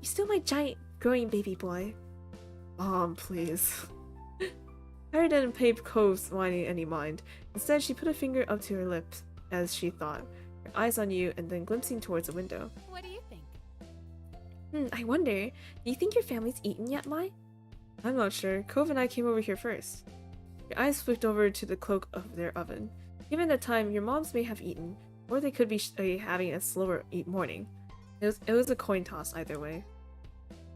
You're still my giant, growing baby boy. Mom, please. Kyra didn't pay Cove's whining any mind. Instead, she put a finger up to her lips as she thought, her eyes on you and then glimpsing towards a window. What do you think? I wonder, do you think your family's eaten yet, Mai? I'm not sure. Cove and I came over here first. Your eyes flicked over to the cloak of their oven. Given the time, your moms may have eaten, or they could be having a slower morning. It was a coin toss either way.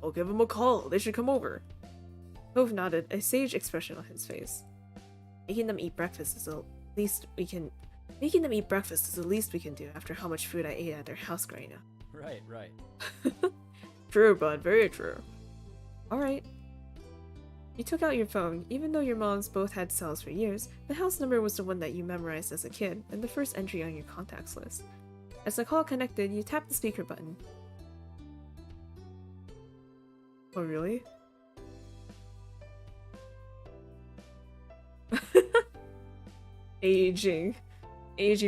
I'll give them a call. They should come over. Cove nodded, a sage expression on his face. Making them eat breakfast is the least we can do after how much food I ate at their house growing up. Right. True, bud. Very true. Alright. You took out your phone. Even though your moms both had cells for years, the house number was the one that you memorized as a kid and the first entry on your contacts list. As the call connected, you tapped the speaker button. Oh, really? Aging,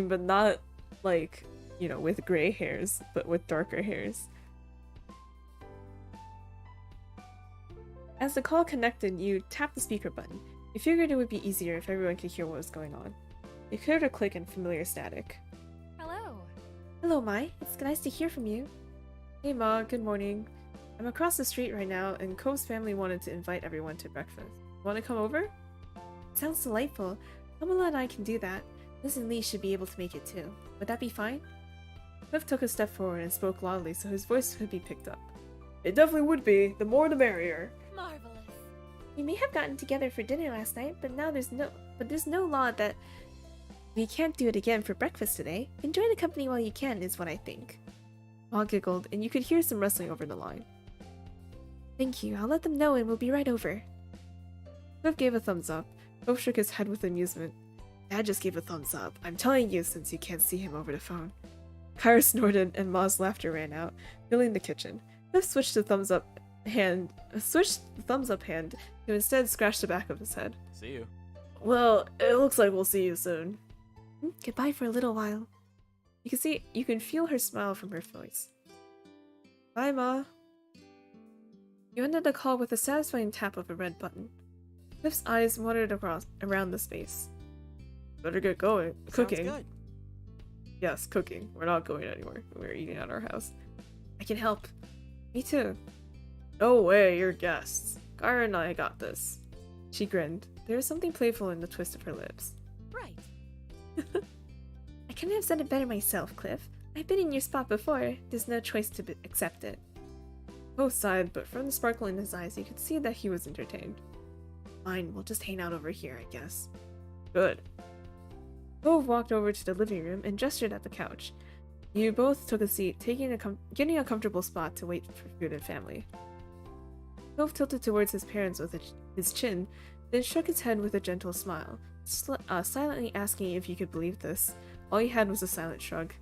but not like, you know, with gray hairs, but with darker hairs. As the call connected, you tapped the speaker button. You figured it would be easier if everyone could hear what was going on. You heard a click and familiar static. Hello. Hello, Mai. It's nice to hear from you. Hey Ma, good morning. I'm across the street right now, and Cove's family wanted to invite everyone to breakfast. Want to come over? Sounds delightful. Pamela and I can do that. Liz and Lee should be able to make it too. Would that be fine? Cliff took a step forward and spoke loudly so his voice could be picked up. It definitely would be. The more the merrier. Marvelous. We may have gotten together for dinner last night, but now there's no law that we can't do it again for breakfast today. Enjoy the company while you can, is what I think. Ma giggled, and you could hear some rustling over the line. Thank you. I'll let them know and we'll be right over. Cliff gave a thumbs up. Cove shook his head with amusement. Dad just gave a thumbs up. I'm telling you since you can't see him over the phone. Kyra snorted and Ma's laughter ran out, filling the kitchen. Cliff switched the thumbs up hand to instead scratch the back of his head. See you. Well, it looks like we'll see you soon. Goodbye for a little while. You can feel her smile from her voice. Bye, Ma. You ended the call with a satisfying tap of a red button. Cliff's eyes wandered around the space. Better get going. Cooking. Sounds good. Yes, cooking. We're not going anywhere. We're eating at our house. I can help. Me too. No way, you're guests. Gara and I got this. She grinned. There was something playful in the twist of her lips. Right. I couldn't have said it better myself, Cliff. I've been in your spot before. There's no choice to accept it. Both sighed, but from the sparkle in his eyes, you could see that he was entertained. Fine, we'll just hang out over here, I guess. Good. Cove walked over to the living room and gestured at the couch. You both took a seat, getting a comfortable spot to wait for food and family. Cove tilted towards his parents with his chin, then shook his head with a gentle smile, silently asking if you could believe this. All he had was a silent shrug.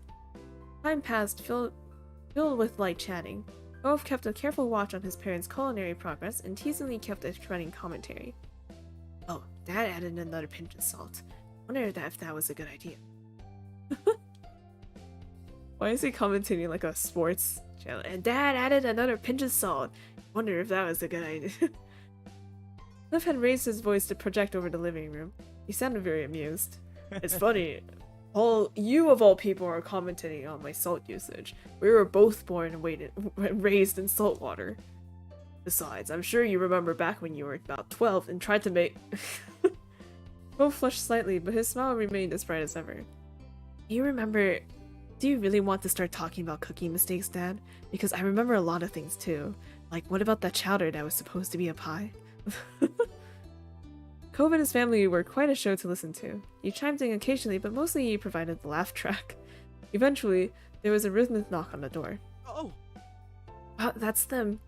Time passed, filled with light chatting. Cove kept a careful watch on his parents' culinary progress and teasingly kept a running commentary. Oh, Dad added another pinch of salt. Wonder if that was a good idea. Why is he commentating like a sports channel? And Dad added another pinch of salt. Wonder if that was a good idea. Cliff had raised his voice to project over the living room. He sounded very amused. It's funny. You of all people are commenting on my salt usage. We were both born and raised in salt water. Besides, I'm sure you remember back when you were about 12 and tried to make... Bo flushed slightly, but his smile remained as bright as ever. You remember... Do you really want to start talking about cooking mistakes, Dad? Because I remember a lot of things too. Like, what about that chowder that was supposed to be a pie? Cove and his family were quite a show to listen to. He chimed in occasionally, but mostly he provided the laugh track. Eventually, there was a rhythmic knock on the door. Oh! Wow, that's them.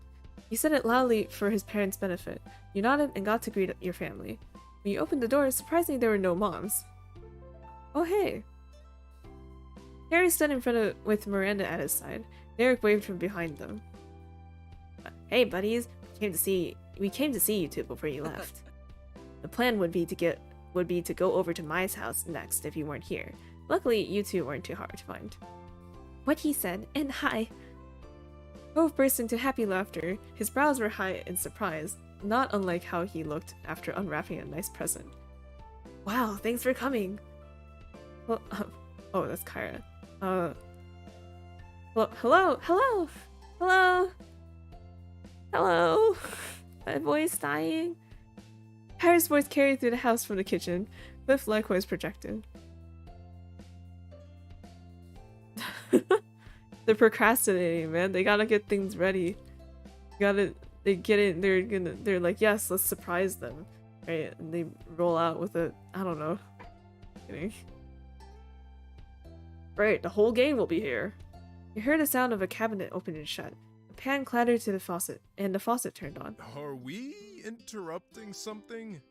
He said it loudly for his parents' benefit. You nodded and got to greet your family. When you opened the door, surprisingly there were no moms. Oh hey! Harry stood in front with Miranda at his side. Derek waved from behind them. Hey buddies, we came to see you two before you left. The plan would be to go over to Mai's house next if you weren't here. Luckily, you two weren't too hard to find. What he said, and hi. Cove burst into happy laughter. His brows were high in surprise, not unlike how he looked after unwrapping a nice present. Wow, thanks for coming. Well, oh, that's Kyra. Well, hello. My voice dying. Harry's voice carried through the house from the kitchen. Cliff likewise projected. They're procrastinating, man. They gotta get things ready. They get in. They're like, yes, let's surprise them, right? And they roll out with a, I don't know. Kidding. Right, the whole gang will be here. You heard the sound of a cabinet open and shut. A pan clattered to the faucet, and the faucet turned on. Are we interrupting something?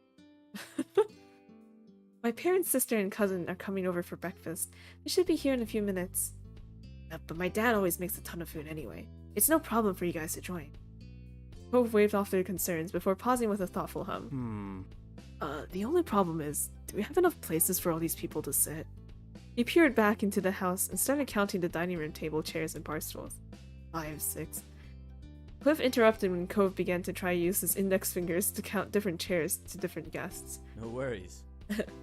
My parents' sister and cousin are coming over for breakfast. They should be here in a few minutes. But my dad always makes a ton of food anyway. It's no problem for you guys to join. Both waved off their concerns before pausing with a thoughtful hum. The only problem is, do we have enough places for all these people to sit? He peered back into the house and started counting the dining room table, chairs, and bar stools. 5, 6. Cliff interrupted when Cove began to try to use his index fingers to count different chairs to different guests. No worries.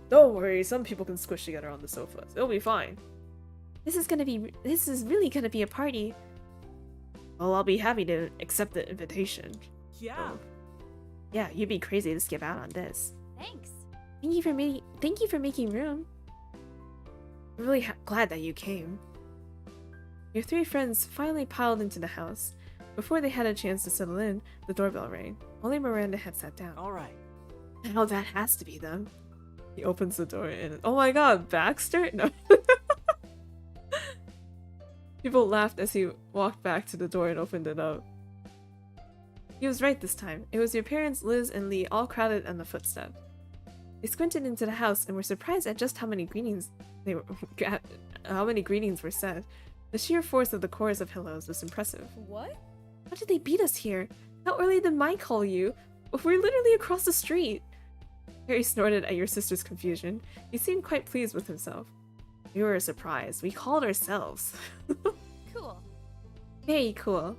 Don't worry, some people can squish together on the sofas. It'll be fine. This is really gonna be a party. Well, I'll be happy to accept the invitation. Yeah. So, yeah, you'd be crazy to skip out on this. Thanks. Thank you for making room. I'm really glad that you came. Your three friends finally piled into the house. Before they had a chance to settle in, the doorbell rang. Only Miranda had sat down. All right. Now that has to be them. He opens the door and oh my god, Baxter? No. People laughed as he walked back to the door and opened it up. He was right this time. It was your parents, Liz and Lee, all crowded on the footstep. They squinted into the house and were surprised at just how many greetings were said. The sheer force of the chorus of hellos was impressive. What? How did they beat us here? How early did Mai call you? We're literally across the street. Harry snorted at your sister's confusion. He seemed quite pleased with himself. We were surprised. We called ourselves. Cool. Very cool.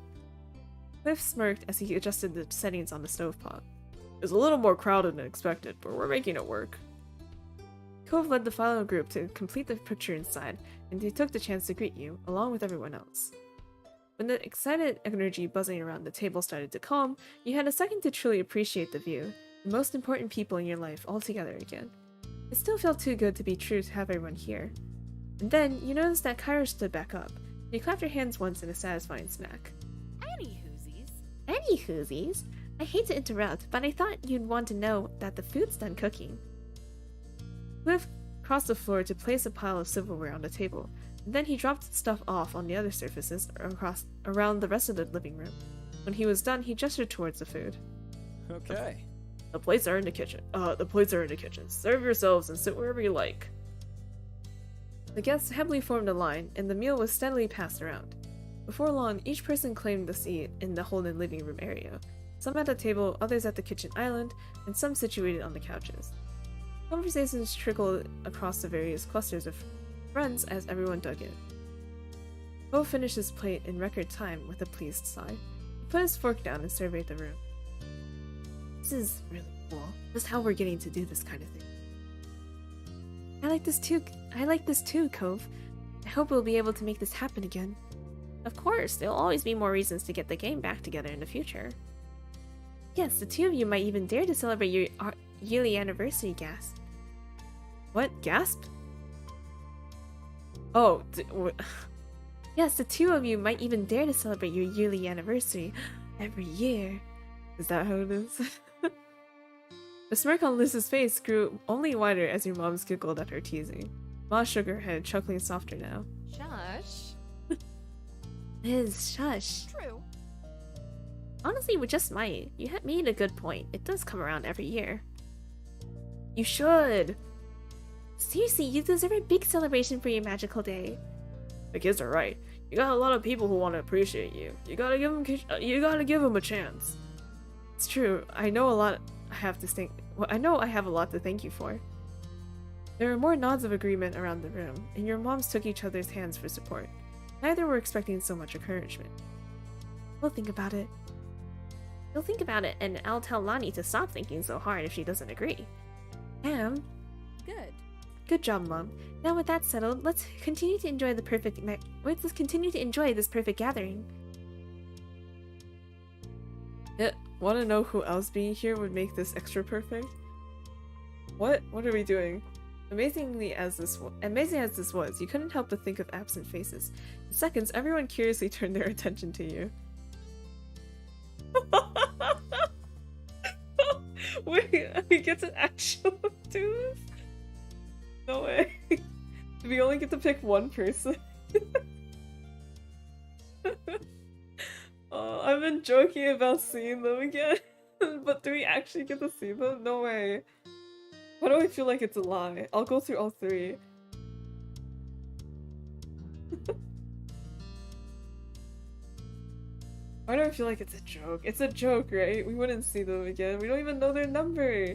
Cliff smirked as he adjusted the settings on the stovetop. It's a little more crowded than expected, but we're making it work. Cove led the final group to complete the picture inside, and he took the chance to greet you, along with everyone else. When the excited energy buzzing around the table started to calm, you had a second to truly appreciate the view, the most important people in your life all together again. It still felt too good to be true to have everyone here. And then, you noticed that Kyra stood back up. You clapped your hands once in a satisfying smack. Anywhoosies, I hate to interrupt, but I thought you'd want to know that the food's done cooking. Cliff crossed the floor to place a pile of silverware on the table, and then he dropped stuff off on the other surfaces around the rest of the living room. When he was done, he gestured towards the food. Okay. The plates are in the kitchen. Serve yourselves and sit wherever you like. The guests happily formed a line, and the meal was steadily passed around. Before long, each person claimed a seat in the Holden living room area. Some at the table, others at the kitchen island, and some situated on the couches. Conversations trickled across the various clusters of friends as everyone dug in. Bo finished his plate in record time with a pleased sigh. He put his fork down and surveyed the room. This is really cool. Just how we're getting to do this kind of thing. I like this too, Cove. I hope we'll be able to make this happen again. Of course, there'll always be more reasons to get the game back together in the future. Yes, the two of you might even dare to celebrate your yearly anniversary, gasp. What? Gasp? Oh, yes, the two of you might even dare to celebrate your yearly anniversary every year. Is that how it is? The smirk on Liz's face grew only wider as your moms giggled at her teasing. Ma shook her head, chuckling softer now. Shush. Liz, shush. True. Honestly, we just might. You had made a good point. It does come around every year. You should. Seriously, you deserve a big celebration for your magical day. The kids are right. You got a lot of people who want to appreciate you. You gotta give them a chance. It's true. I know I have a lot to thank you for. There were more nods of agreement around the room, and your moms took each other's hands for support. Neither were expecting so much encouragement. We'll think about it. You'll think about it, and I'll tell Lani to stop thinking so hard if she doesn't agree. Am. Good. Good job, Mom. Now with that settled, let's continue to enjoy this perfect gathering. Yeah, wanna know who else being here would make this extra perfect? What? What are we doing? Amazing as this was, you couldn't help but think of absent faces. In seconds, everyone curiously turned their attention to you. Wait, we get to actually do this? No way. Do we only get to pick one person? Oh, I've been joking about seeing them again. But do we actually get to see them? No way. Why do I feel like it's a lie? I'll go through all three. Why do I feel like it's a joke? It's a joke, right? We wouldn't see them again. We don't even know their number.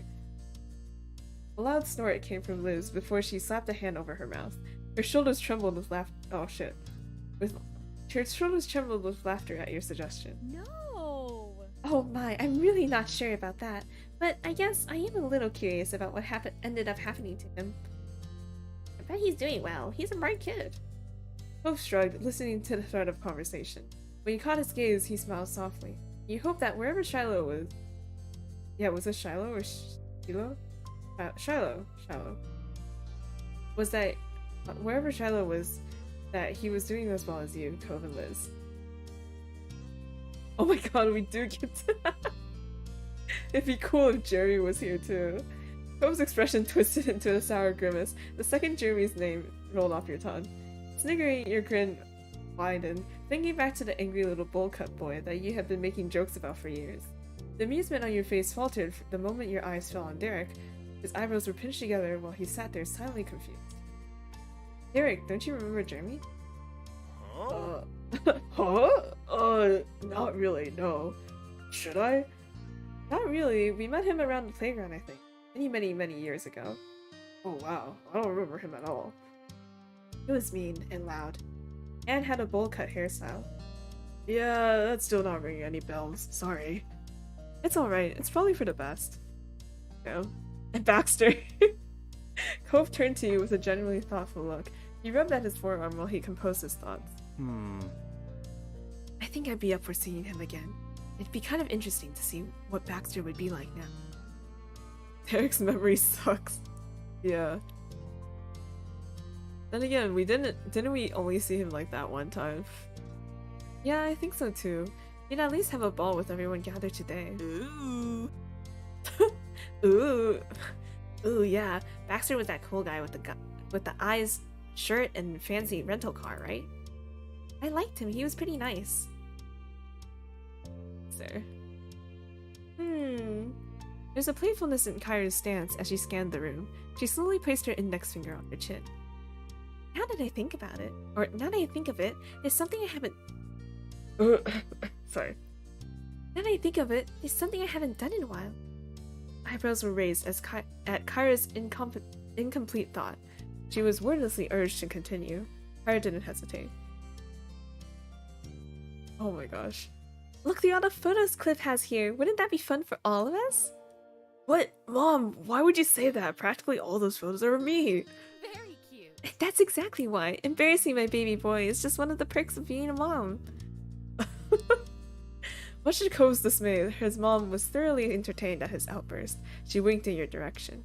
A loud snort came from Liz before she slapped a hand over her mouth. Her shoulders trembled with laughter. Oh shit. Her shoulders trembled with laughter at your suggestion. No. Oh my, I'm really not sure about that. But I guess I am a little curious about what ended up happening to him. I bet he's doing well. He's a bright kid. Hope shrugged, listening to the thread of conversation. When you caught his gaze, he smiled softly. You hoped that wherever Shiloh was... Yeah, was it Shiloh or Shiloh? Shiloh. Was that... wherever Shiloh was, that he was doing as well as you, Cove and Liz. Oh my god, we do get to that. It'd be cool if Jeremy was here too. Cove's expression twisted into a sour grimace the second Jeremy's name rolled off your tongue. Sniggering, your grin widened, thinking back to the angry little bowl cut boy that you had been making jokes about for years. The amusement on your face faltered the moment your eyes fell on Derek. His eyebrows were pinched together while he sat there silently confused. Derek, don't you remember Jeremy? Huh? Not really, no. Should I? Not really. We met him around the playground, I think. Many years ago. Oh wow, I don't remember him at all. He was mean and loud. And had a bowl cut hairstyle. Yeah, that's still not ringing any bells. Sorry. It's alright. It's probably for the best. No. And Baxter. Cove turned to you with a genuinely thoughtful look. He rubbed at his forearm while he composed his thoughts. I think I'd be up for seeing him again. It'd be kind of interesting to see what Baxter would be like now. Derek's memory sucks. Yeah. Then again, didn't we only see him like that one time? Yeah, I think so too. You'd at least have a ball with everyone gathered today. Ooh. Ooh. Ooh, yeah. Baxter was that cool guy with the eyes, shirt, and fancy rental car, right? I liked him. He was pretty nice. Sir. There's a playfulness in Kyra's stance as she scanned the room. She slowly placed her index finger on her chin. Now that I think about it, or now that I think of it, there's something I haven't... Sorry. Now that I think of it, there's something I haven't done in a while. Eyebrows were raised at Kyra's incomplete thought. She was wordlessly urged to continue. Kyra didn't hesitate. Oh my gosh. Look, the amount of photos Cliff has here. Wouldn't that be fun for all of us? What? Mom, why would you say that? Practically all those photos are of me. Very cute. That's exactly why. Embarrassing my baby boy is just one of the perks of being a mom. Much to Cove's dismay, his mom was thoroughly entertained at his outburst. She winked in your direction.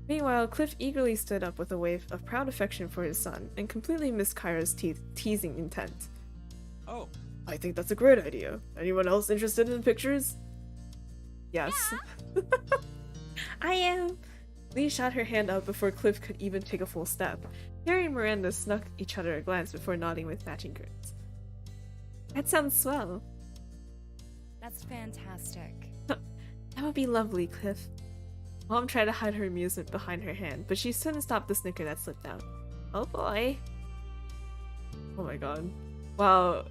Meanwhile, Cliff eagerly stood up with a wave of proud affection for his son and completely missed Kyra's teasing intent. Oh. I think that's a great idea. Anyone else interested in pictures? Yes. I am. Lee shot her hand up before Cliff could even take a full step. Harry and Miranda snuck each other a glance before nodding with matching grins. That sounds swell. That's fantastic. That would be lovely, Cliff. Mom tried to hide her amusement behind her hand, but she couldn't stop the snicker that slipped out. Oh boy. Oh my god. Wow.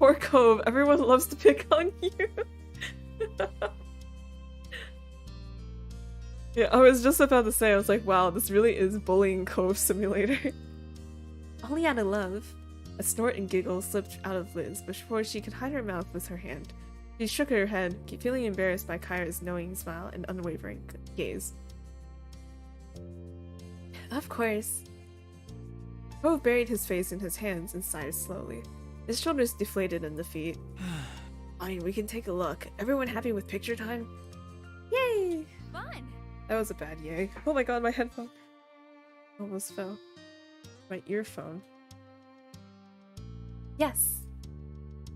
Poor Cove, everyone loves to pick on you. Yeah, I was just about to say, I was like, wow, this really is bullying Cove Simulator. Only out of love. A snort and giggle slipped out of Liz before she could hide her mouth with her hand. She shook her head, feeling embarrassed by Kyra's knowing smile and unwavering gaze. Of course. Cove buried his face in his hands and sighed slowly. His shoulders deflated in defeat. Fine, we can take a look. Everyone happy with picture time? Yay! Fun. That was a bad yay. Oh my god, my headphone almost fell. My earphone. Yes.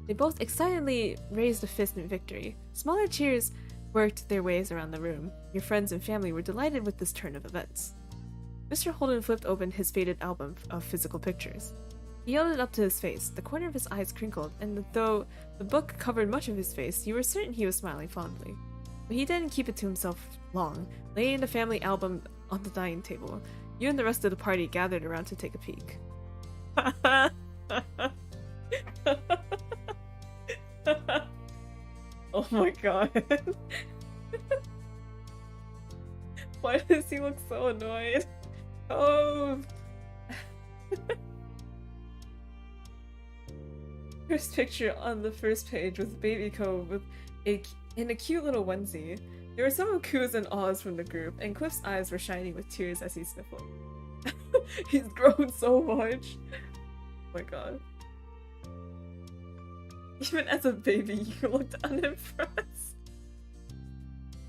They both excitedly raised a fist in victory. Smaller cheers worked their ways around the room. Your friends and family were delighted with this turn of events. Mr. Holden flipped open his faded album of physical pictures. He held it up to his face. The corner of his eyes crinkled, and though the book covered much of his face, you were certain he was smiling fondly. But he didn't keep it to himself long. Laying the family album on the dining table, you and the rest of the party gathered around to take a peek. Oh my god. Why does he look so annoyed? Oh. First picture on the first page was baby Cove with in a cute little onesie. There were some coos and ahs from the group, and Cliff's eyes were shining with tears as he sniffled. He's grown so much. Oh my god. Even as a baby, you looked unimpressed.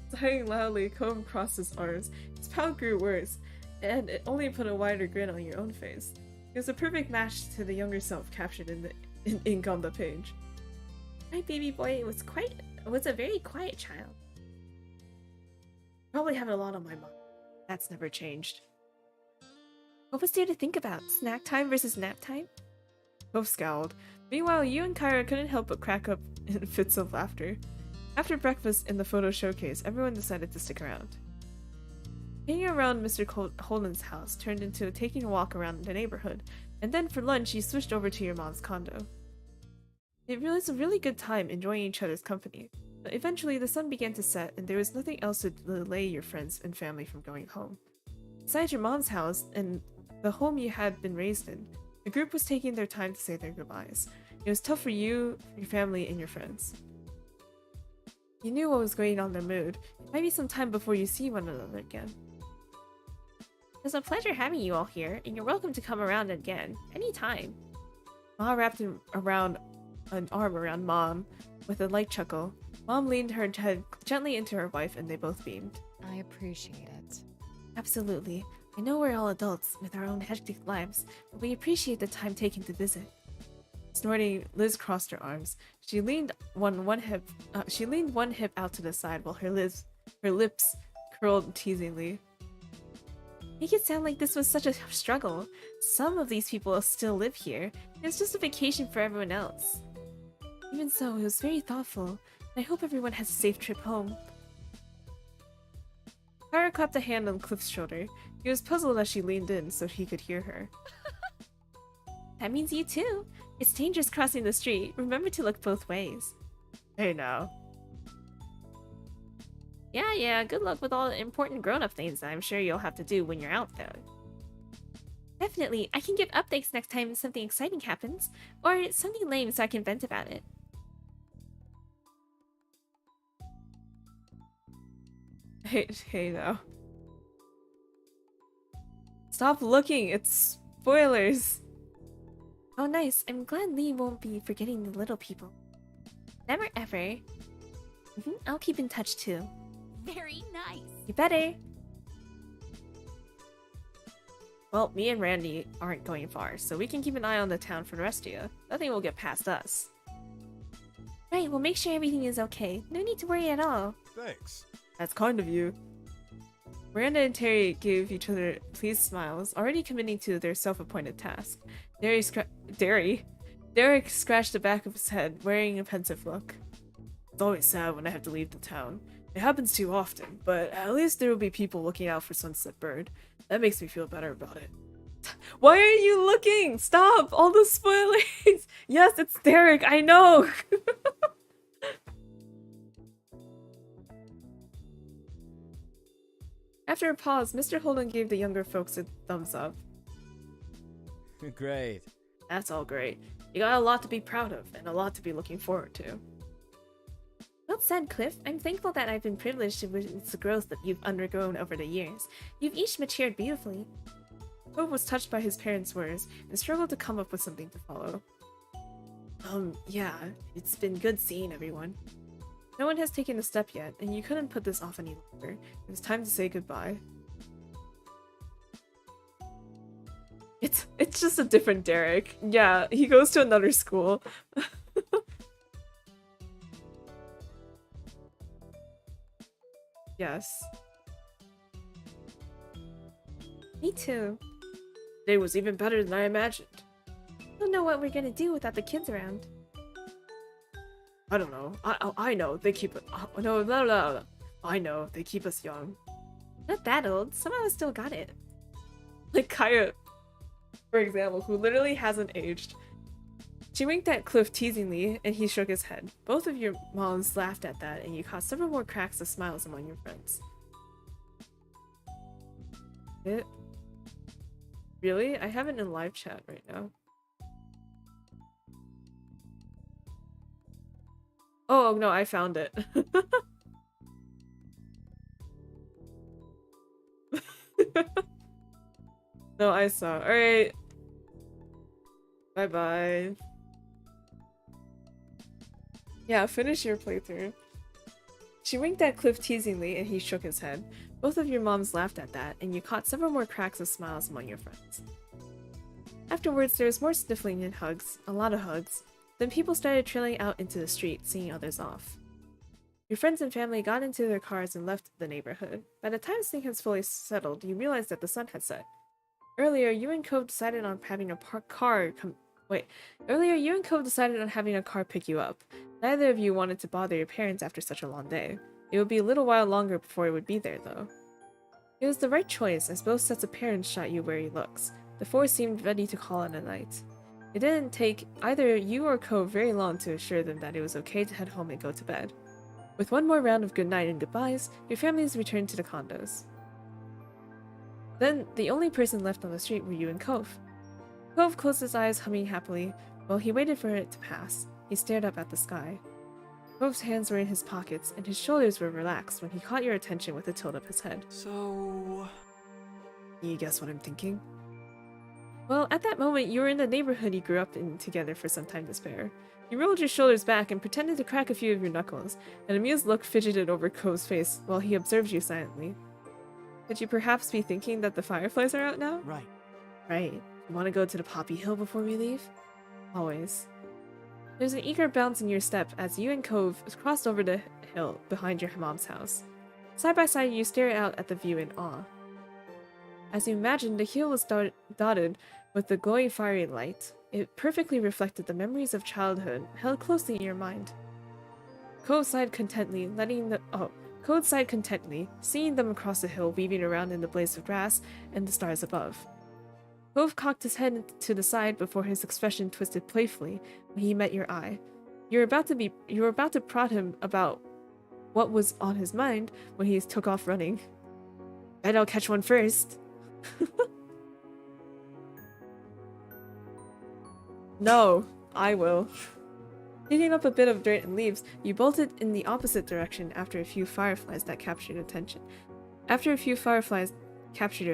Sighing loudly, Cove crossed his arms. His pout grew worse, and it only put a wider grin on your own face. It was a perfect match to the younger self captured in ink on the page. My baby boy was a very quiet child. Probably having a lot on my mind. That's never changed. What was there to think about? Snack time versus nap time? Cove scowled. Meanwhile, you and Kyra couldn't help but crack up in fits of laughter. After breakfast in the photo showcase, everyone decided to stick around. Hanging around Mr. Holden's house turned into taking a walk around the neighborhood, and then for lunch you switched over to your mom's condo. It was a really good time enjoying each other's company, but eventually the sun began to set and there was nothing else to delay your friends and family from going home. Besides your mom's house and the home you had been raised in, the group was taking their time to say their goodbyes. It was tough for you, your family, and your friends. You knew what was going on in their mood. It might be some time before you see one another again. It's a pleasure having you all here, and you're welcome to come around again, anytime. Ma wrapped around an arm around Mom with a light chuckle. Mom leaned her head gently into her wife, and they both beamed. I appreciate it. Absolutely. I know we're all adults with our own hectic lives, but we appreciate the time taken to visit. Snorting, Liz crossed her arms. She leaned one hip out to the side while her lips curled teasingly. Make it sound like this was such a struggle. Some of these people still live here. It's just a vacation for everyone else. Even so, it was very thoughtful, and I hope everyone has a safe trip home. Kara clapped a hand on Cliff's shoulder. He was puzzled as she leaned in so he could hear her. That means you too. It's dangerous crossing the street. Remember to look both ways. Hey now. Yeah, good luck with all the important grown-up things I'm sure you'll have to do when you're out there. Definitely, I can give updates next time something exciting happens, or something lame so I can vent about it. Hey now. Stop looking, it's spoilers. Oh nice, I'm glad Lee won't be forgetting the little people. Never ever. I'll keep in touch too. Very nice. You better. Well, me and Randy aren't going far, so we can keep an eye on the town for the rest of you. Nothing will get past us. Right, we'll make sure everything is okay. No need to worry at all. Thanks. That's kind of you. Miranda and Terry gave each other pleased smiles, already committing to their self-appointed task. Derek scratched the back of his head, wearing a pensive look. It's always sad when I have to leave the town. It happens too often, but at least there will be people looking out for Sunset Bird. That makes me feel better about it. Why are you looking? Stop! All the spoilers! Yes, it's Derek, I know! After a pause, Mr. Holden gave the younger folks a thumbs up. Great. That's all great. You got a lot to be proud of, and a lot to be looking forward to. Well said, Cliff. I'm thankful that I've been privileged to witness the growth that you've undergone over the years. You've each matured beautifully. Hope was touched by his parents' words, and struggled to come up with something to follow. Yeah, it's been good seeing everyone. No one has taken a step yet, and you couldn't put this off any longer. It was time to say goodbye. It's just a different Derek. Yeah, he goes to another school. Yes. Me too. Today was even better than I imagined. Don't know what we're gonna do without the kids around. I don't know. I know they keep it. No. I know they keep us young. Not that old. Some of us still got it. Like Kaya, for example, who literally hasn't aged. She winked at Cliff teasingly, and he shook his head. Both of your moms laughed at that, and you caught several more cracks of smiles among your friends. Really? I have it in live chat right now. Oh no, I found it. No, I saw. Alright. Bye-bye. Yeah, finish your playthrough. She winked at Cliff teasingly, and he shook his head. Both of your moms laughed at that, and you caught several more cracks of smiles among your friends. Afterwards, there was more sniffling and hugs, a lot of hugs. Then people started trailing out into the street, seeing others off. Your friends and family got into their cars and left the neighborhood. By the time things had fully settled, you realized that the sun had set. Earlier, you and Cove decided on having a car pick you up. Neither of you wanted to bother your parents after such a long day. It would be a little while longer before it would be there, though. It was the right choice, as both sets of parents shot you where he looks. The four seemed ready to call it a night. It didn't take either you or Cove very long to assure them that it was okay to head home and go to bed. With one more round of goodnight and goodbyes, your families returned to the condos. Then, the only person left on the street were you and Cove. Cove closed his eyes, humming happily. While he waited for it to pass, he stared up at the sky. Cove's hands were in his pockets, and his shoulders were relaxed when he caught your attention with a tilt of his head. So... Can you guess what I'm thinking? Well, at that moment, you were in the neighborhood you grew up in together for some time to spare. You rolled your shoulders back and pretended to crack a few of your knuckles. An amused look fidgeted over Cove's face while he observed you silently. Could you perhaps be thinking that the fireflies are out now? Right. Right. You want to go to the Poppy Hill before we leave? Always. There's an eager bounce in your step as you and Cove crossed over the hill behind your mom's house. Side by side, you stare out at the view in awe. As you imagined, the hill was dotted with the glowing fiery light. It perfectly reflected the memories of childhood held closely in your mind. Cove sighed contently, seeing them across the hill weaving around in the blaze of grass and the stars above. Cove cocked his head to the side before his expression twisted playfully when he met your eye. You were about to prod him about what was on his mind when he took off running. Bet I'll catch one first. No, I will. Picking up a bit of dirt and leaves, you bolted in the opposite direction after a few fireflies captured your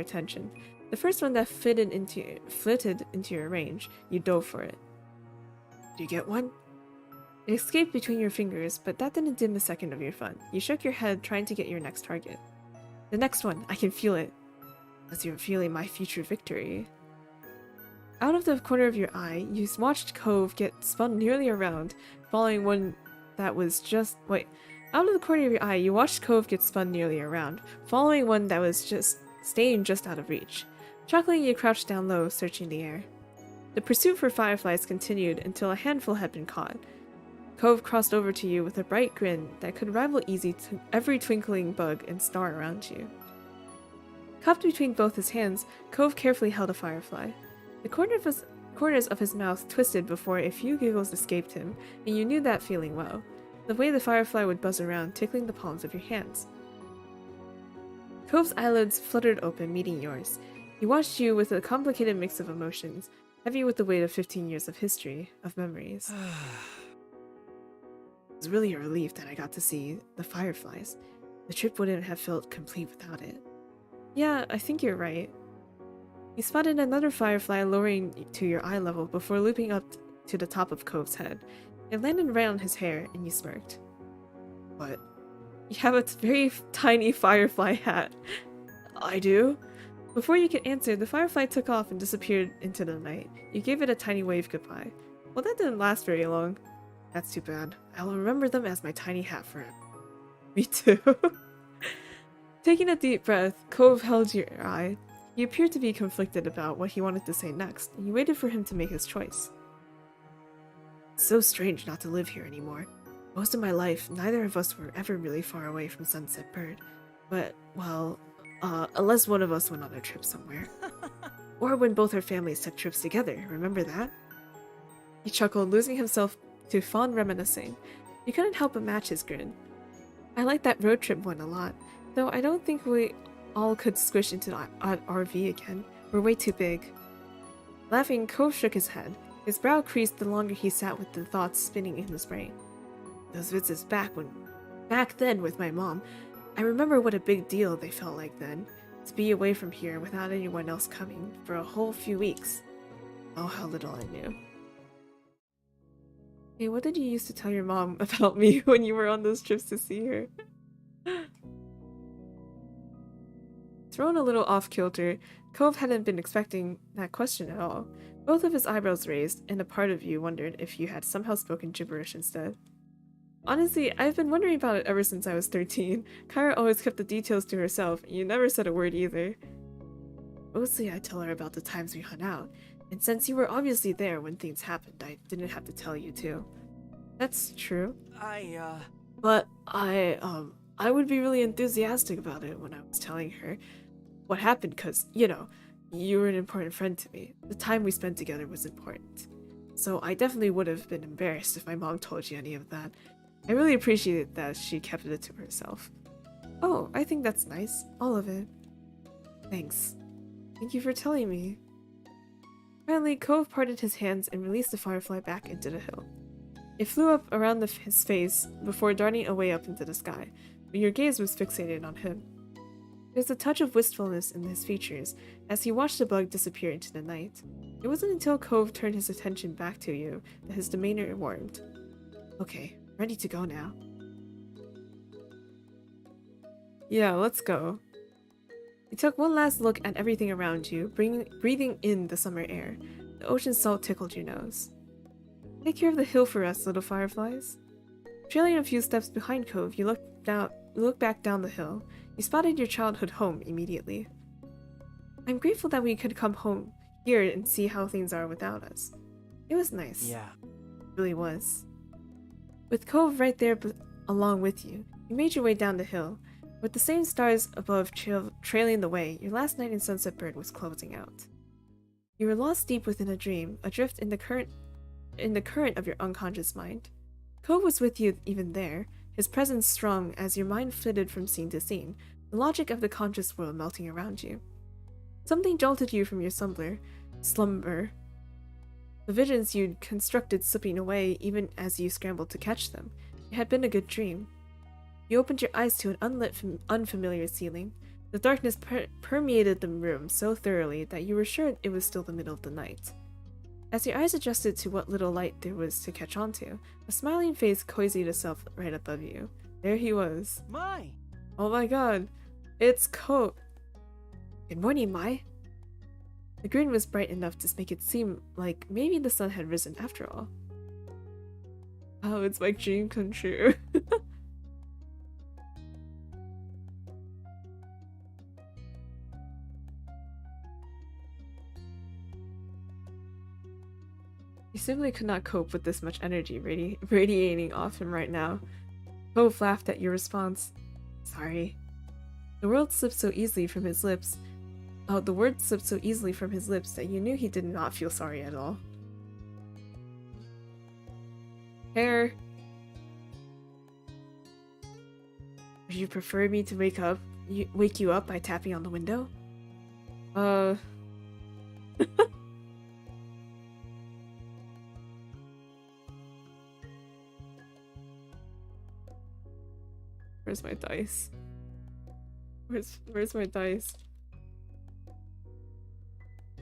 attention. The first one that flitted into your range, you dove for it. Did you get one? It escaped between your fingers, but that didn't dim a second of your fun. You shook your head, trying to get your next target. The next one, I can feel it. As you're feeling my future victory. Out of the corner of your eye, you watched Cove get spun nearly around, following one that was just staying just out of reach. Chuckling, you crouched down low, searching the air. The pursuit for fireflies continued until a handful had been caught. Cove crossed over to you with a bright grin that could rival easy to every twinkling bug and star around you. Cupped between both his hands, Cove carefully held a firefly. The corners of his mouth twisted before a few giggles escaped him, and you knew that feeling well. The way the firefly would buzz around, tickling the palms of your hands. Cove's eyelids fluttered open, meeting yours. He watched you with a complicated mix of emotions, heavy with the weight of 15 years of history, of memories. It was really a relief that I got to see the fireflies. The trip wouldn't have felt complete without it. Yeah, I think you're right. You spotted another firefly lowering to your eye level before looping up to the top of Cove's head. It landed right on his hair, and you smirked. What? You have a very tiny firefly hat. I do? Before you could answer, the firefly took off and disappeared into the night. You gave it a tiny wave goodbye. Well, that didn't last very long. That's too bad. I'll remember them as my tiny hat friend. Me too. Taking a deep breath, Cove held your eye. He appeared to be conflicted about what he wanted to say next, and you waited for him to make his choice. It's so strange not to live here anymore. Most of my life, neither of us were ever really far away from Sunset Bird. But, well, unless one of us went on a trip somewhere. Or when both our families took trips together, remember that? He chuckled, losing himself to fond reminiscing. You couldn't help but match his grin. I like that road trip one a lot, though I don't think we all could squish into an RV again. We're way too big. Laughing, Cove shook his head. His brow creased the longer he sat with the thoughts spinning in his brain. Those visits back then with my mom, I remember what a big deal they felt like then, to be away from here without anyone else coming for a whole few weeks. Oh, how little I knew. Hey, what did you used to tell your mom about me when you were on those trips to see her? Thrown a little off-kilter, Cove hadn't been expecting that question at all. Both of his eyebrows raised, and a part of you wondered if you had somehow spoken gibberish instead. Honestly, I've been wondering about it ever since I was 13. Kyra always kept the details to herself, and you never said a word either. Mostly I tell her about the times we hung out, and since you were obviously there when things happened, I didn't have to tell you too. That's true. But I would be really enthusiastic about it when I was telling her what happened, cause, you know, you were an important friend to me. The time we spent together was important. So I definitely would have been embarrassed if my mom told you any of that. I really appreciated that she kept it to herself. Oh, I think that's nice. All of it. Thanks. Thank you for telling me. Finally, Cove parted his hands and released the firefly back into the hill. It flew up around his face before darting away up into the sky, but your gaze was fixated on him. There's a touch of wistfulness in his features as he watched the bug disappear into the night. It wasn't until Cove turned his attention back to you that his demeanor warmed. Okay, ready to go now. Yeah, let's go. You took one last look at everything around you, breathing in the summer air. The ocean salt tickled your nose. Take care of the hill for us, little fireflies. Trailing a few steps behind Cove, you looked back down the hill. You spotted your childhood home immediately. I'm grateful that we could come home here and see how things are without us. It was nice. Yeah. It really was. With Cove right there along with you, you made your way down the hill. With the same stars above trailing the way, your last night in Sunset Bird was closing out. You were lost deep within a dream, adrift in the current of your unconscious mind. Cove was with you even there, his presence strong as your mind flitted from scene to scene, the logic of the conscious world melting around you. Something jolted you from your slumber. The visions you'd constructed slipping away even as you scrambled to catch them. It had been a good dream. You opened your eyes to an unlit, unfamiliar ceiling. The darkness permeated the room so thoroughly that you were sure it was still the middle of the night. As your eyes adjusted to what little light there was to catch onto, a smiling face cozied itself right above you. There he was. My. Oh my god, it's Cove. Good morning, Mai. The grin was bright enough to make it seem like maybe the sun had risen after all. Oh, it's my dream come true. He simply could not cope with this much energy radiating off him right now. Cove laughed at your response. Sorry. The word slipped so easily from his lips that you knew he did not feel sorry at all. Hair. Would you prefer me to wake you up by tapping on the window? Where's my dice? Where's my dice?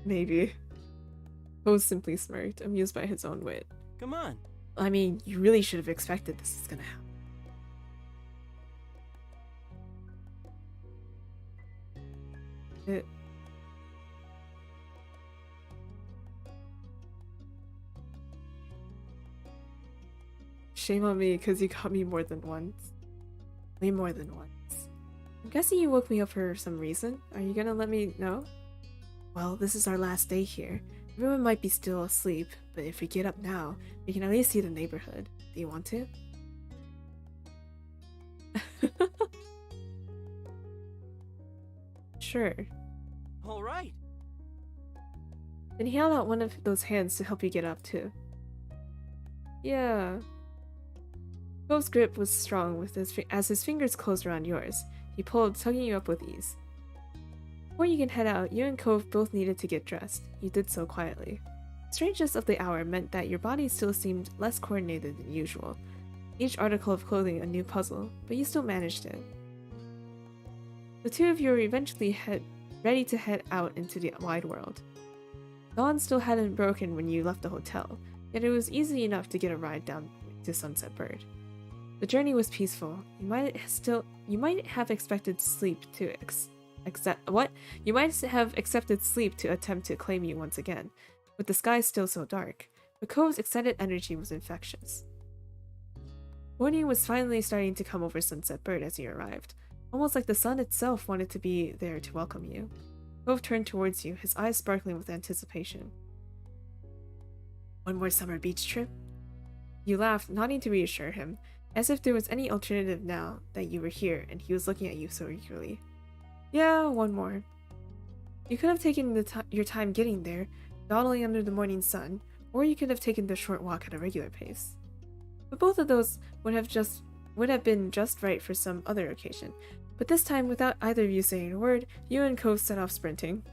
Maybe. Cove simply smirked, amused by his own wit. Come on. I mean, you really should have expected this is gonna happen. Shame on me, because you got me more than once. Way more than once. I'm guessing you woke me up for some reason. Are you gonna let me know? Well, this is our last day here. Everyone might be still asleep, but if we get up now, we can at least see the neighborhood. Do you want to? Sure. All right. Then he held out one of those hands to help you get up too. Yeah. Cove's grip was strong as his fingers closed around yours. He pulled, tugging you up with ease. Before you can head out, you and Cove both needed to get dressed. You did so quietly. The strangeness of the hour meant that your body still seemed less coordinated than usual. Each article of clothing a new puzzle, but you still managed it. The two of you were eventually ready to head out into the wide world. Dawn still hadn't broken when you left the hotel, yet it was easy enough to get a ride down to Sunset Bird. The journey was peaceful. You might have expected sleep to You might have accepted sleep to attempt to claim you once again, with the sky still so dark. But Cove's excited energy was infectious. Morning was finally starting to come over Sunset Bird as you arrived, almost like the sun itself wanted to be there to welcome you. Cove turned towards you, his eyes sparkling with anticipation. One more summer beach trip? You laughed, nodding to reassure him, as if there was any alternative now that you were here and he was looking at you so eagerly. Yeah, one more. You could have taken your time getting there, dawdling under the morning sun, or you could have taken the short walk at a regular pace. But both of those would have been just right for some other occasion. But this time, without either of you saying a word, you and Cove set off sprinting.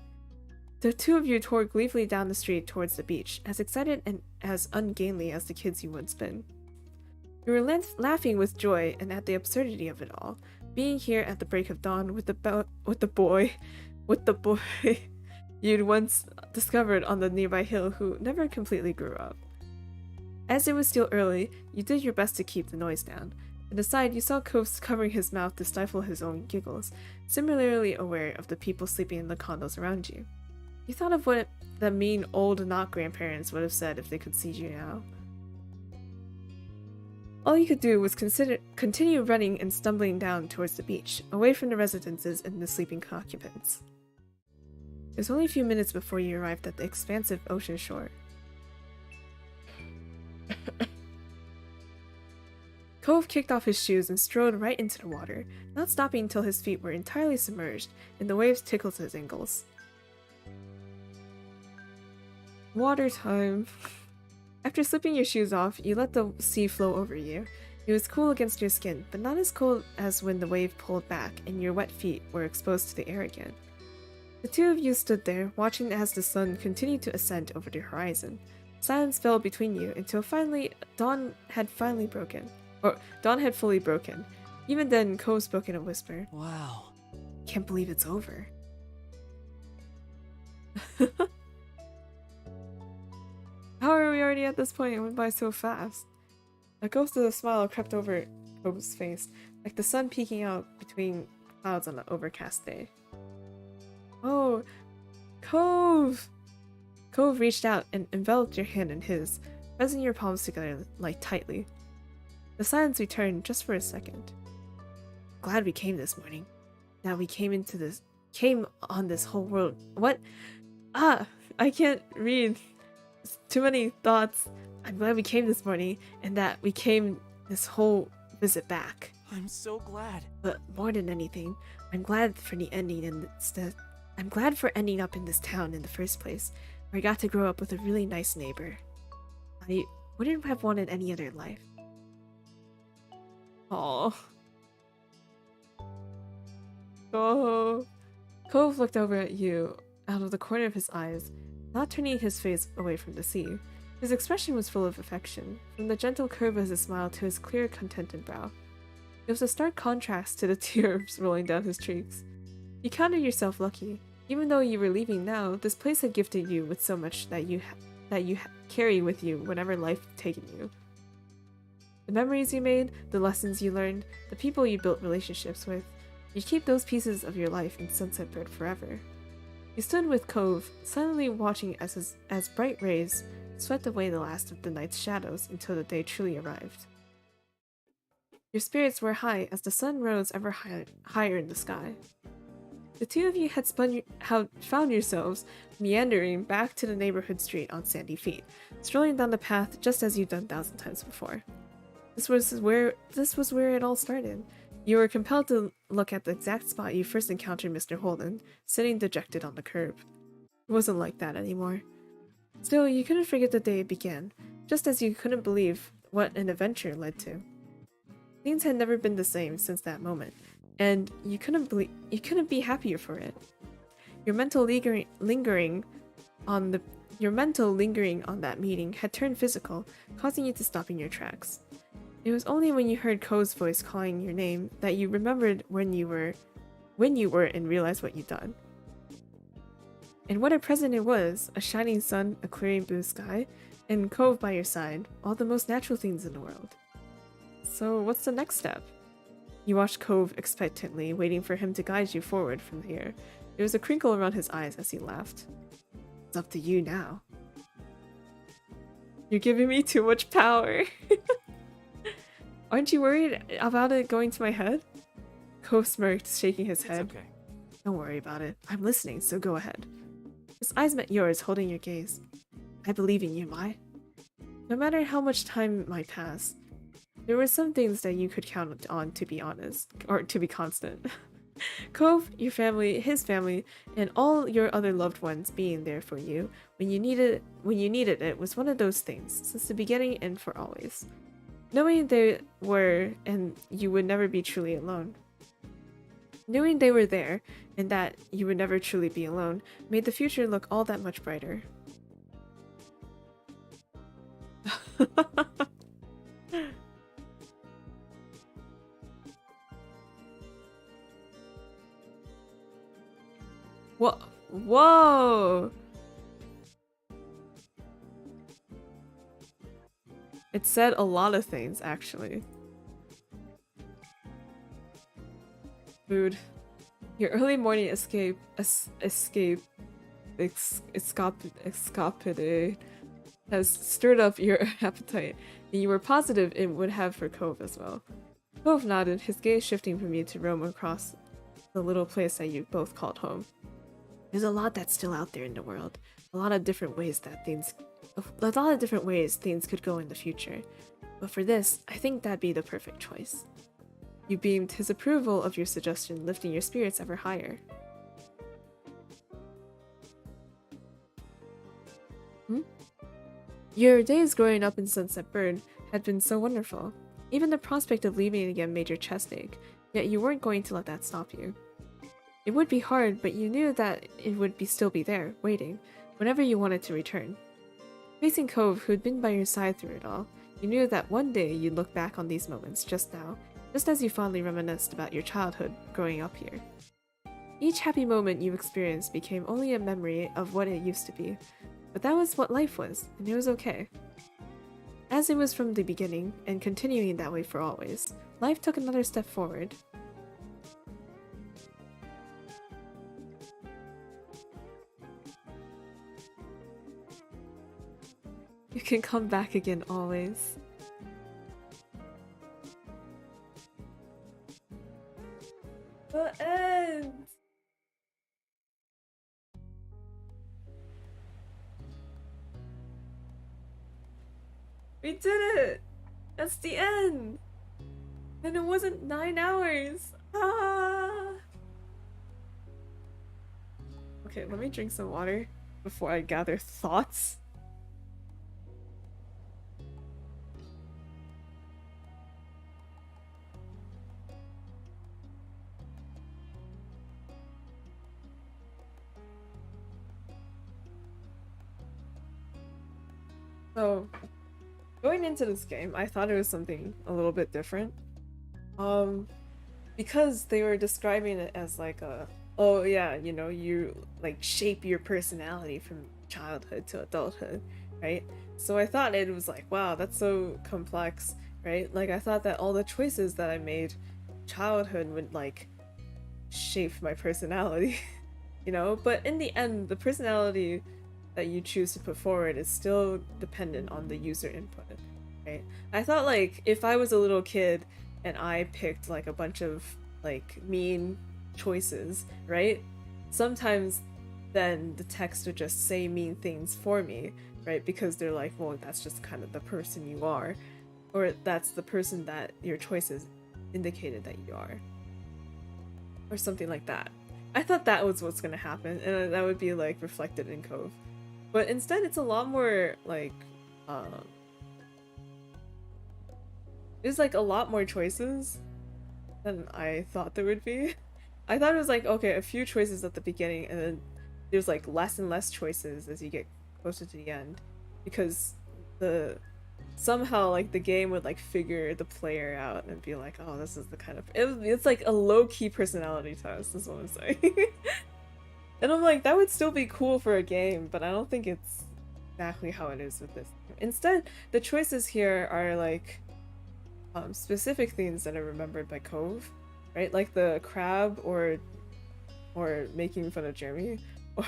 The two of you tore gleefully down the street towards the beach, as excited and as ungainly as the kids you once been. You were laughing with joy and at the absurdity of it all, Being here at the break of dawn with the boy you'd once discovered on the nearby hill who never completely grew up. As it was still early, you did your best to keep the noise down. And aside, you saw Cove covering his mouth to stifle his own giggles, similarly aware of the people sleeping in the condos around you. You thought of what the mean old not-grandparents would have said if they could see you now. All you could do was continue running and stumbling down towards the beach, away from the residences and the sleeping occupants. It was only a few minutes before you arrived at the expansive ocean shore. Cove kicked off his shoes and strode right into the water, not stopping until his feet were entirely submerged, and the waves tickled his ankles. Water time. After slipping your shoes off, you let the sea flow over you. It was cool against your skin, but not as cold as when the wave pulled back and your wet feet were exposed to the air again. The two of you stood there, watching as the sun continued to ascend over the horizon. Silence fell between you until finally dawn had fully broken. Even then, Cove spoke in a whisper. Wow. Can't believe it's over. How are we already at this point? It went by so fast. A ghost of a smile crept over Cove's face, like the sun peeking out between clouds on an overcast day. Oh, Cove! Cove reached out and enveloped your hand in his, pressing your palms together like tightly. The silence returned just for a second. Glad we came this morning. That we came on this whole world. What? Ah, I can't read. Too many thoughts. I'm glad we came this morning, and that we came this whole visit back. I'm so glad. But more than anything, I'm glad for ending up in this town in the first place, where I got to grow up with a really nice neighbor. I wouldn't have wanted any other life. Aww. Oh. Cove looked over at you out of the corner of his eyes, not turning his face away from the sea. His expression was full of affection, from the gentle curve of his smile to his clear, contented brow. It was a stark contrast to the tears rolling down his cheeks. You counted yourself lucky. Even though you were leaving now, this place had gifted you with so much that you carry with you whenever life had taken you. The memories you made, the lessons you learned, the people you built relationships with, you keep those pieces of your life in Sunset Bird forever. You stood with Cove, silently watching as bright rays swept away the last of the night's shadows until the day truly arrived. Your spirits were high as the sun rose ever higher in the sky. The two of you had found yourselves meandering back to the neighborhood street on sandy feet, strolling down the path just as you'd done 1,000 times before. This was where it all started. You were compelled to look at the exact spot you first encountered Mr. Holden, sitting dejected on the curb. It wasn't like that anymore. Still, you couldn't forget the day it began, just as you couldn't believe what an adventure led to. Things had never been the same since that moment, and you couldn't be happier for it. Your mental lingering on that meeting had turned physical, causing you to stop in your tracks. It was only when you heard Ko's voice calling your name that you remembered when you were and realized what you'd done. And what a present it was! A shining sun, a clearing blue sky, and Cove by your side, all the most natural things in the world. So what's the next step? You watched Cove expectantly, waiting for him to guide you forward from here. There was a crinkle around his eyes as he laughed. It's up to you now. You're giving me too much power. Aren't you worried about it going to my head? Cove smirked, shaking his head. It's okay. Don't worry about it. I'm listening, so go ahead. His eyes met yours, holding your gaze. I believe in you, Mai. No matter how much time might pass, there were some things that you could count on to be honest, or to be constant. Cove, your family, his family, and all your other loved ones being there for you when you needed it was one of those things, since the beginning and for always. Knowing they were, and you would never be truly alone. Knowing they were there, and that you would never truly be alone, made the future look all that much brighter. What? Whoa! It said a lot of things, actually. Food. Your early morning escape escapade has stirred up your appetite, and you were positive it would have for Cove as well. Cove nodded, his gaze shifting from you to roam across the little place that you both called home. There's a lot that's still out there in the world. A lot of different ways things could go in the future. But for this, I think that'd be the perfect choice. You beamed his approval of your suggestion, lifting your spirits ever higher. Your days growing up in Sunset Bird had been so wonderful. Even the prospect of leaving again made your chest ache, yet you weren't going to let that stop you. It would be hard, but you knew that it would still be there, waiting, whenever you wanted to return. Facing Cove, who'd been by your side through it all, you knew that one day you'd look back on these moments just now, just as you fondly reminisced about your childhood growing up here. Each happy moment you experienced became only a memory of what it used to be, but that was what life was, and it was okay. As it was from the beginning, and continuing that way for always, life took another step forward. You can come back again always. The end! We did it! That's the end! And it wasn't 9 hours! Ah! Okay, let me drink some water before I gather thoughts. So, going into this game, I thought it was something a little bit different. Because they were describing it as like a, oh yeah, you know, you like shape your personality from childhood to adulthood, right? So I thought it was like, wow, that's so complex, right? Like I thought that all the choices that I made childhood would like shape my personality, you know? But in the end, the personality that you choose to put forward is still dependent on the user input, right? I thought like if I was a little kid and I picked like a bunch of like mean choices, right? Sometimes then the text would just say mean things for me, right? Because they're like, well, that's just kind of the person you are, or that's the person that your choices indicated that you are, or something like that. I thought that was what's gonna happen, and that would be like reflected in Cove. But instead, it's a lot more like, there's like a lot more choices than I thought there would be. I thought it was like, okay, a few choices at the beginning, and then there's like less and less choices as you get closer to the end, because somehow like the game would like figure the player out and be like, oh, this is the kind of it's like a low-key personality test is what I'm saying. And I'm like, that would still be cool for a game, but I don't think it's exactly how it is with this. Instead, the choices here are like specific things that are remembered by Cove, right? Like the crab or making fun of Jeremy, or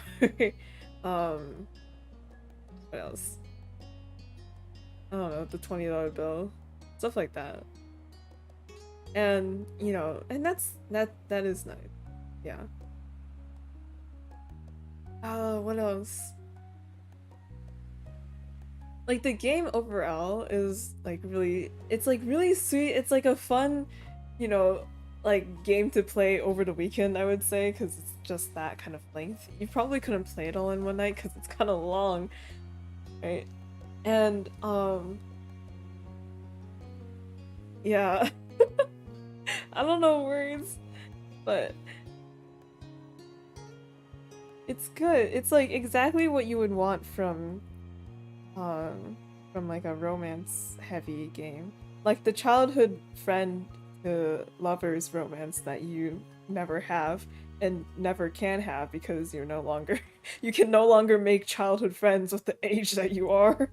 what else? I don't know, the $20 bill, stuff like that. And you know, and that is nice, yeah. What else? Like the game overall is like really, it's like really sweet. It's like a fun, you know, like game to play over the weekend, I would say, because it's just that kind of length. You probably couldn't play it all in one night because it's kind of long, right? And yeah. I don't know words, but it's good. It's like exactly what you would want from like a romance heavy game. Like the childhood friend to lovers romance that you never have and never can have because you're no longer you can no longer make childhood friends with the age that you are.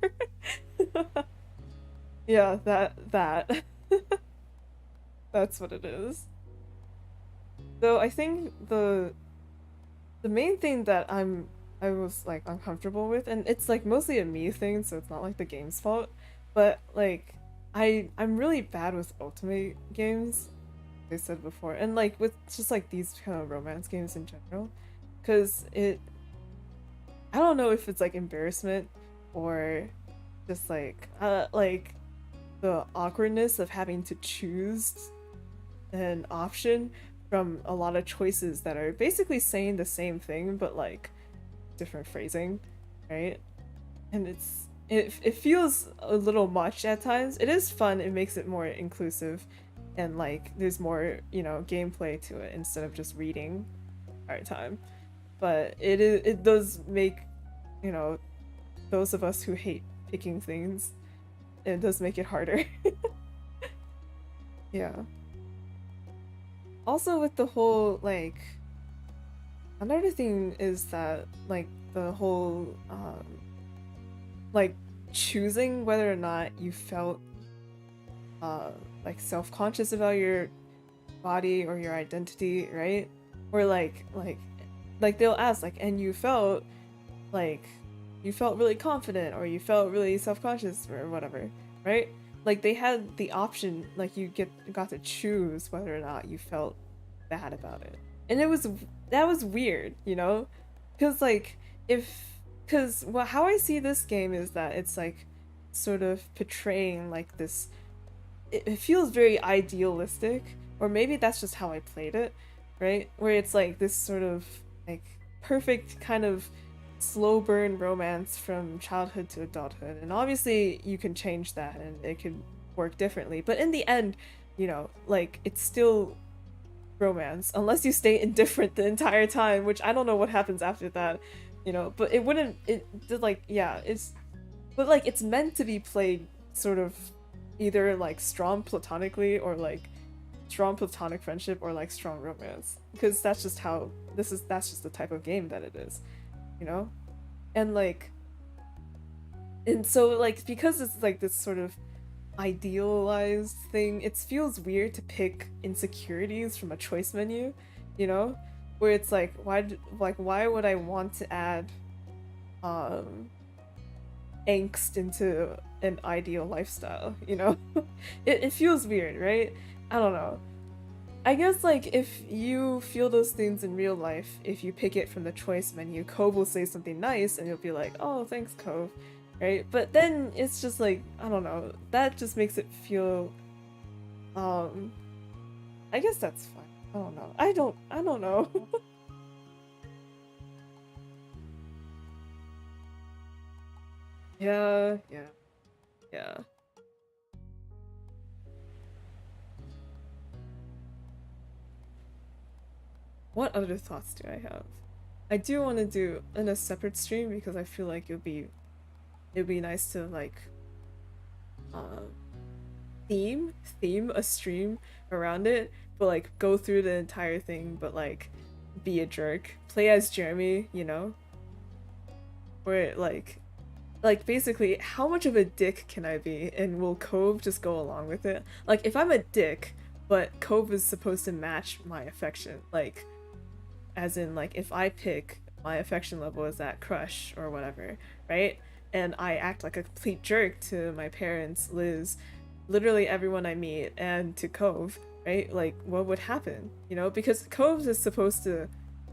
Yeah, that that's what it is. Though I think the main thing that I was like uncomfortable with, and it's like mostly a me thing, so it's not like the game's fault, but like I'm really bad with ultimate games, like I said before, and like with just like these kind of romance games in general, because I don't know if it's like embarrassment or just like the awkwardness of having to choose an option from a lot of choices that are basically saying the same thing but like different phrasing, right? And it feels a little much at times. It is fun, it makes it more inclusive, and like there's more, you know, gameplay to it instead of just reading all the time. But it does make, you know, those of us who hate picking things, it does make it harder. Yeah. Also with the whole like another thing is that like the whole like choosing whether or not you felt like self-conscious about your body or your identity, right? Or like they'll ask like, and you felt like you felt really confident or you felt really self-conscious or whatever, right? Like they had the option, like you got to choose whether or not you felt bad about it. And that was weird, you know? Cuz like cuz well, how I see this game is that it's like sort of portraying like this, it feels very idealistic, or maybe that's just how I played it, right? Where it's like this sort of like perfect kind of slow burn romance from childhood to adulthood, and obviously you can change that and it could work differently, but in the end, you know, like it's still romance unless you stay indifferent the entire time, which I don't know what happens after that, you know, but it wouldn't, it like, yeah, it's, but like it's meant to be played sort of either like strong platonically or like strong platonic friendship or like strong romance, because that's just how that's just the type of game that it is, you know? And like, and so like because it's like this sort of idealized thing, it feels weird to pick insecurities from a choice menu, you know? Where it's like why would I want to add angst into an ideal lifestyle, you know? It feels weird, right? I don't know. I guess like if you feel those things in real life, if you pick it from the choice menu, Cove will say something nice and you'll be like, oh, thanks, Cove, right? But then it's just like, I don't know, that just makes it feel, I guess that's fine. I don't know. I don't know. Yeah. What other thoughts do I have? I do want to do in a separate stream because I feel like it'd be nice to like uh theme a stream around it, but like go through the entire thing but like be a jerk. Play as Jeremy, you know? Where like basically how much of a dick can I be and will Cove just go along with it? Like if I'm a dick but Cove is supposed to match my affection, like as in like if I pick my affection level is at crush or whatever, right? And I act like a complete jerk to my parents, Liz, literally everyone I meet, and to Cove, right? Like what would happen, you know? Because Cove is supposed to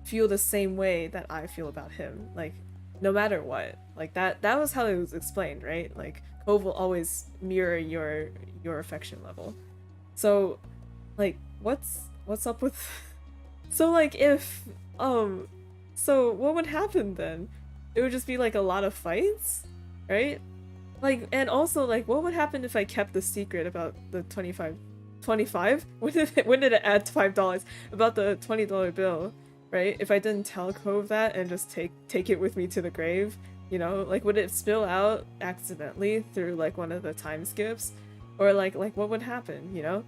feel the same way that I feel about him, like no matter what. Like that was how it was explained, right? Like Cove will always mirror your affection level. So like what's up with so like if so what would happen then? It would just be like a lot of fights, right? Like, and also like what would happen if I kept the secret about the 25 when did it add $5 about the $20 bill, right? If I didn't tell Cove that and just take it with me to the grave, you know, like would it spill out accidentally through like one of the time skips, or like what would happen, you know?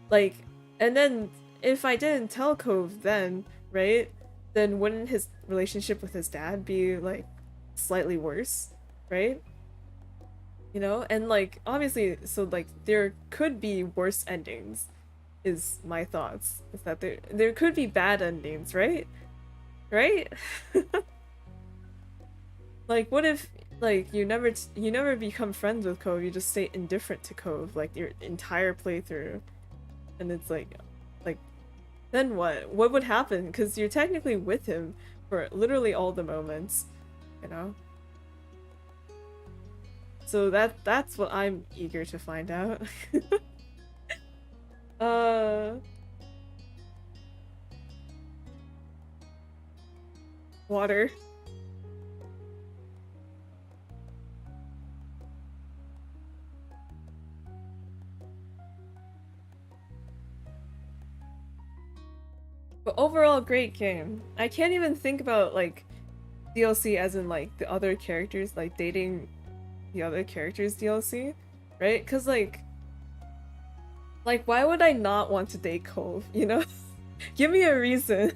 Like, and then if I didn't tell Cove then, right? Then wouldn't his relationship with his dad be like slightly worse, right? You know, and like obviously, so like there could be worse endings, is my thoughts. Is that there could be bad endings, right? Right? Like what if like you never become friends with Cove, you just stay indifferent to Cove like your entire playthrough, and it's like then what? What would happen? Because you're technically with him for literally all the moments, you know. So that's what I'm eager to find out. uh Water. But overall great game. I can't even think about like DLC as in like the other characters, like dating the other characters DLC, right? Cuz like why would I not want to date Cove, you know? Give me a reason.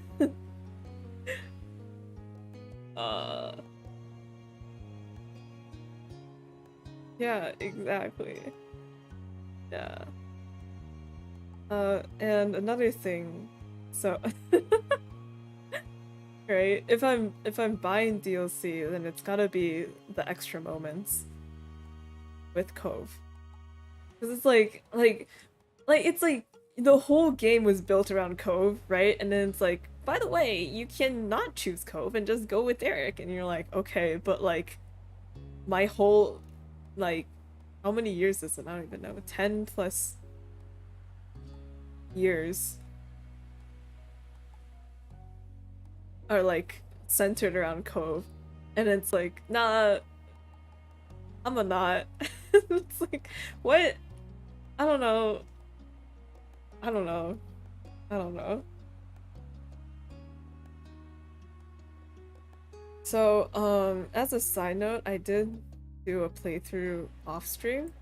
uh Yeah, exactly. Yeah. And another thing, so right, if I'm buying DLC, then it's gotta be the extra moments with Cove. Because it's like it's like the whole game was built around Cove, right? And then it's like, by the way, you can not choose Cove and just go with Eric, and you're like, okay, but like my whole like how many years is it? I don't even know. 10 plus years are like centered around Cove, and it's like, nah, I'm a not. It's like, what? I don't know. I don't know. I don't know. So, as a side note, I did do a playthrough off stream.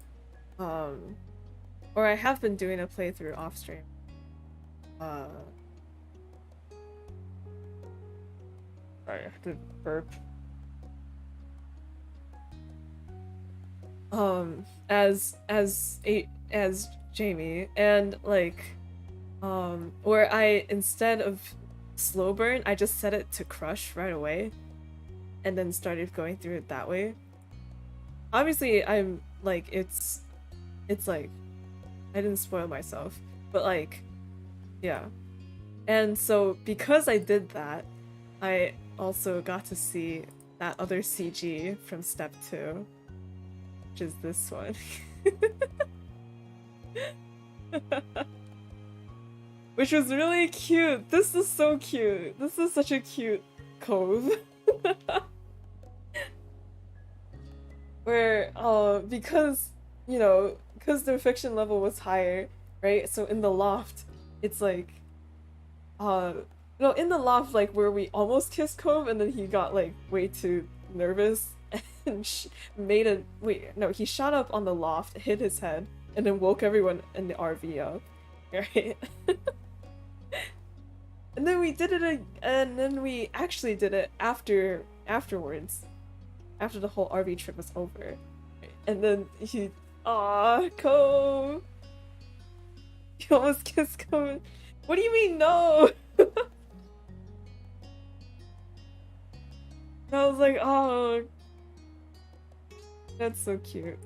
Or I have been doing a playthrough off stream. Sorry, I have to burp. As Jamie, and like where I, instead of slow burn, I just set it to crush right away and then started going through it that way. Obviously I'm like it's like I didn't spoil myself, but like yeah. And so because I did that, I also got to see that other CG from step 2, which is this one. Which was really cute. This is so cute. This is such a cute Cove. Where because you know, because the fiction level was higher, right? So in the loft, it's like no, in the loft, like where we almost kissed Cove, and then he got like way too nervous and made a he shot up on the loft, hit his head, and then woke everyone in the RV up, right? And then we did it, and then we actually did it afterwards, after the whole RV trip was over, and then he, Cove, you almost kissed Cove. What do you mean no? I was like, oh, that's so cute.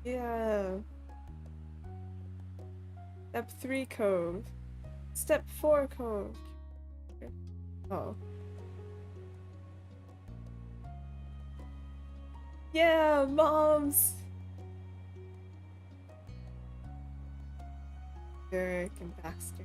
Yeah. Step 3 Cove. Step 4 Cove. Oh. Yeah, moms! Derek and Baxter.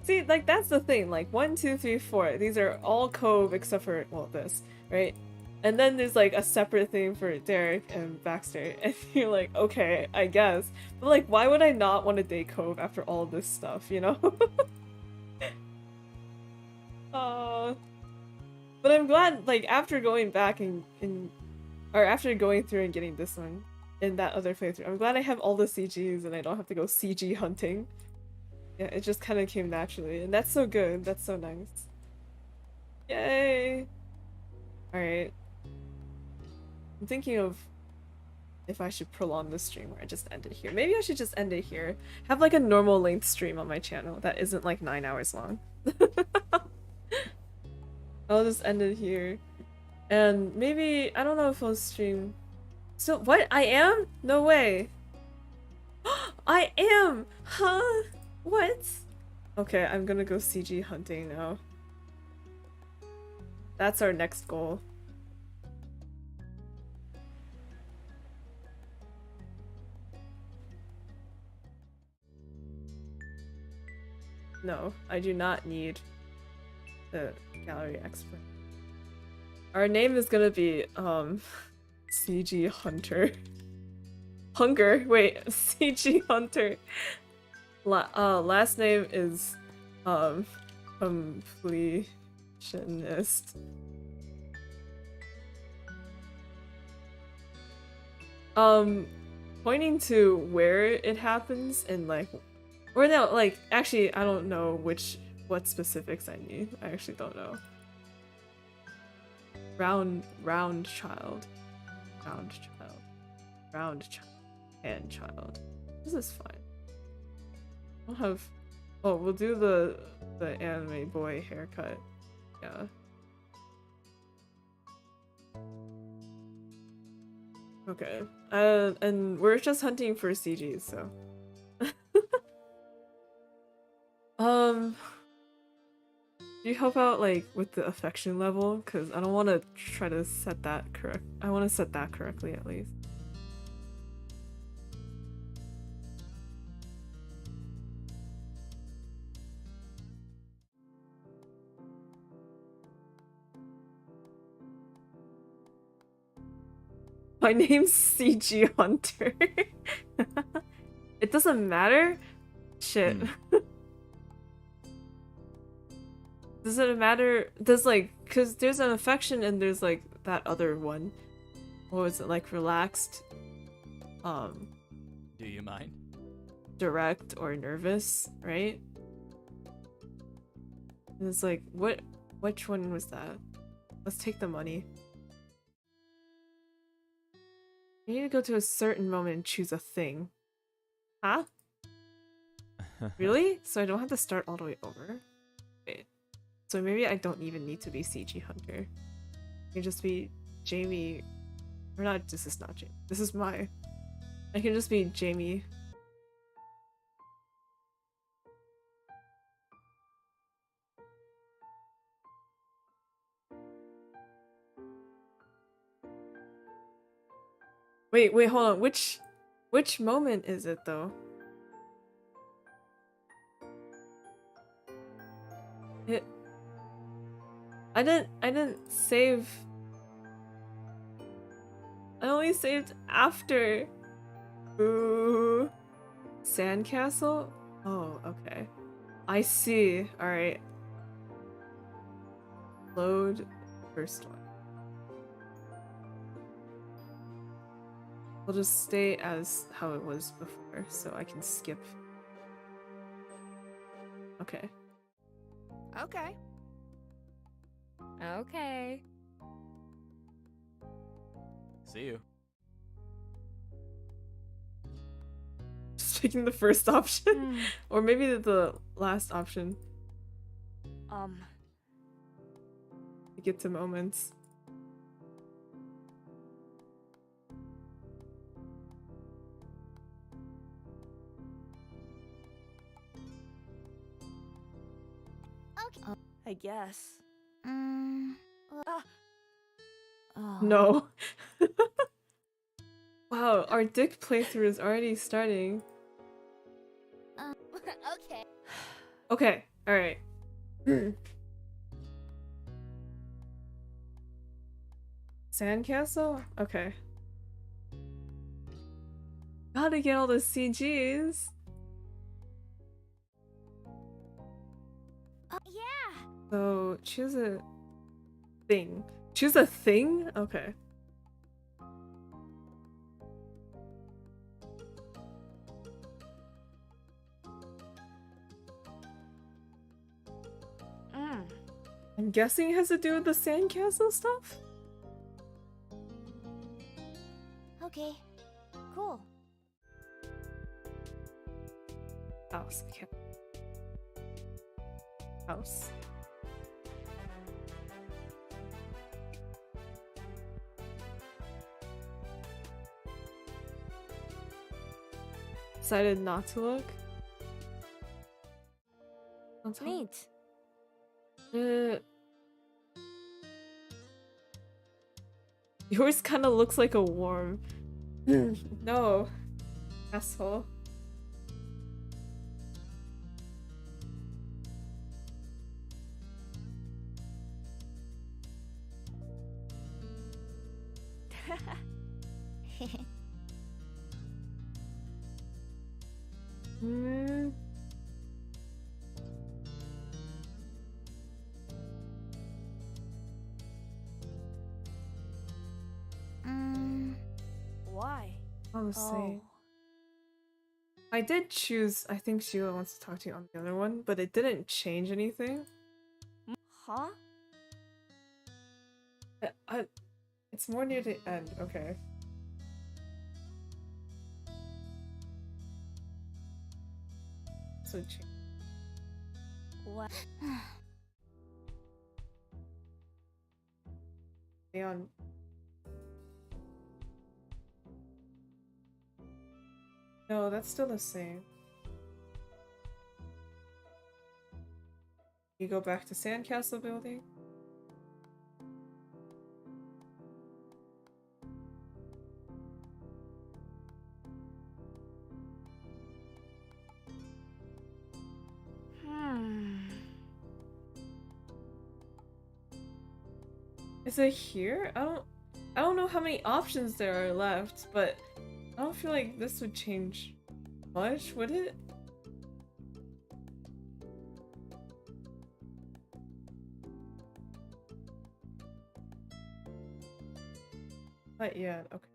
See, like, that's the thing. Like, 1, 2, 3, 4. These are all Cove except for, well, this, right? And then there's, like, a separate thing for Derek and Baxter. And you're like, okay, I guess. But, like, why would I not want to date Cove after all this stuff, you know? But I'm glad, like, after going back or after going through and getting this one, in that other playthrough. I'm glad I have all the CGs and I don't have to go CG hunting. Yeah, it just kind of came naturally, and that's so good. That's so nice. Yay! Alright. I'm thinking of if I should prolong the stream or I just end it here. Maybe I should just end it here. Have like a normal length stream on my channel that isn't like 9 hours long. I'll just end it here. And maybe, I don't know if I'll stream... So, what? I am? No way. I am! Huh? What? Okay, I'm gonna go CG hunting now. That's our next goal. No, I do not need the gallery expert. Our name is gonna be, CG Hunter. Hunger, wait, CG Hunter. Last name is, completionist. Pointing to where it happens and like, or no, like, actually, I don't know what specifics I need. I actually don't know. Round child. And child. This is fine. I'll have, oh, we'll do the anime boy haircut. Yeah. Okay. And we're just hunting for CGs, so. Do you help out like with the affection level? Because I don't want to try to set that correct. I want to set that correctly at least. My name's CG Hunter. It doesn't matter? Shit. Does it matter? Does like, cause there's an affection and there's like that other one. What was it, like relaxed? Do you mind? Direct or nervous, right? And it's like, which one was that? Let's take the money. You need to go to a certain moment and choose a thing. Huh? Really? So I don't have to start all the way over? Wait. So maybe I don't even need to be CG Hunter. I can just be Jamie. Or not, this is not Jamie. This is my... I can just be Jamie. Wait, hold on. Which moment is it though? I didn't save. I only saved after. Ooh. Sandcastle? Oh, okay. I see. Alright. Load first one. We'll just stay as how it was before, so I can skip. Okay. Okay. Okay. See you. Just picking the first option. Or maybe the last option. To get to moments. I guess. No. Wow, our dick playthrough is already starting. Okay. Okay, alright. Sandcastle? Okay. Gotta get all the CGs. Yeah. So, choose a thing. Choose a thing? Okay. I'm guessing it has to do with the sandcastle stuff? Okay. Cool. House. Okay. House. Decided not to look. Neat. Yours kind of looks like a worm. No, asshole. Hmm. Why? I'll say. Oh. I did choose. I think Sheila wants to talk to you on the other one, but it didn't change anything. Huh? It's more near the end. Okay. So change. What? Leon. No, that's still the same. You go back to Sandcastle building. Is it here? I don't know how many options there are left, but I don't feel like this would change much, would it? Not yet, okay.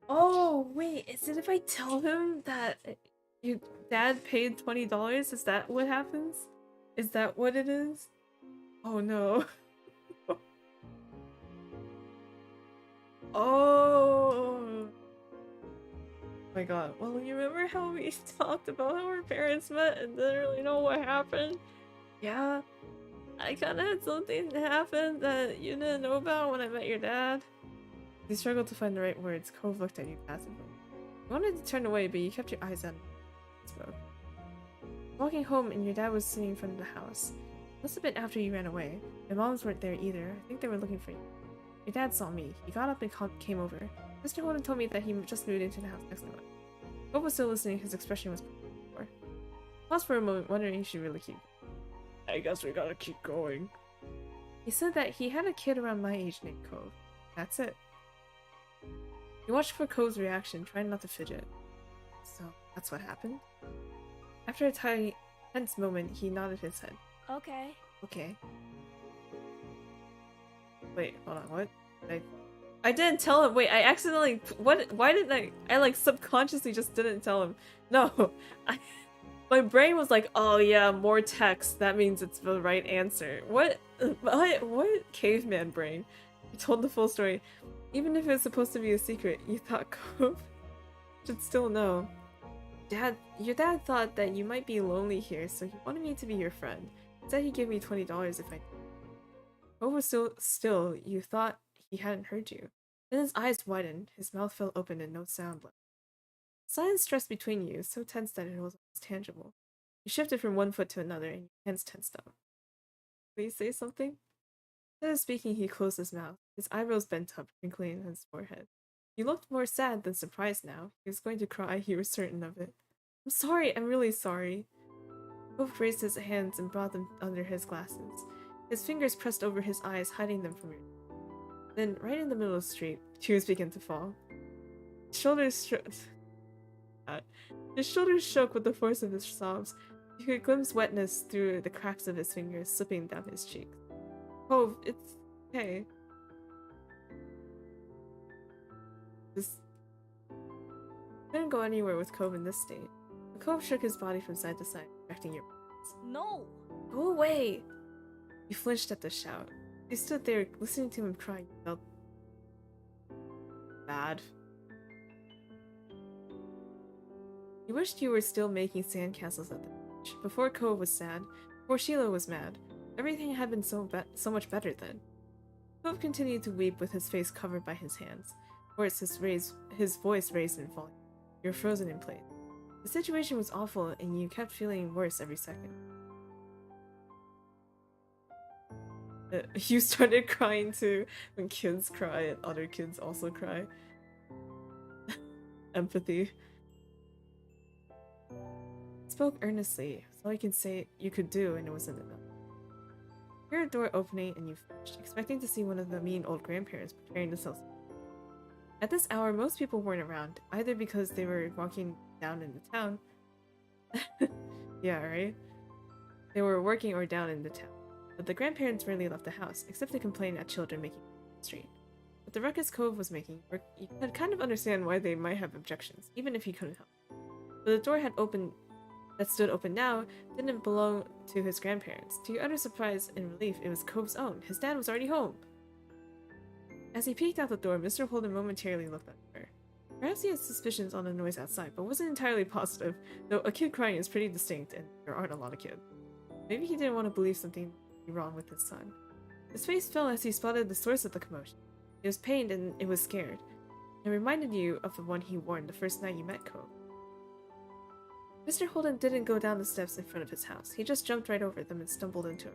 Oh, wait, is it if I tell him that your dad paid $20? Is that what happens? Is that what it is? Oh no. Oh my god. Well, you remember how we talked about how our parents met and didn't really know what happened? Yeah. I kinda had something happen that you didn't know about when I met your dad. He struggled to find the right words. Cove looked at you passively. You wanted to turn away, but you kept your eyes on him. Spoke. Walking home, and your dad was sitting in front of the house. Must have been after you ran away. My moms weren't there either. I think they were looking for you. Your dad saw me. He got up and came over. Mr. Holden told me that he just moved into the house next door. Cove was still listening. His expression was poor. Paused for a moment, wondering if he should really keep. I guess we gotta keep going. He said that he had a kid around my age named Cove. That's it. You watched for Cove's reaction, trying not to fidget. So, that's what happened? After a tense moment, he nodded his head. Okay. Okay. Wait, hold on, what? I didn't tell him. Wait, I accidentally. What? Why didn't I like subconsciously just didn't tell him. No, my brain was like, oh yeah, more text. That means it's the right answer. What? What caveman brain? You told the full story. Even if it's supposed to be a secret, you thought Cove should still know. Your dad thought that you might be lonely here, so he wanted me to be your friend. He said he'd give me $20 if I. Cove was still. You thought he hadn't heard you. Then his eyes widened, his mouth fell open, and no sound left. Silence stretched between you, so tense that it was almost tangible. You shifted from one foot to another, and your hands tensed up. Please say something? Instead of speaking, he closed his mouth, his eyebrows bent up, wrinkling in his forehead. He looked more sad than surprised now. He was going to cry, he was certain of it. I'm sorry, I'm really sorry. Cove raised his hands and brought them under his glasses. His fingers pressed over his eyes, hiding them from your. Then, right in the middle of the street, tears began to fall. His shoulders shook with the force of his sobs. You could glimpse wetness through the cracks of his fingers slipping down his cheeks. Cove, it's okay. Couldn't go anywhere with Cove in this state. The Cove shook his body from side to side, directing your presence. No! Go away! You flinched at the shout. You stood there, listening to him crying. You felt bad. You wished you were still making sandcastles at the beach. Before Cove was sad. Before Sheila was mad. Everything had been so much better then. Cove continued to weep with his face covered by his hands. Worse, his voice raised and falling. You were frozen in place. The situation was awful, and you kept feeling worse every second. You started crying too. When kids cry and other kids also cry. Empathy. Spoke earnestly. That's all you can say you could do, and it wasn't enough. You heard a door opening, and you finished, expecting to see one of the mean old grandparents preparing to sell. At this hour, most people weren't around, either because they were walking down in the town. Yeah, right? They were working or down in the town. But the grandparents rarely left the house, except to complain at children making on the street. But the ruckus Cove was making, you could kind of understand why they might have objections, even if he couldn't help. But the door that stood open now didn't belong to his grandparents. To your utter surprise and relief, it was Cove's own. His dad was already home. As he peeked out the door, Mr. Holden momentarily looked at her. Perhaps he had suspicions on the noise outside, but wasn't entirely positive, though a kid crying is pretty distinct and there aren't a lot of kids. Maybe he didn't want to believe something wrong with his son. His face fell as he spotted the source of the commotion. It was pained and it was scared. It reminded you of the one he worn the first night you met Cove. Mr. Holden didn't go down the steps in front of his house. He just jumped right over them and stumbled into him.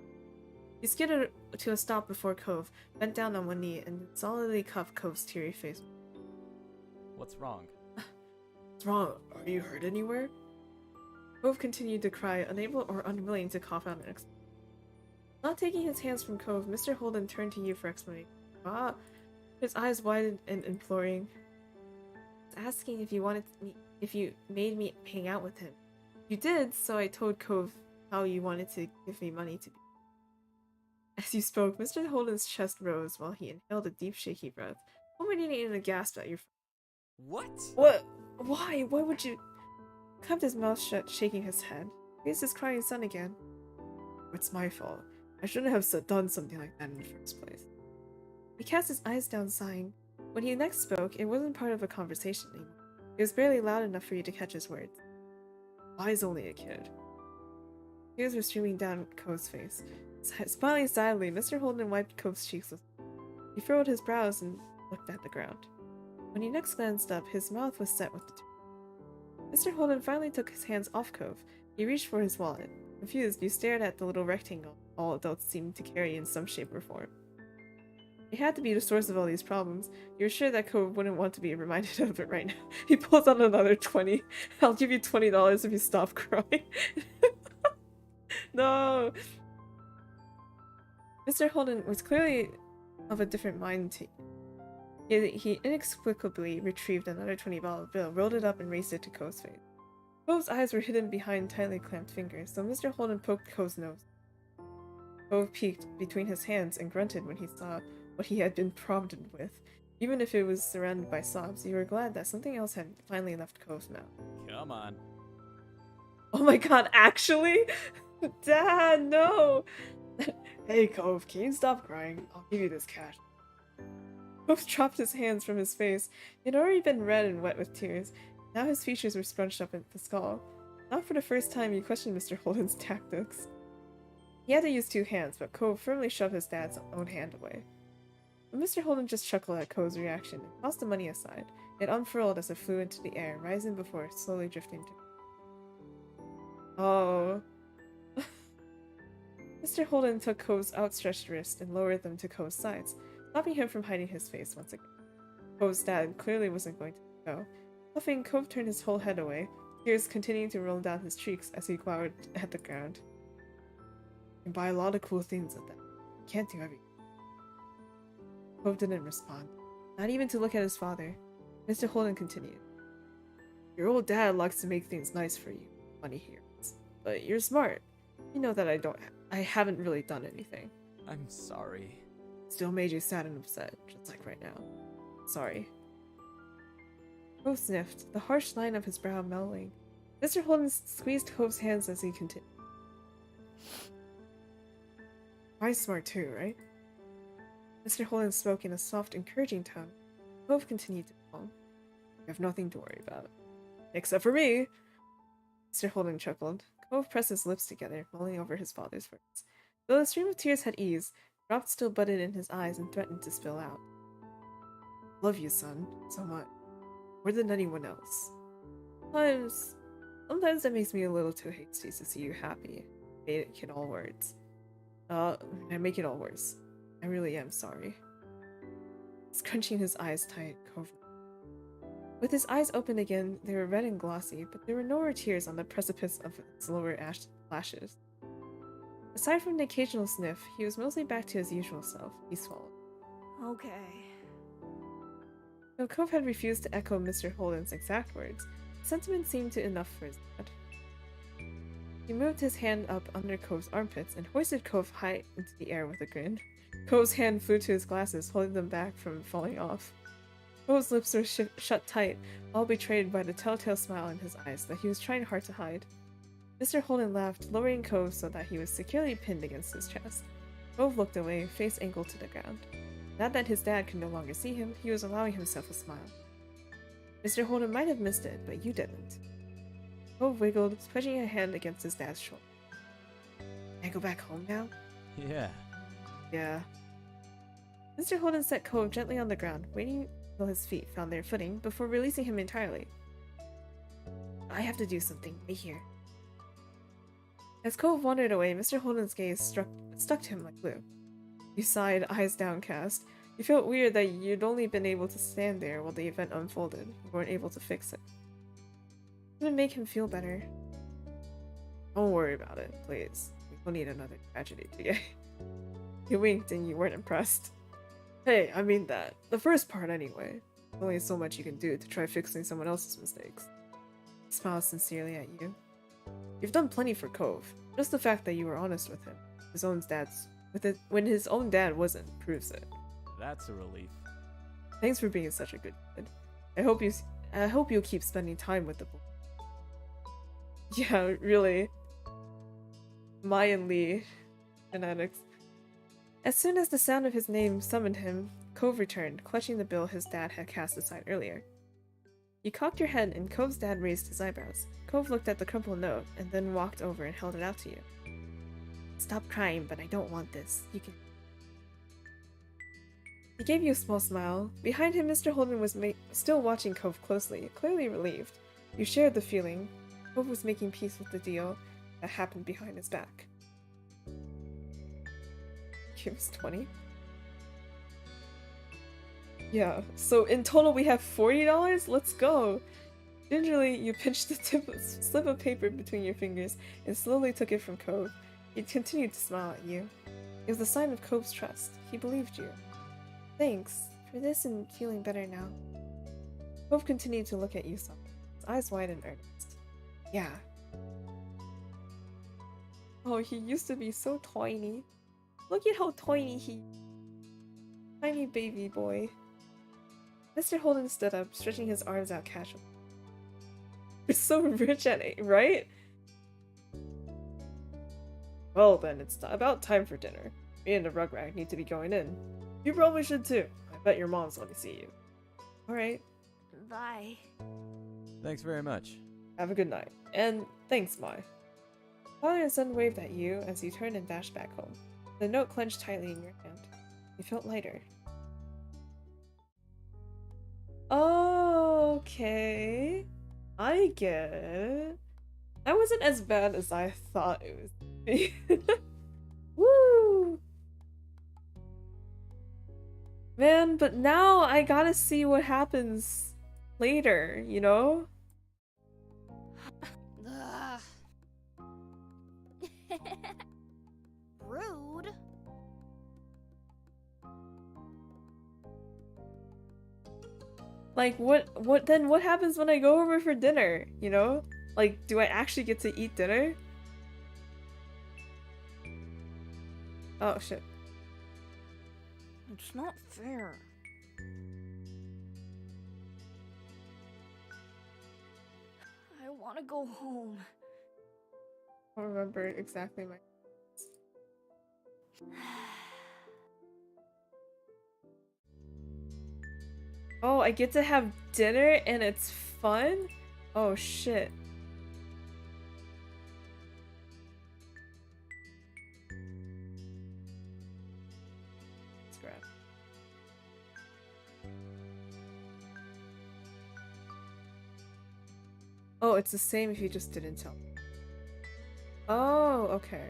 He skidded to a stop before Cove, bent down on one knee, and solidly cuffed Cove's teary face. What's wrong? What's wrong? Are you hurt anywhere? Cove continued to cry, unable or unwilling to cough out an explanation. Not taking his hands from Cove, Mr. Holden turned to you for explanation. Ah, his eyes widened and imploring. I was asking if you made me hang out with him. You did, so I told Cove how you wanted to give me money to be. As you spoke, Mr. Holden's chest rose while he inhaled a deep, shaky breath, culminating in a gasp at your. What? What? Why? Why would you? Kept his mouth shut, shaking his head. Faced his crying son again. It's my fault. I shouldn't have done something like that in the first place. He cast his eyes down, sighing. When he next spoke, it wasn't part of a conversation anymore. It was barely loud enough for you to catch his words. I's only a kid. Tears were streaming down Cove's face. Smiling sadly, Mr. Holden wiped Cove's cheeks with. He furrowed his brows and looked at the ground. When he next glanced up, his mouth was set with determination. Mr. Holden finally took his hands off Cove. He reached for his wallet. Confused, you stared at the little rectangle all adults seemed to carry in some shape or form. It had to be the source of all these problems. You were sure that Cove wouldn't want to be reminded of it right now. He pulls out another 20. I'll give you $20 if you stop crying. No! Mr. Holden was clearly of a different mind to you. He inexplicably retrieved another $20 bill, rolled it up, and raised it to Cove's face. Cove's eyes were hidden behind tightly clamped fingers, so Mr. Holden poked Cove's nose. Cove peeked between his hands and grunted when he saw what he had been prompted with. Even if it was surrounded by sobs, you were glad that something else had finally left Cove's mouth. Come on. Oh my god, actually? Dad, no! Hey, Cove, can you stop crying? I'll give you this cash. Cove dropped his hands from his face. He had already been red and wet with tears. Now his features were scrunched up at the skull. Not for the first time, he questioned Mr. Holden's tactics. He had to use two hands, but Cove firmly shoved his dad's own hand away. But Mr. Holden just chuckled at Cove's reaction and tossed the money aside. It unfurled as it flew into the air, rising before slowly drifting to. Oh. Mr. Holden took Cove's outstretched wrist and lowered them to Cove's sides, stopping him from hiding his face once again. Cove's dad clearly wasn't going to go. Puffing, Cove turned his whole head away, tears continuing to roll down his cheeks as he glowered at the ground. You can buy a lot of cool things with that. You can't do everything. Cove didn't respond, not even to look at his father. Mr. Holden continued. Your old dad likes to make things nice for you, money here. But you're smart. You know that I haven't really done anything. I'm sorry. Still made you sad and upset, just like right now. Sorry. Cove sniffed, the harsh line of his brow mellowing. Mr. Holden squeezed Cove's hands as he continued. I'm smart too, right? Mr. Holden spoke in a soft, encouraging tone. Cove continued to calm. You have nothing to worry about. Except for me! Mr. Holden chuckled. Cove pressed his lips together, mulling over his father's words. Though the stream of tears had eased, drops still budded in his eyes and threatened to spill out. Love you, son, so much. More than anyone else. Sometimes it makes me a little too hasty to see you happy. Make it all words. I make it all worse. I really am sorry. Scrunching his eyes tight, Cove. With his eyes open again, they were red and glossy, but there were no more tears on the precipice of his lower lashes. Aside from the occasional sniff, he was mostly back to his usual self. He swallowed. Okay. Though Cove had refused to echo Mr. Holden's exact words, the sentiment seemed enough for his dad. He moved his hand up under Cove's armpits and hoisted Cove high into the air with a grin. Cove's hand flew to his glasses, holding them back from falling off. Cove's lips were shut tight, all betrayed by the telltale smile in his eyes that he was trying hard to hide. Mr. Holden laughed, lowering Cove so that he was securely pinned against his chest. Cove looked away, face angled to the ground. Now that his dad could no longer see him, he was allowing himself a smile. Mr. Holden might have missed it, but you didn't. Cove wiggled, pushing a hand against his dad's shoulder. Can I go back home now? Yeah. Yeah. Mr. Holden set Cove gently on the ground, waiting until his feet found their footing before releasing him entirely. I have to do something right here. As Cove wandered away, Mr. Holden's gaze stuck to him like glue. He sighed, eyes downcast. He felt weird that you'd only been able to stand there while the event unfolded. You weren't able to fix it. It would make him feel better. Don't worry about it, please. We don't need another tragedy today. He winked and you weren't impressed. Hey, I mean that. The first part anyway. There's only so much you can do to try fixing someone else's mistakes. He smiled sincerely at you. You've done plenty for Cove. Just the fact that you were honest with him. When his own dad wasn't, proves it. That's a relief. Thanks for being such a good kid. I hope you'll keep spending time with the boy. Yeah, really. Mayan Lee genetics. As soon as the sound of his name summoned him, Cove returned, clutching the bill his dad had cast aside earlier. You cocked your head and Cove's dad raised his eyebrows. Cove looked at the crumpled note and then walked over and held it out to you. Stop crying, but I don't want this. You can... He gave you a small smile. Behind him, Mr. Holden was still watching Cove closely, clearly relieved. You shared the feeling. Cove was making peace with the deal that happened behind his back. He was 20. Yeah, so in total we have $40? Let's go! Gingerly, you pinched the slip of paper between your fingers and slowly took it from Cove. He continued to smile at you. It was a sign of Cove's trust. He believed you. Thanks for this and feeling better now. Cove continued to look at you softly, his eyes wide and earnest. Yeah. Oh, he used to be so tiny. Look at how tiny he... Tiny baby boy. Mr. Holden stood up, stretching his arms out casually. You're so rich at 8, right? Well then, it's about time for dinner. Me and the Rugrat need to be going in. You probably should too. I bet your mom's let me see you. Alright. Bye. Thanks very much. Have a good night. And thanks, Mai. Father and son waved at you as you turned and dashed back home. The note clenched tightly in your hand. You felt lighter. Okay. I get it. That wasn't as bad as I thought it was gonna be. Woo! Man, but now I gotta see what happens later, you know? Ugh. Rude. Like, what happens when I go over for dinner, you know? Like, do I actually get to eat dinner? Oh, shit. It's not fair. want to go home. I don't remember exactly my. Oh, I get to have dinner and it's fun? Oh shit. Scrap. Oh, it's the same if you just didn't tell me. Oh, okay.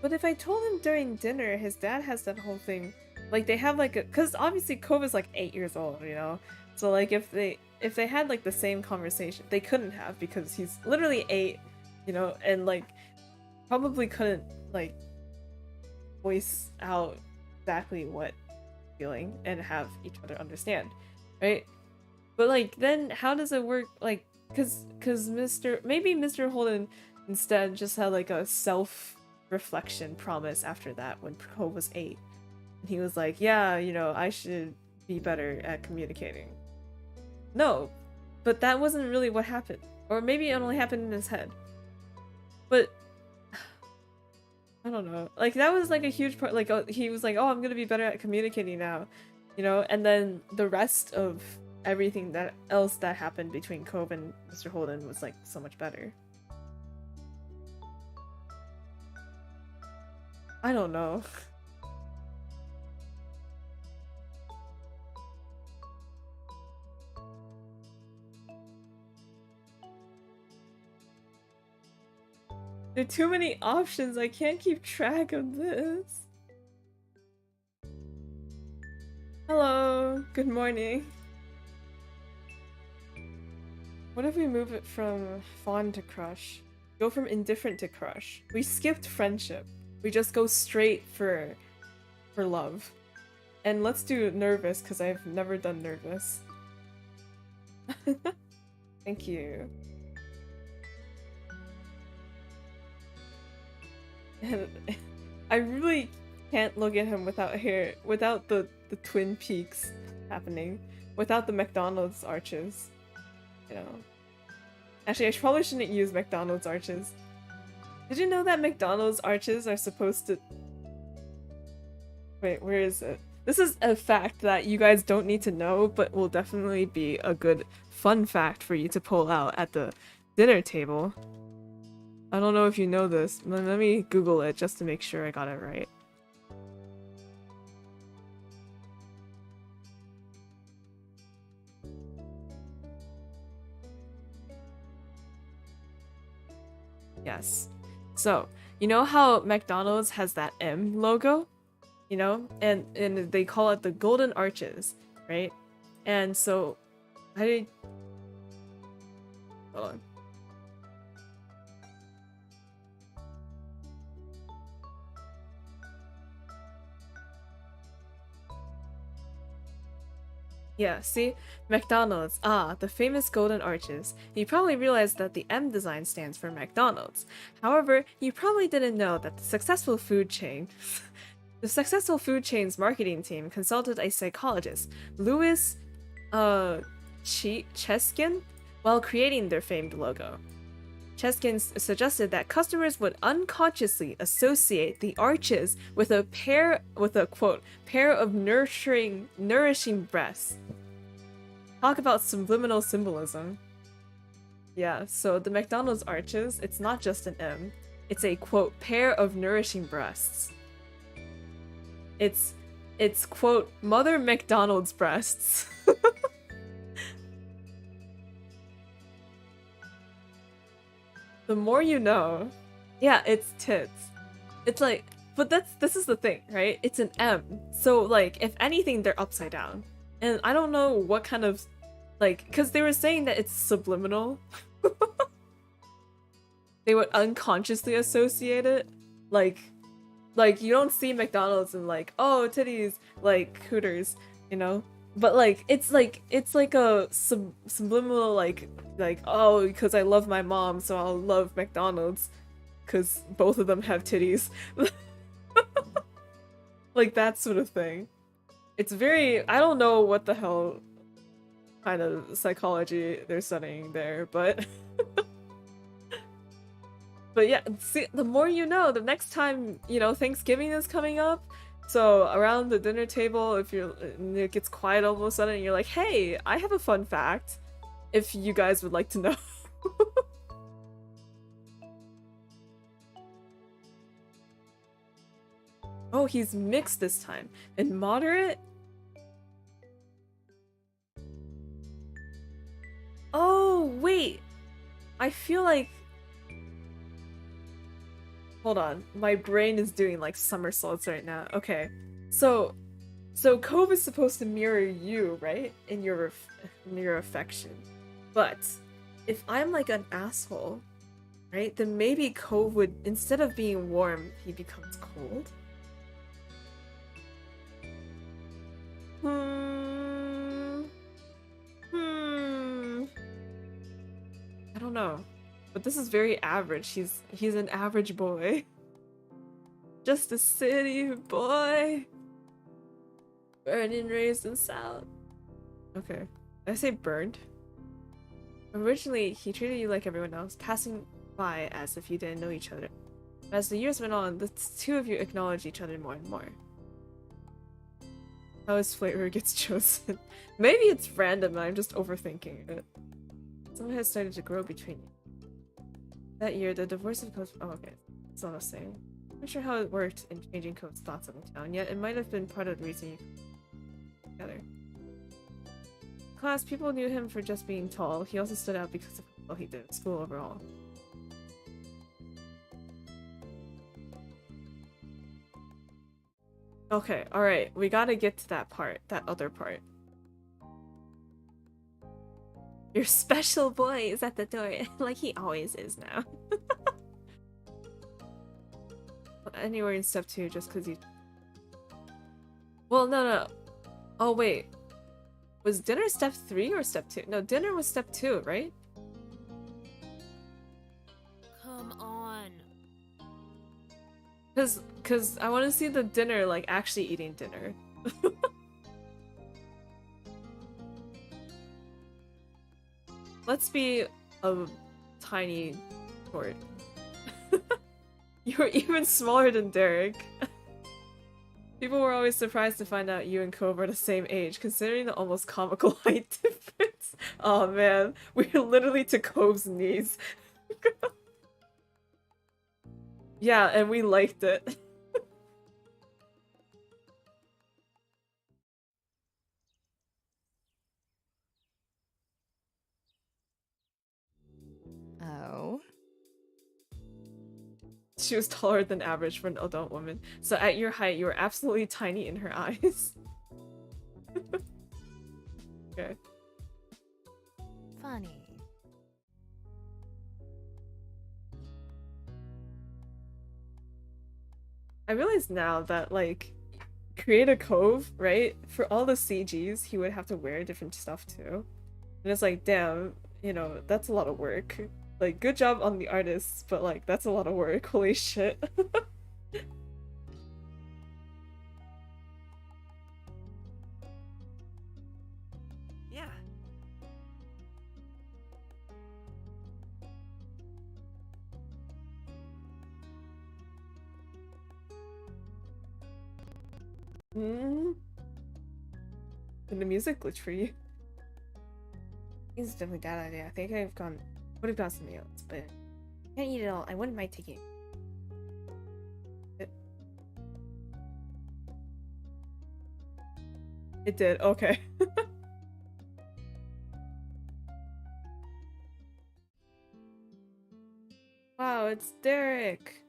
But if I told him during dinner, his dad has that whole thing. Like they have like a, cause obviously Cove is like 8 years old, you know? So like if they had like the same conversation, they couldn't have because he's literally 8, you know, and like probably couldn't like voice out exactly what feeling and have each other understand, right? But like then how does it work? Like cause maybe Mr. Holden instead just had like a self-reflection promise after that when Cove was 8. And he was like, yeah, you know, I should be better at communicating. No, but that wasn't really what happened. Or maybe it only happened in his head. But I don't know. Like that was like a huge part. Like he was like, oh, I'm gonna be better at communicating now, you know. And then the rest of everything that else that happened between Cove and Mr. Holden was like so much better. I don't know. There are too many options, I can't keep track of this. Hello, good morning. What if we move it from fond to crush? Go from indifferent to crush. We skipped friendship. We just go straight for love. And let's do nervous, because I've never done nervous. Thank you. And I really can't look at him without the Twin Peaks happening, without the McDonald's arches, you know. Actually, I probably shouldn't use McDonald's arches. Did you know that McDonald's arches are supposed to... Wait, where is it? This is a fact that you guys don't need to know, but will definitely be a good fun fact for you to pull out at the dinner table. I don't know if you know this, but let me Google it just to make sure I got it right. Yes. So, you know how McDonald's has that M logo? You know? And they call it the Golden Arches, right? And so, hold on. Yeah, see? McDonald's. Ah, the famous golden arches. You probably realized that the M design stands for McDonald's. However, you probably didn't know that the successful food chain's marketing team consulted a psychologist, Louis Cheskin, while creating their famed logo. Cheskin suggested that customers would unconsciously associate the arches with a quote, pair of nourishing breasts. Talk about subliminal symbolism. Yeah, so the McDonald's arches, it's not just an M. It's a quote, pair of nourishing breasts. It's quote, Mother McDonald's breasts. The more you know. Yeah, it's tits. It's like, but this is the thing, right? It's an M. So like, if anything, they're upside down. And I don't know what kind of, like, because they were saying that it's subliminal. They would unconsciously associate it. Like you don't see McDonald's and like, oh, titties, like Hooters, you know? But like it's like a subliminal like oh, because I love my mom, so I'll love McDonald's because both of them have titties. Like that sort of thing. It's very, I don't know what the hell kind of psychology they're studying there, but but yeah, see, the more you know, the next time, you know, Thanksgiving is coming up, so around the dinner table, if you're, and it gets quiet all of a sudden, and you're like, hey, I have a fun fact, if you guys would like to know. Oh, he's mixed this time. And moderate? Oh, wait. I feel like... Hold on. My brain is doing like somersaults right now. Okay. So Cove is supposed to mirror you, right? In your affection. But if I'm like an asshole, right? Then maybe Cove would, instead of being warm, he becomes cold. I don't know. But this is very average. He's an average boy. Just a city boy. Born and raised in South. Okay. Did I say burned? Originally, he treated you like everyone else, passing by as if you didn't know each other. But as the years went on, the two of you acknowledged each other more and more. How his flavor gets chosen. Maybe it's random and I'm just overthinking it. Something has started to grow between you. That year, the divorce of Coach— oh, okay. It's not the same. I'm not sure how it worked in changing Coach's thoughts on the town, yet it might have been part of the reason you came together. Class, people knew him for just being tall. He also stood out because of how well he did at school overall. Okay, alright. We gotta get to that part. That other part. Your special boy is at the door, like he always is now. Anywhere in step 2, just because you... Well, no. Oh, wait. Was dinner step 3 or step 2? No, dinner was step 2, right? Come on. Cause I want to see the dinner, like, actually eating dinner. Let's be a tiny short. You're even smaller than Derek. People were always surprised to find out you and Cove are the same age, considering the almost comical height difference. Oh man, we're literally to Cove's knees. Yeah, and we liked it. Oh. She was taller than average for an adult woman, so at your height, you were absolutely tiny in her eyes. Okay. Funny. I realize now that, like, create a Cove, right? For all the CGs, he would have to wear different stuff too. And it's like, damn, you know, that's a lot of work. Like, good job on the artists, but like, that's a lot of work. Holy shit. Yeah. Hmm? Did the music glitch for you? It's definitely a bad idea. I think would have gone something else, but I can't eat it all. I wouldn't mind taking it. It did, okay. Wow, it's Derek.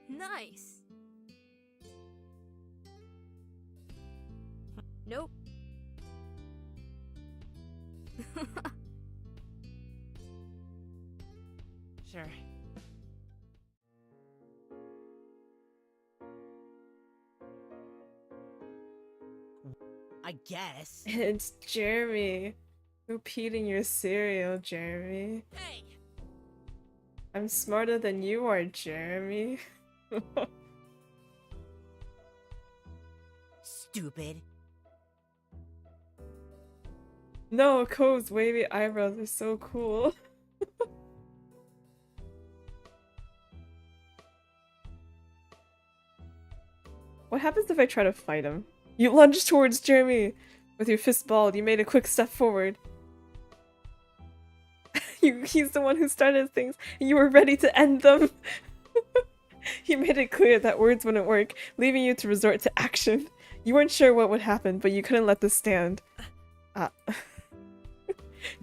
Nice. Nope. Sure. I guess. It's Jeremy. Repeating your cereal, Jeremy. Hey. I'm smarter than you are, Jeremy. Stupid. No, Cove's wavy eyebrows are so cool. What happens if I try to fight him? You lunged towards Jeremy. With your fist balled, you made a quick step forward. He's the one who started things, and you were ready to end them. He made it clear that words wouldn't work, leaving you to resort to action. You weren't sure what would happen, but you couldn't let this stand.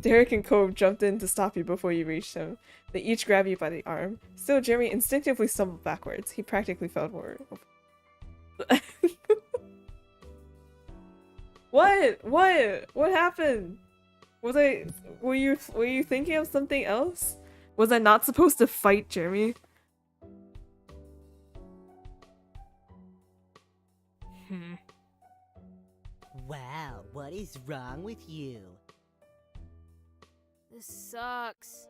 Derek and Cove jumped in to stop you before you reached him. They each grabbed you by the arm. Still, Jeremy instinctively stumbled backwards. He practically fell forward. What? What happened? Were you thinking of something else? Was I not supposed to fight Jeremy? Wow, what is wrong with you? This sucks.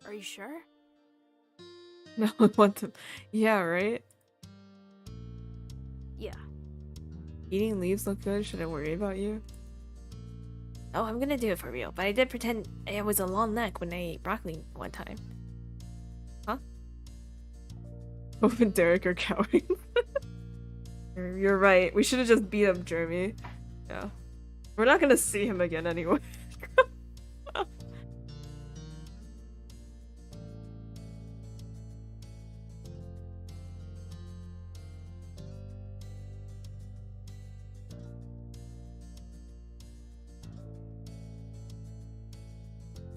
Are you sure? No one wants to. Yeah, right? Yeah. Eating leaves look good. Should I worry about you? Oh, I'm gonna do it for real, but I did pretend it was a long neck when I ate broccoli one time. Huh? Both and Derek are cowering. You're right. We should have just beat up Jeremy. Yeah. We're not gonna see him again anyway.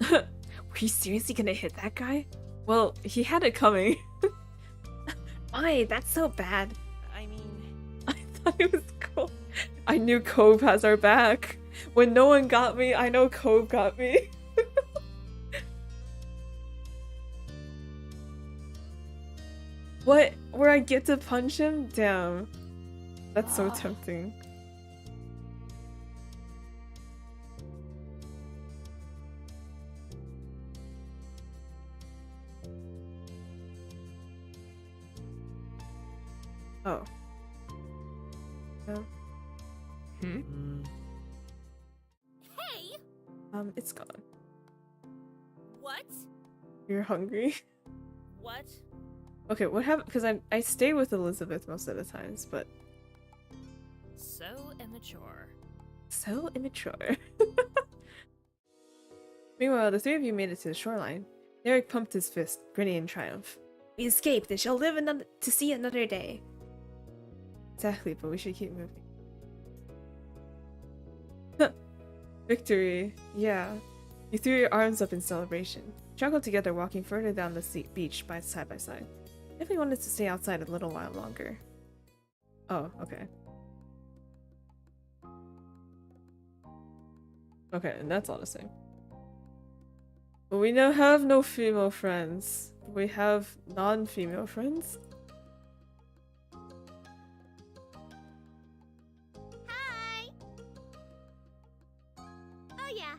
Were you seriously gonna hit that guy? Well, he had it coming. Why? That's so bad. I mean, I thought it was cool. I knew Cove has our back. When no one got me, I know Cove got me. What? Where I get to punch him? Damn. That's so tempting. Oh. No. hey! It's gone. What? You're hungry? What? Okay, what happened? Because I stay with Elizabeth most of the times, but So immature. so immature. Meanwhile, the three of you made it to the shoreline. Derek pumped his fist, grinning in triumph. We escaped and shall live to see another day. Exactly, but we should keep moving. Victory. Yeah. You threw your arms up in celebration. Struggled together, walking further down the beach side by side. Definitely wanted to stay outside a little while longer. Oh, okay. Okay, and that's all the same. But we now have no female friends. We have non-female friends. Hi! Oh yeah.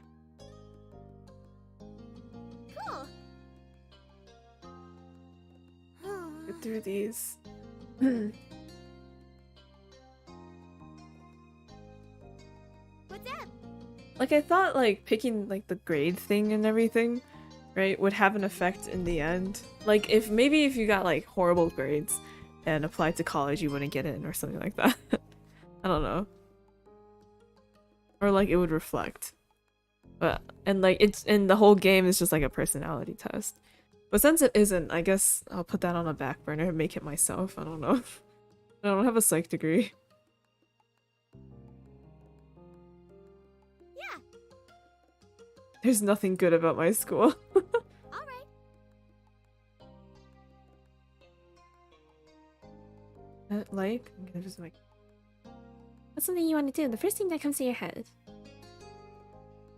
Cool. Get through these. What's up? Like, I thought, like, picking, like, the grade thing and everything, right, would have an effect in the end. Like, if you got, like, horrible grades and applied to college, you wouldn't get in or something like that. I don't know. Or, like, it would reflect. But, and, like, and the whole game is just, like, a personality test. But since it isn't, I guess I'll put that on a back burner and make it myself. I don't know. I don't have a psych degree. Yeah. There's nothing good about my school. Alright. Like? I'm gonna just like... What's something you want to do? The first thing that comes to your head.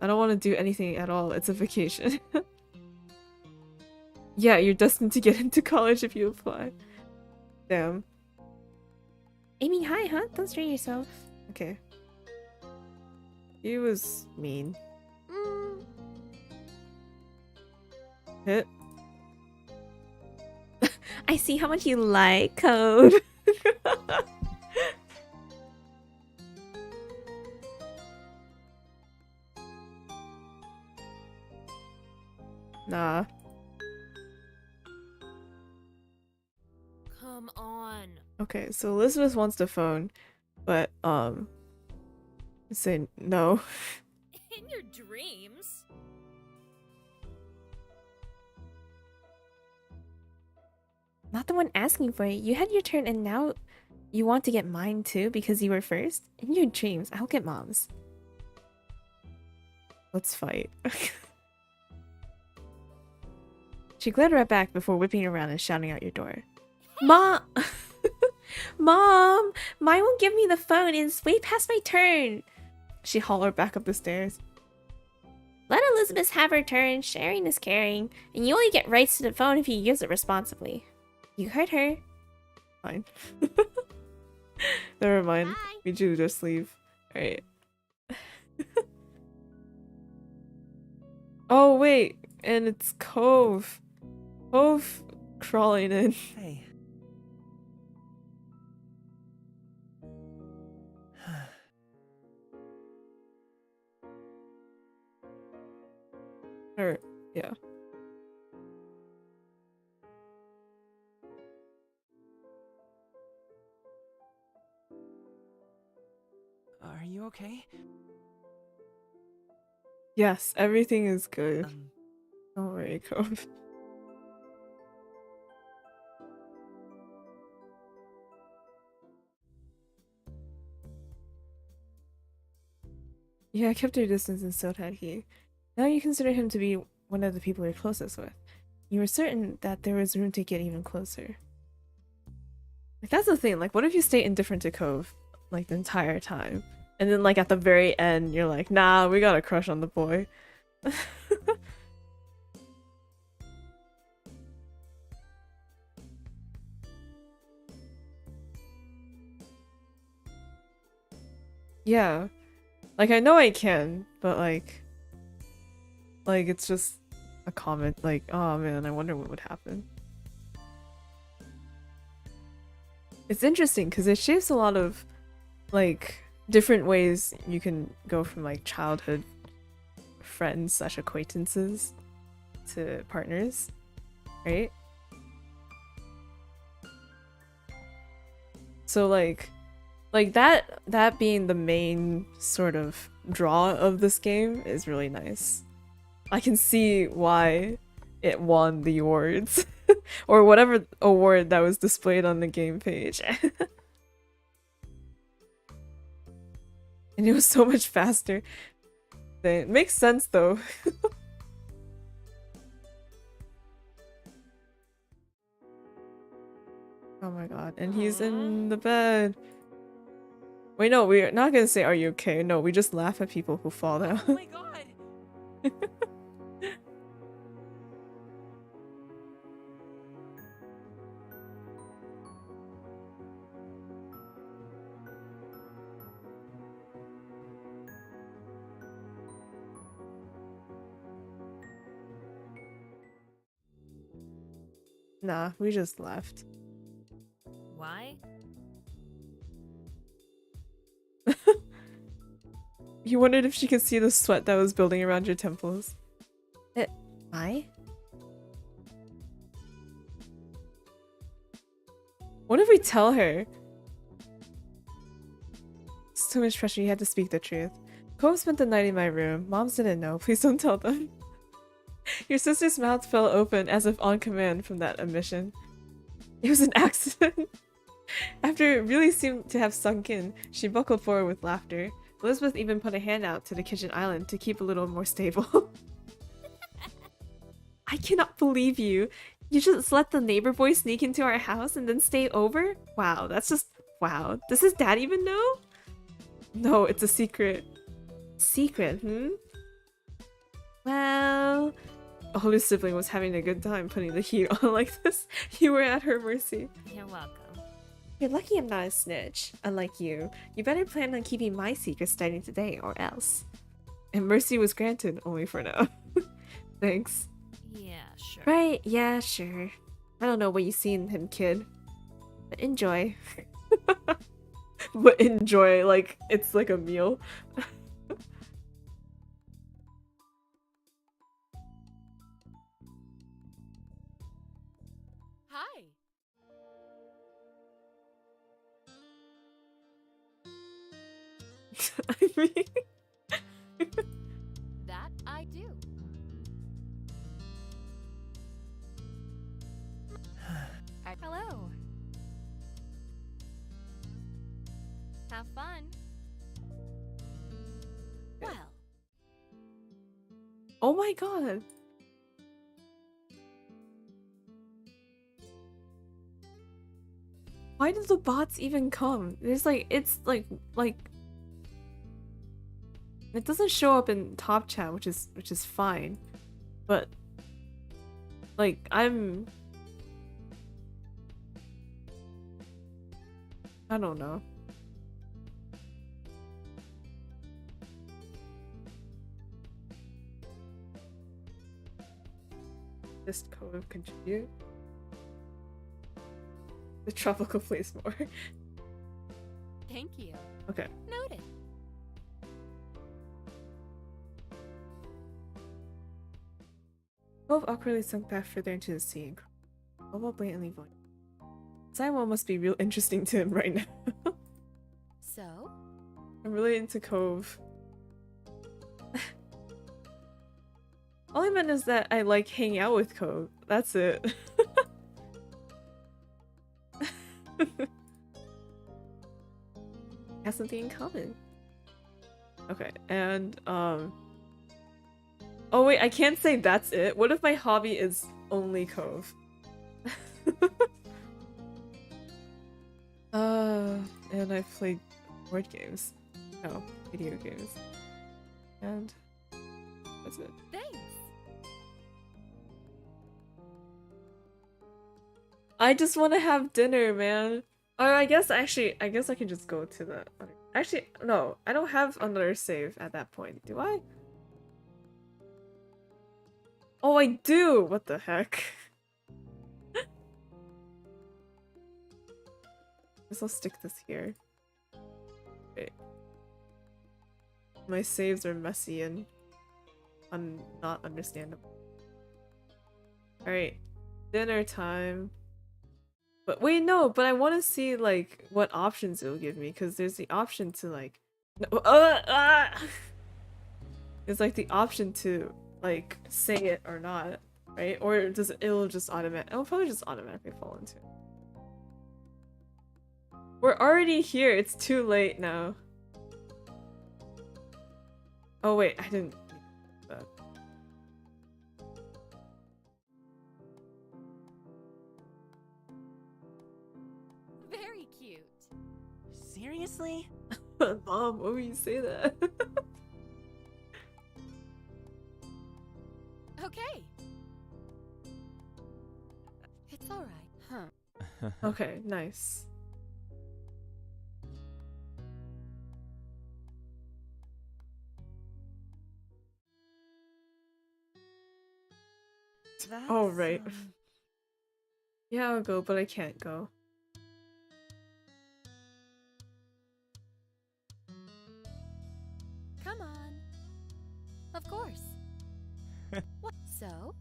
I don't want to do anything at all. It's a vacation. Yeah, you're destined to get into college if you apply. Damn. Aiming high, huh? Don't strain yourself. Okay. He was mean. Hit. I see how much you like code. Nah. Come on. Okay, so Elizabeth wants the phone, but say no. In your dreams? Not the one asking for it. You had your turn and now you want to get mine too because you were first? In your dreams, I'll get mom's. Let's fight. She glared right back before whipping around and shouting out your door. Mom! Mom! Mine won't give me the phone. It's way past my turn. She hollered back up the stairs. Let Elizabeth have her turn. Sharing is caring. And you only get rights to the phone if you use it responsibly. You heard her. Fine. Never mind. Bye. We do just leave. Alright. Oh, wait. And it's Cove. Cove crawling in. Hey. Or, yeah. Are you okay? Yes, everything is good. Um, Don't worry, Cove. Yeah, I kept your distance and so had he. Now you consider him to be one of the people you're closest with. You were certain that there was room to get even closer. Like, that's the thing, like, what if you stay indifferent to Cove, like, the entire time? And then, like, at the very end, you're like, nah, we got a crush on the boy. Yeah. Like, I know I can, but, like, it's just a comment, like, oh man, I wonder what would happen. It's interesting, because it shapes a lot of, like, different ways you can go from, like, childhood friends slash acquaintances to partners, right? So, like that being the main sort of draw of this game is really nice. I can see why it won the awards or whatever award that was displayed on the game page. And it was so much faster. It makes sense though. Oh my god, and he's in the bed. Wait, no, we're not gonna say, are you okay? No, we just laugh at people who fall down. Oh my god. Nah, we just left. Why? He wondered if she could see the sweat that was building around your temples. Why? What if we tell her? It's too much pressure, you had to speak the truth. Cove spent the night in my room. Moms didn't know. Please don't tell them. Your sister's mouth fell open as if on command from that admission. It was an accident. After it really seemed to have sunk in, she buckled forward with laughter. Elizabeth even put a hand out to the kitchen island to keep a little more stable. I cannot believe you. You just let the neighbor boy sneak into our house and then stay over? Wow, that's just... wow. Does his dad even know? No, it's a secret. Secret, hmm? Well... older sibling was having a good time putting the heat on like this. You were at her mercy. You're welcome. You're lucky I'm not a snitch. Unlike you, you better plan on keeping my secret starting today or else. And mercy was granted, only for now. Thanks. Yeah, sure. Right, yeah, sure. I don't know what you see in him, kid. But enjoy. But enjoy, like, it's like a meal. I mean, That I do. Hello. Have fun. Well, oh my god. Why do the bots even come? There's like, it's like it doesn't show up in top chat, which is fine, but like I don't know. Just code contribute. The tropical place more. thank you. Okay. Noted. Both awkwardly sunk back further into the sea and Bobo blatantly voiced. Simon must be real interesting to him right now. So, I'm really into Cove. All I meant is that I like hanging out with Cove. That's it. Has something in common. Okay, and oh wait, I can't say that's it. What if my hobby is only Cove? And I played board games. No, video games. And that's it. thanks. I just want to have dinner, man. Or I guess I can just go to the other. Actually, no, I don't have another save at that point, do I? Oh, I do! What the heck? Guess I'll stick this here. Wait. My saves are messy and not understandable. Alright. Dinner time. But wait, no, but I want to see like what options it'll give me, because there's the option to like there's like the option to like say it or not, right? Or does it'll just it'll probably just automatically fall into it. We're already here, it's too late now. Oh wait, I didn't do that. Very cute. Seriously? Mom, why would you say that? Okay. It's all right. Huh. Okay, nice. Oh, right. Yeah, I'll go, but I can't go. Come on. Of course. What? So?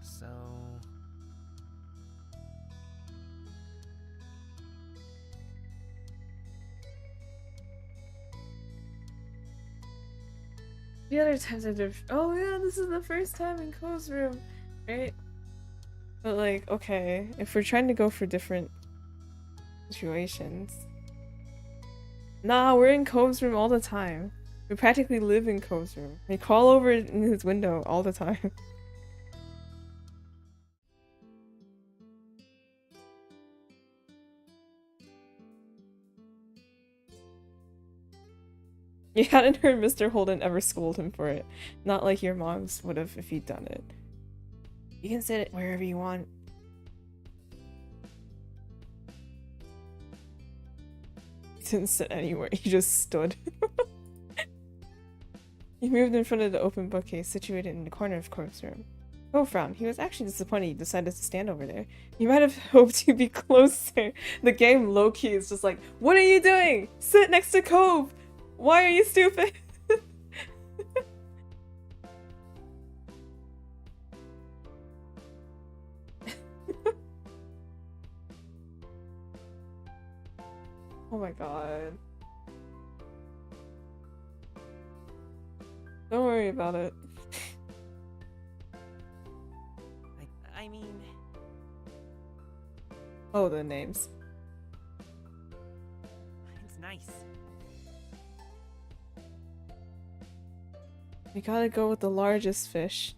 So... The other times I did. Oh yeah, this is the first time in Cole's room, right? But like, okay, if we're trying to go for different situations. Nah, we're in Cove's room all the time. We practically live in Cove's room. We crawl over in his window all the time. You hadn't heard Mr. Holden ever scold him for it. Not like your moms would have if you'd done it. You can sit it wherever you want. He didn't sit anywhere, he just stood. He moved in front of the open bookcase situated in the corner of Corp's room. Oh, frowned. He was actually disappointed he decided to stand over there. He might have hoped to be closer. The game low-key is just like, what are you doing? Sit next to Cove! Why are you stupid? Oh my god. Don't worry about it. I mean, Oh, the names. it's nice. We gotta go with the largest fish.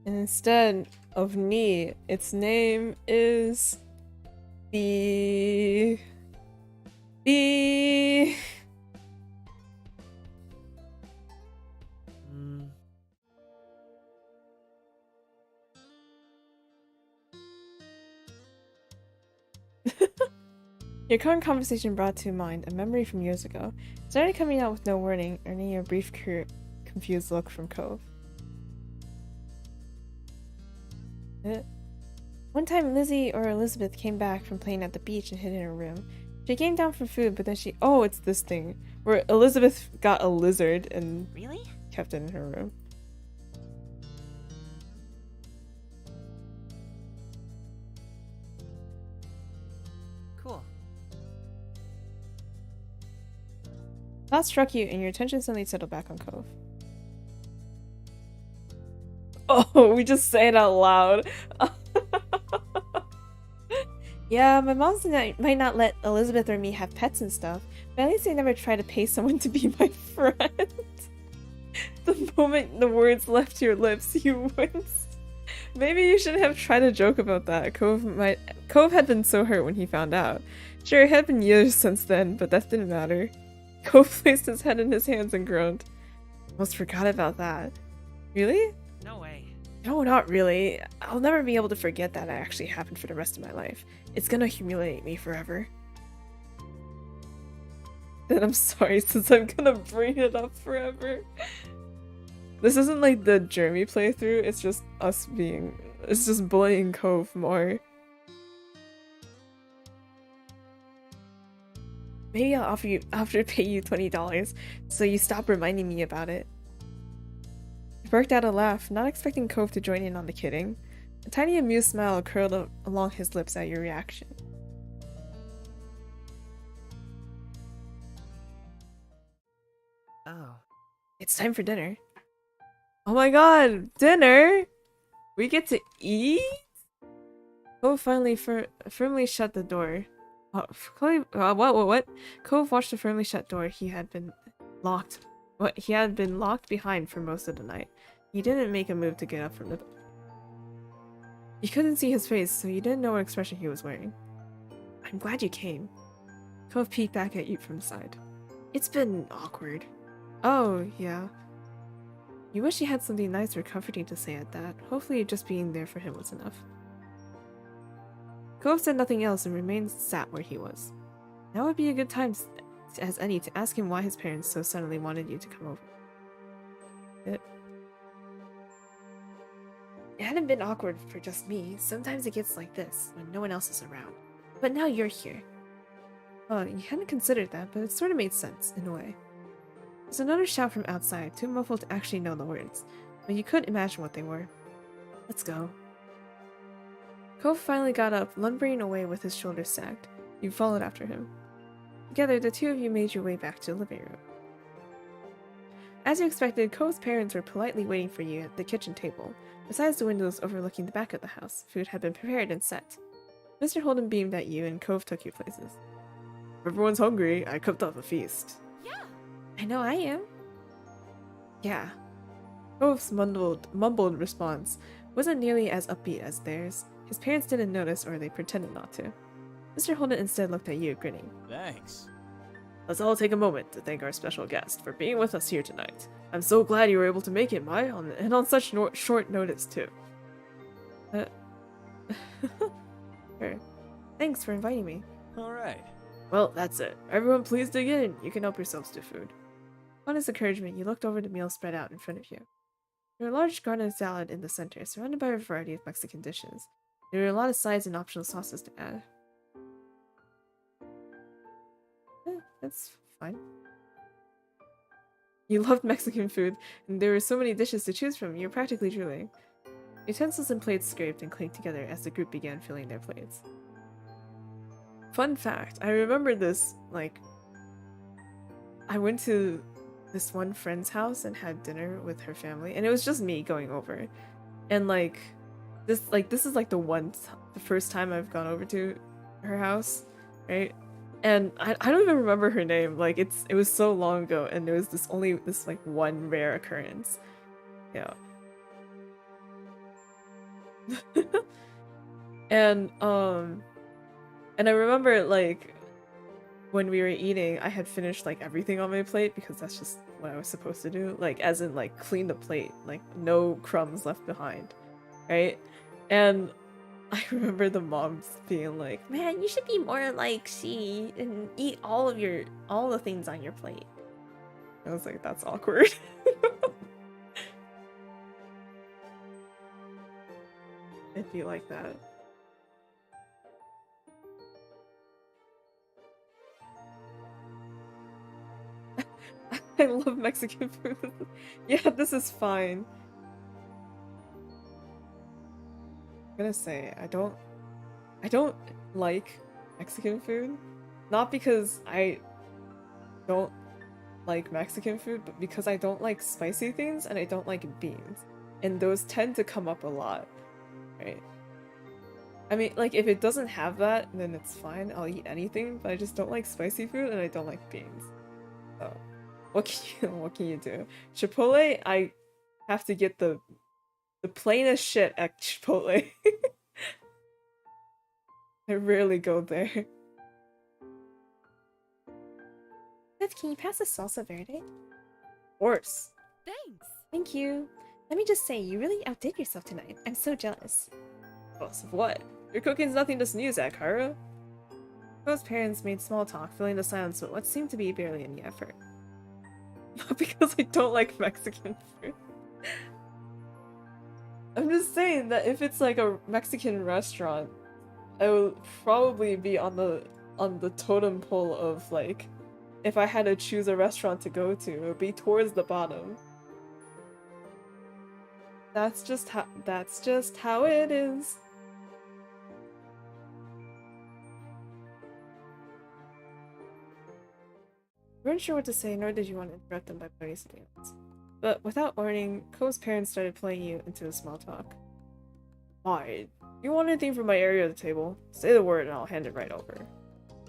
And instead of knee, its name is the Mm, Your current conversation brought to mind a memory from years ago. It started coming out with no warning, earning a brief, confused look from Cove. One time, Lizzie or Elizabeth came back from playing at the beach and hid in her room. She came down for food, but then oh, it's this thing where Elizabeth got a lizard and really? kept it in her room. Cool. That struck you, and your attention suddenly settled back on Cove. Oh, we just say it out loud. Yeah, my mom might not let Elizabeth or me have pets and stuff, but at least they never try to pay someone to be my friend. The moment the words left your lips, you winced. Maybe you shouldn't have tried to joke about that. Cove had been so hurt when he found out. Sure, it had been years since then, but that didn't matter. Cove placed his head in his hands and groaned. Almost forgot about that. Really? No way. No, not really. I'll never be able to forget that actually happened for the rest of my life. It's gonna humiliate me forever. Then I'm sorry, since I'm gonna bring it up forever. This isn't like the Jeremy playthrough, it's just us it's just bullying Cove more. Maybe I'll pay you $20, so you stop reminding me about it. He barked out a laugh, not expecting Cove to join in on the kidding. A tiny amused smile curled along his lips at your reaction. Oh. It's time for dinner. Oh my god, dinner? We get to eat? Cove finally firmly shut the door. What? Cove watched the firmly shut door he had been locked behind for most of the night. He didn't make a move to get up from the bed. You couldn't see his face, so you didn't know what expression he was wearing. I'm glad you came. Cove peeked back at you from the side. It's been awkward. Oh, yeah. You wish you had something nice or comforting to say at that. Hopefully just being there for him was enough. Cove said nothing else and remained sat where he was. Now would be a good time as any to ask him why his parents so suddenly wanted you to come over. It hadn't been awkward for just me. Sometimes it gets like this, when no one else is around. But now you're here. Oh, you hadn't considered that, but it sort of made sense, in a way. There's another shout from outside, too muffled to actually know the words, but you could imagine what they were. Let's go. Cove finally got up, lumbering away with his shoulders sagged. You followed after him. Together, the two of you made your way back to the living room. As you expected, Cove's parents were politely waiting for you at the kitchen table. Besides the windows overlooking the back of the house, food had been prepared and set. Mr. Holden beamed at you and Cove took your places. If everyone's hungry, I cooked up a feast. Yeah. I know I am. Yeah. Cove's mumbled response wasn't nearly as upbeat as theirs. His parents didn't notice, or they pretended not to. Mr. Holden instead looked at you, grinning. Thanks. Let's all take a moment to thank our special guest for being with us here tonight. I'm so glad you were able to make it, Mai, and on such short notice, too. Sure. Thanks for inviting me. Alright. Well, that's it. Everyone please dig in. You can help yourselves to food. On his encouragement, you looked over the meal spread out in front of you. There were a large garden salad in the center, surrounded by a variety of Mexican dishes. There were a lot of sides and optional sauces to add. That's fine. You loved Mexican food, and there were so many dishes to choose from, you were practically drooling. Utensils and plates scraped and clinked together as the group began filling their plates. Fun fact, I remember this, like, I went to this one friend's house and had dinner with her family, and it was just me going over. And this is like the first time I've gone over to her house, right? And I don't even remember her name. Like it was so long ago, and there was this like one rare occurrence. Yeah. and I remember like when we were eating, I had finished like everything on my plate because that's just what I was supposed to do. Like as in like clean the plate, like no crumbs left behind, right? And I remember the moms being like, Man, you should be more like she and eat all the things on your plate. I was like, that's awkward. It'd be like that. I love Mexican food. Yeah, this is fine. I'm gonna say I don't like Mexican food. Not because I don't like Mexican food, but because I don't like spicy things and I don't like beans. And those tend to come up a lot, right? I mean, like, if it doesn't have that, then it's fine. I'll eat anything, but I just don't like spicy food and I don't like beans. So, what can you do? Chipotle, I have to get the plainest shit at Chipotle. I rarely go there. Liv, can you pass the salsa verde? Of course. Thanks. Thank you. Let me just say, you really outdid yourself tonight. I'm so jealous. Jealous of what? Your cooking's nothing to sneeze at, Kara. Both parents made small talk, filling the silence with what seemed to be barely any effort. Not because I don't like Mexican food. I'm just saying that if it's like a Mexican restaurant, I will probably be on the totem pole of like, if I had to choose a restaurant to go to, it would be towards the bottom. That's just how it is. We weren't sure what to say, nor did you want to interrupt them by putting something else. But without warning, Ko's parents started pulling you into a small talk. Why? You want anything from my area of the table? Say the word and I'll hand it right over.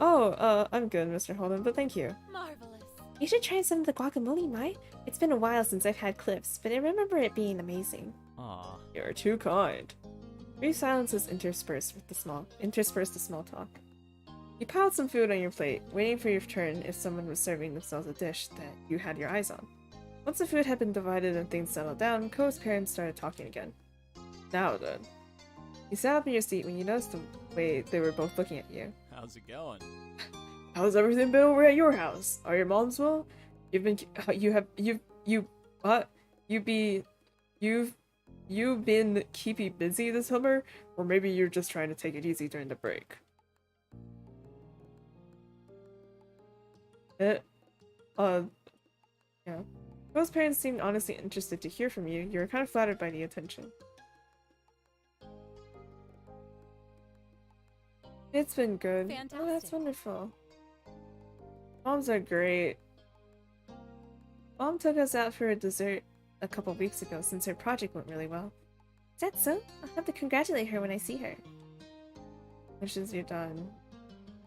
Oh, I'm good, Mr. Holden, but thank you. Marvelous. You should try some of the guacamole, Mai. It's been a while since I've had Cliff's, but I remember it being amazing. Aw. You're too kind. Brief silences interspersed the small talk. You piled some food on your plate, waiting for your turn if someone was serving themselves a dish that you had your eyes on. Once the food had been divided and things settled down, Ko's parents started talking again. Now then. You sat up in your seat when you noticed the way they were both looking at you. How's it going? How's everything been over at your house? Are your moms well? You've been keeping busy this summer, or maybe you're just trying to take it easy during the break. Yeah. Most parents seemed honestly interested to hear from you. You were kind of flattered by the attention. It's been good. Fantastic. Oh, that's wonderful. Moms are great. Mom took us out for a dessert a couple weeks ago since her project went really well. Is that so? I'll have to congratulate her when I see her. Wishes you're done.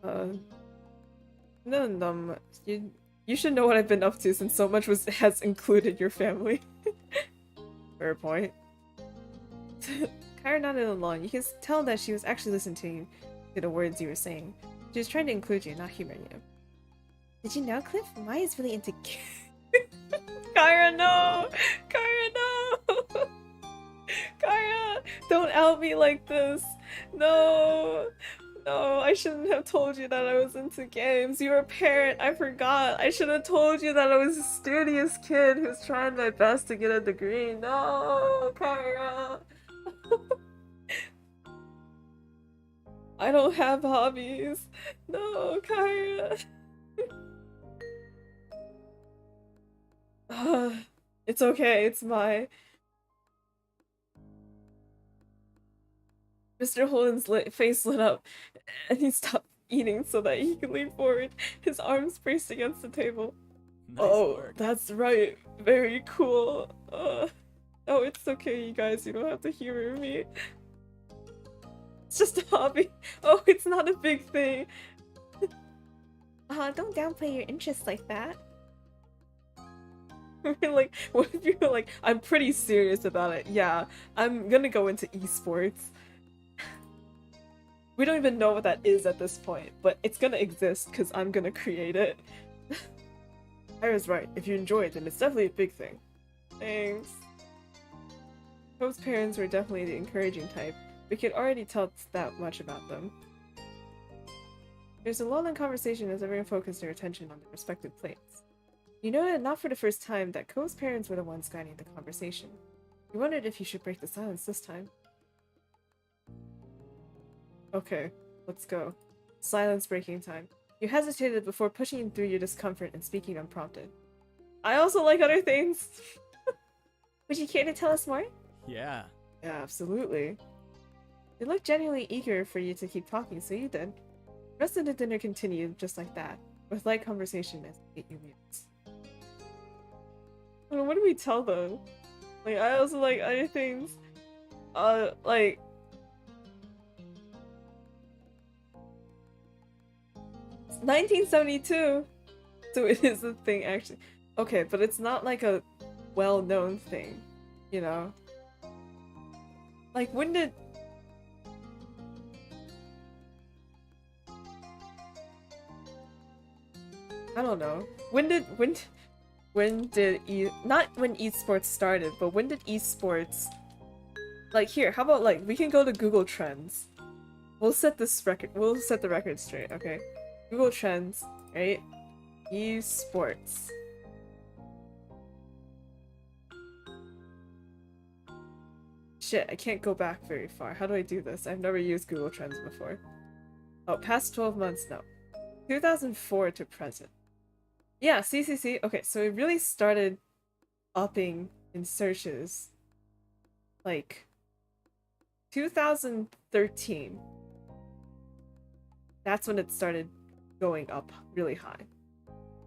No, you should know what I've been up to since so much has included your family. Fair point. Kyra nodded along. You can tell that she was actually listening to the words you were saying. She was trying to include you, not humor you. Did you know, Cliff? Maya's really into Kyra, no! Kyra, no! Kyra, don't out me like this! No! No, I shouldn't have told you that I was into games. You're a parent, I forgot. I should have told you that I was a studious kid who's trying my best to get a degree. No, Kyra! I don't have hobbies. No, Kyra! It's okay, it's my... Mr. Holden's face lit up, and he stopped eating so that he could lean forward, his arms braced against the table. Oh, work. that's right. Very cool. Oh, it's okay, you guys. You don't have to humor me. It's just a hobby. Oh, it's not a big thing. Don't downplay your interests like that. Like, what if you're like, I'm pretty serious about it. Yeah, I'm gonna go into esports. We don't even know what that is at this point, but it's gonna exist because I'm gonna create it. I was right. If you enjoy it, then it's definitely a big thing. Thanks. Cove's parents were definitely the encouraging type. We could already tell that much about them. There's a lull in conversation as everyone focused their attention on their respective plates. You noted, not for the first time, that Cove's parents were the ones guiding the conversation. You wondered if you should break the silence this time. Okay, let's go. Silence breaking time. You hesitated before pushing through your discomfort and speaking unprompted. I also like other things! Would you care to tell us more? Yeah. Yeah, absolutely. They looked genuinely eager for you to keep talking, so you did. The rest of the dinner continued just like that, with light conversation as they ate your meals. What do we tell them? Like, I also like other things. Like... It's 1972! So it is a thing, actually. Okay, but it's not like a well-known thing, you know? Like, when did... I don't know. When did not when esports started, but when did esports, like, here, how about, like, we can go to Google Trends. We'll set the record straight, okay? Google Trends, right? Esports. Shit, I can't go back very far. How do I do this? I've never used Google Trends before. Oh, past 12 months? No. 2004 to present. Yeah, see. Okay, so it really started upping in searches. Like, 2013. That's when it started going up really high.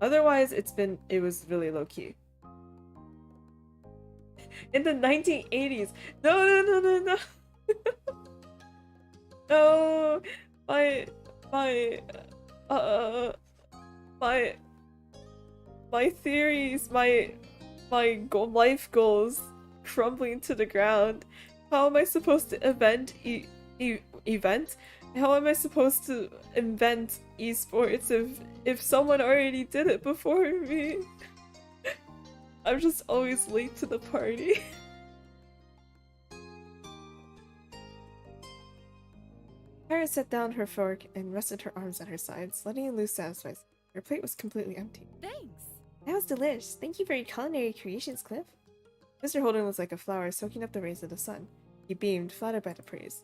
Otherwise, it was really low-key. In the 1980s. No. No. My theories, my life goals crumbling to the ground. How am I supposed to event? How am I supposed to invent esports if someone already did it before me? I'm just always late to the party. Kara set down her fork and rested her arms at her sides, letting it loose satisfied. Her plate was completely empty. Thanks. That was delish. Thank you for your culinary creations, Cliff. Mr. Holden was like a flower soaking up the rays of the sun. He beamed, flattered by the praise.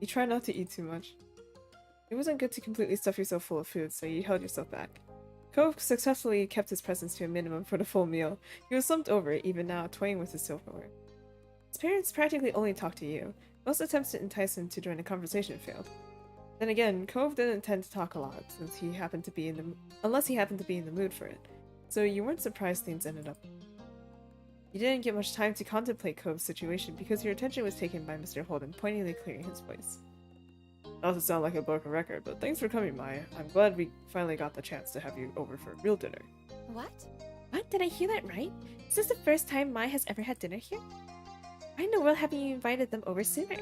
You try not to eat too much. It wasn't good to completely stuff yourself full of food, so you held yourself back. Cove successfully kept his presence to a minimum for the full meal. He was slumped over it, even now, toying with his silverware. His parents practically only talked to you. Most attempts to entice him to join the conversation failed. Then again, Cove didn't tend to talk a lot, since unless he happened to be in the mood for it. So you weren't surprised things ended up. You didn't get much time to contemplate Cove's situation because your attention was taken by Mr. Holden pointedly clearing his voice. Not to sound like a broken record, but thanks for coming, Maya. I'm glad we finally got the chance to have you over for a real dinner. What? What? Did I hear that right? Is this the first time Mai has ever had dinner here? Why in the world haven't you invited them over sooner?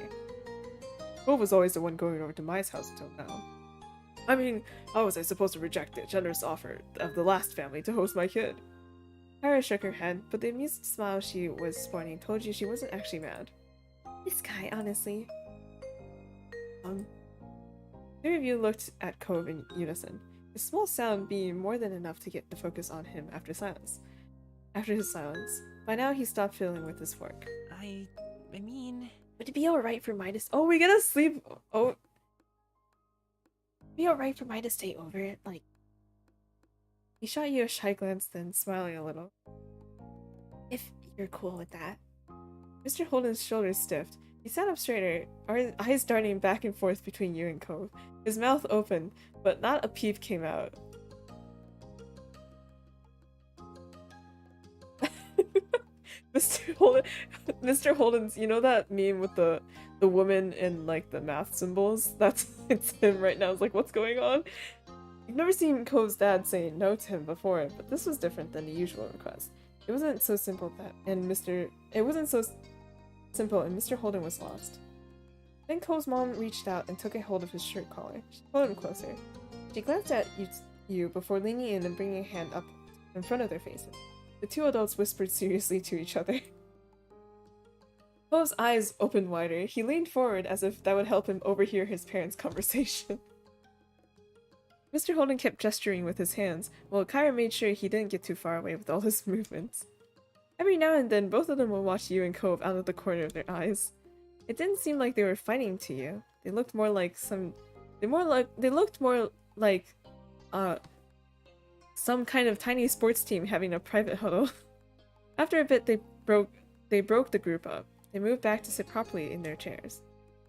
Cove was always the one going over to Maya's house until now. I mean, how was I supposed to reject the generous offer of the last family to host my kid? Kara shook her head, but the amused smile she was sporting told you she wasn't actually mad. This guy, honestly. Three of you looked at Cove in unison, a small sound being more than enough to get the focus on him after his silence. By now, he stopped fiddling with his fork. I mean... Would it be alright for Mai to Oh, we gotta sleep! Oh... be alright for Mai to stay over? Like... He shot you a shy glance, then smiling a little. If you're cool with that. Mr. Holden's shoulders stiffed. He sat up straighter, eyes darting back and forth between you and Cove. His mouth opened, but not a peep came out. Mr. Holden's, you know that meme with the woman and like the math symbols? That's it's him right now. It's like, what's going on? You've never seen Cove's dad say no to him before, but this was different than the usual request. It wasn't so simple and Mr. Holden was lost. Then Cove's mom reached out and took a hold of his shirt collar. She pulled him closer. She glanced at you before leaning in and bringing a hand up in front of their faces. The two adults whispered seriously to each other. Cove's eyes opened wider. He leaned forward as if that would help him overhear his parents' conversation. Mr. Holden kept gesturing with his hands, while Kyra made sure he didn't get too far away with all his movements. Every now and then, both of them would watch you and Cove out of the corner of their eyes. It didn't seem like they were fighting to you. They looked more like some kind of tiny sports team having a private huddle. After a bit, they broke the group up. They moved back to sit properly in their chairs.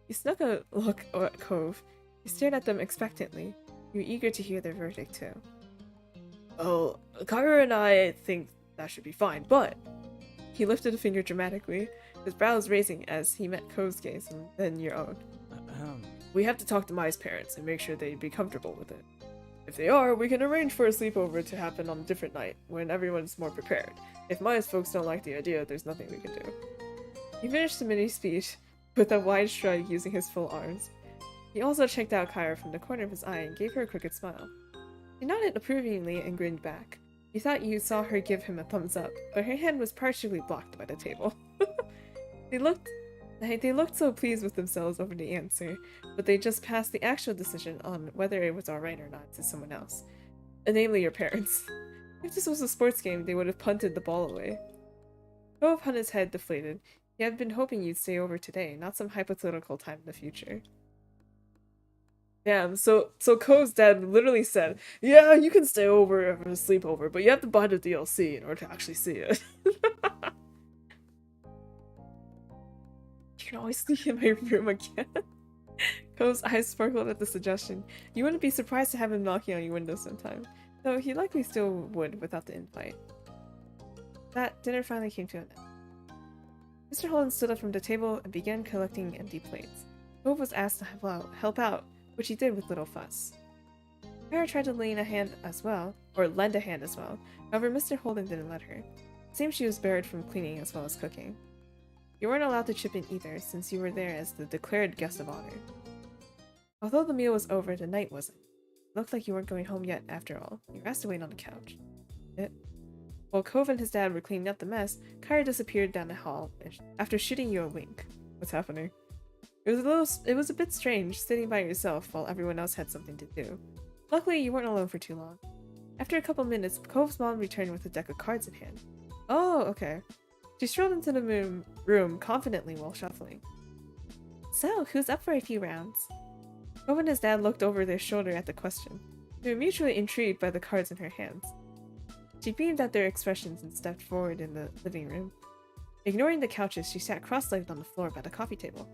You snuck a look at Cove. You stared at them expectantly. You were eager to hear their verdict too. Oh, Kyra and I think that should be fine, but... He lifted a finger dramatically, his brows raising as he met Cove's gaze and then your own. We have to talk to Mai's parents and make sure they'd be comfortable with it. If they are, we can arrange for a sleepover to happen on a different night, when everyone's more prepared. If Mai's folks don't like the idea, there's nothing we can do. He finished the mini speech with a wide shrug using his full arms. He also checked out Kyra from the corner of his eye and gave her a crooked smile. She nodded approvingly and grinned back. You thought you saw her give him a thumbs up, but her hand was partially blocked by the table. They looked so pleased with themselves over the answer, but they just passed the actual decision on whether it was alright or not to someone else. Namely your parents. If this was a sports game, they would have punted the ball away. Cove hung his head deflated. He had been hoping you'd stay over today, not some hypothetical time in the future. Damn, so Cove's dad literally said, yeah, you can stay over for a sleepover, but you have to buy the DLC in order to actually see it. You can always sneak in my room again. Cove's eyes sparkled at the suggestion. You wouldn't be surprised to have him knocking on your window sometime, though he likely still would without the invite. That dinner finally came to an end. Mr. Holden stood up from the table and began collecting empty plates. Cove was asked to help out, which he did with little fuss. Kyra tried to lend a hand as well. However, Mr. Holden didn't let her. It seemed she was barred from cleaning as well as cooking. You weren't allowed to chip in either, since you were there as the declared guest of honor. Although the meal was over, the night wasn't. It looked like you weren't going home yet, after all. You were asked to wait on the couch. While Cove and his dad were cleaning up the mess, Kyra disappeared down the hall after shooting you a wink. What's happening? It was a bit strange, sitting by yourself while everyone else had something to do. Luckily, you weren't alone for too long. After a couple minutes, Cove's mom returned with a deck of cards in hand. Oh, okay. She strolled into the room confidently while shuffling. So, who's up for a few rounds? Cove and his dad looked over their shoulder at the question. They were mutually intrigued by the cards in her hands. She beamed at their expressions and stepped forward in the living room. Ignoring the couches, she sat cross-legged on the floor by the coffee table.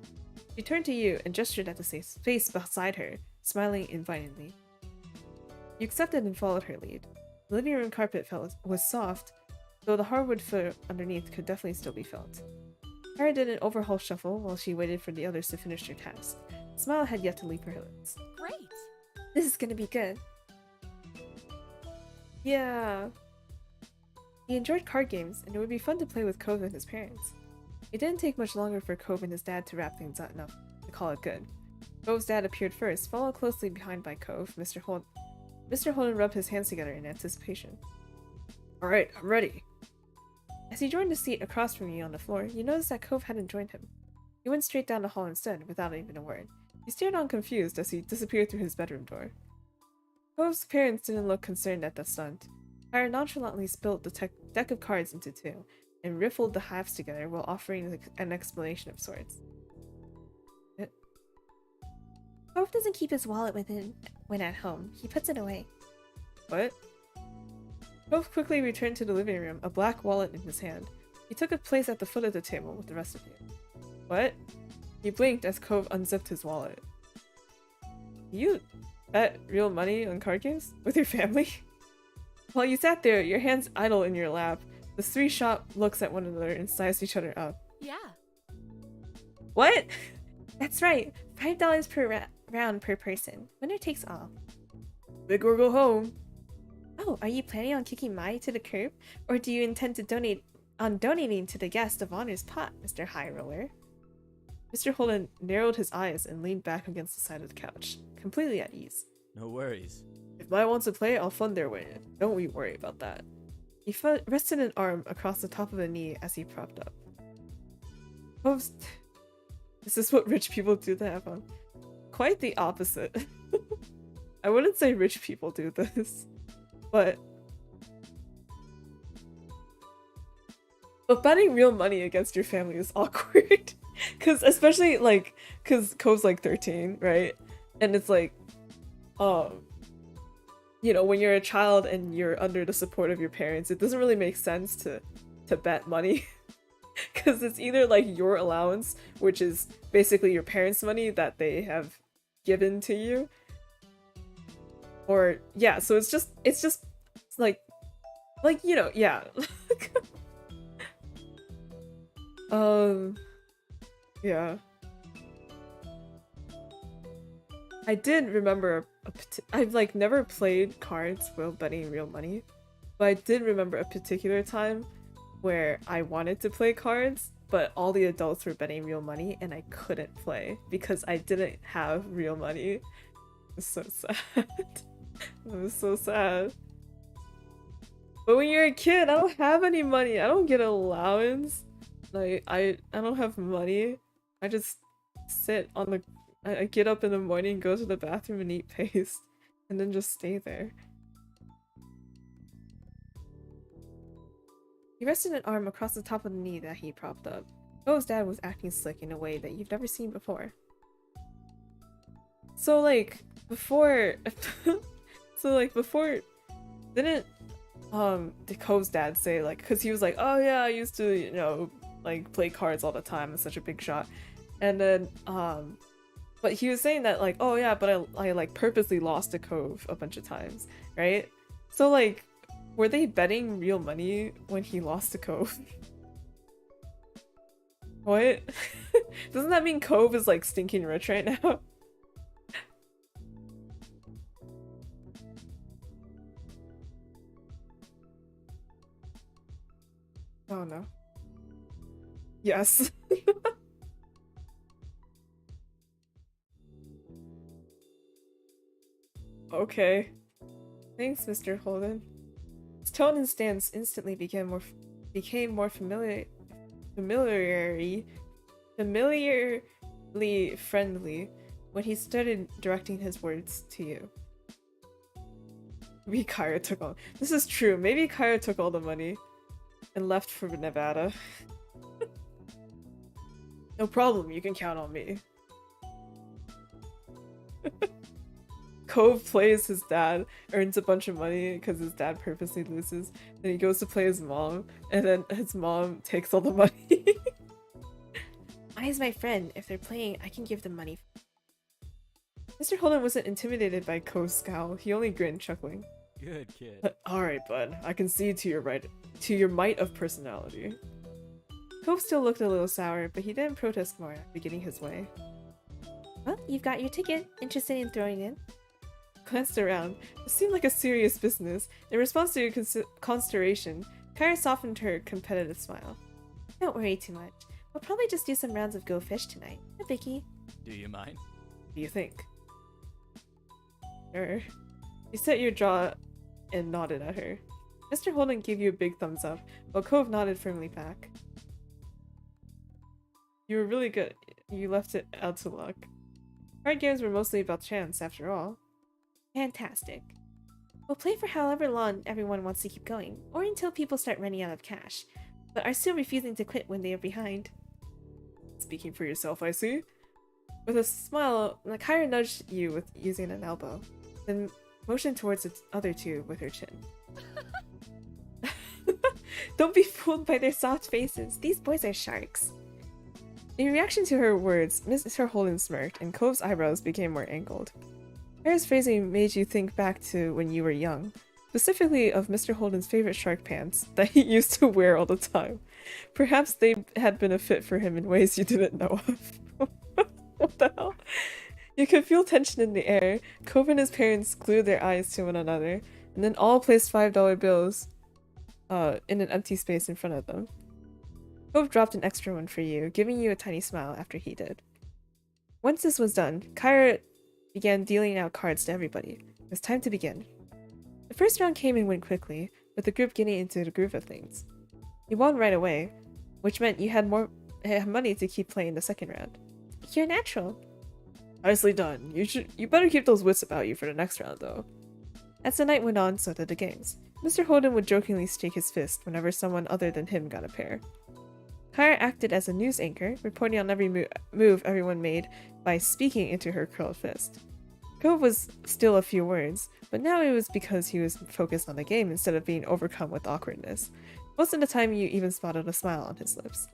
She turned to you and gestured at the space beside her, smiling invitingly. You accepted and followed her lead. The living room carpet was soft, though the hardwood floor underneath could definitely still be felt. Kyra did an overhaul shuffle while she waited for the others to finish their task. A smile had yet to leave her lips. Great! This is gonna be good. Yeah. He enjoyed card games, and it would be fun to play with Cove and his parents. It didn't take much longer for Cove and his dad to wrap things up enough to call it good. Cove's dad appeared first, followed closely behind by Cove. Mr. Holden rubbed his hands together in anticipation. Alright, I'm ready. As he joined the seat across from you on the floor, you noticed that Cove hadn't joined him. He went straight down the hall instead, without even a word. He stared on confused as he disappeared through his bedroom door. Cove's parents didn't look concerned at the stunt. Kyra nonchalantly spilled the deck of cards into two, and riffled the halves together while offering an explanation of sorts. Cove doesn't keep his wallet with him when at home. He puts it away. What? Cove quickly returned to the living room, a black wallet in his hand. He took a place at the foot of the table with the rest of you. What? He blinked as Cove unzipped his wallet. You bet real money on card games? With your family? While you sat there, your hands idle in your lap, the three shot looks at one another and sized each other up. Yeah. What? That's right. $5 per round per person. Winner takes all. Big or go home. Oh, are you planning on kicking Mai to the curb? Or do you intend to donating to the guest of honor's pot, Mr. High Roller? Mr. Holden narrowed his eyes and leaned back against the side of the couch, completely at ease. No worries. If Mai wants to play, I'll fund their way in. Don't we worry about that. He rested an arm across the top of a knee as he propped up. Host, is this what rich people do to have fun? Quite the opposite. I wouldn't say rich people do this, but betting real money against your family is awkward. Cause especially like, cause Cove's like 13, right? And it's like, you know, when you're a child and you're under the support of your parents, it doesn't really make sense to bet money. Cause it's either like your allowance, which is basically your parents' money that they have given to you. Or yeah, so it's just like you know, yeah. Yeah. I did remember I've like never played cards while betting real money, but I did remember a particular time where I wanted to play cards, but all the adults were betting real money and I couldn't play because I didn't have real money. It was so sad. It was so sad. But when you're a kid, I don't have any money. I don't get allowance. Like I don't have money. I just sit on the I get up in the morning, go to the bathroom and eat paste, and then just stay there. He rested an arm across the top of the knee that he propped up. Cove's dad was acting slick in a way that you've never seen before. So like before didn't the Cove's dad say like, because he was like, oh yeah, I used to, you know, like play cards all the time, I'm such a big shot. And then but he was saying that like, oh yeah, but I like purposely lost to Cove a bunch of times, right? So like, were they betting real money when he lost to Cove? What? Doesn't that mean Cove is like stinking rich right now? Oh no. Yes. Okay. Thanks, Mr. Holden. His tone and stance instantly became more familiarly friendly when he started directing his words to you. Maybe Kyra took all. This is true. Maybe Kyra took all the money and left for Nevada. No problem. You can count on me. Cove plays his dad, earns a bunch of money because his dad purposely loses. Then he goes to play his mom, and then his mom takes all the money. Mai's my friend. If they're playing, I can give them money. Mr. Holden wasn't intimidated by Cove's scowl. He only grinned, chuckling. Good kid. Alright, bud. I can see to your might of personality. Cove still looked a little sour, but he didn't protest more after getting his way. Well, you've got your ticket. Interested in throwing in? Glanced around. It seemed like a serious business. In response to your consternation, Kyra softened her competitive smile. Don't worry too much. We'll probably just do some rounds of Go Fish tonight. No biggie. Do you mind? What do you think? Sure. You set your jaw and nodded at her. Mr. Holden gave you a big thumbs up, while Cove nodded firmly back. You were really good. You left it out to luck. Card games were mostly about chance, after all. Fantastic. We'll play for however long everyone wants to keep going, or until people start running out of cash, but are still refusing to quit when they are behind. Speaking for yourself, I see. With a smile, Kyra nudged you with using an elbow, then motioned towards the other two with her chin. Don't be fooled by their soft faces. These boys are sharks. In reaction to her words, Mr. Holden smirked, and Cove's eyebrows became more angled. Kara's phrasing made you think back to when you were young, specifically of Mr. Holden's favorite shark pants that he used to wear all the time. Perhaps they had been a fit for him in ways you didn't know of. What the hell? You could feel tension in the air. Cove and his parents glued their eyes to one another, and then all placed $5 bills in an empty space in front of them. Cove dropped an extra one for you, giving you a tiny smile after he did. Once this was done, Kyra began dealing out cards to everybody. It was time to begin. The first round came and went quickly, with the group getting into the groove of things. You won right away, which meant you had money to keep playing the second round. You're natural. Nicely done. You better keep those wits about you for the next round, though. As the night went on, so did the games. Mr. Holden would jokingly shake his fist whenever someone other than him got a pair. Kyra acted as a news anchor, reporting on every move everyone made by speaking into her curled fist. Cove was still a few words, but now it was because he was focused on the game instead of being overcome with awkwardness. Most of the time you even spotted a smile on his lips.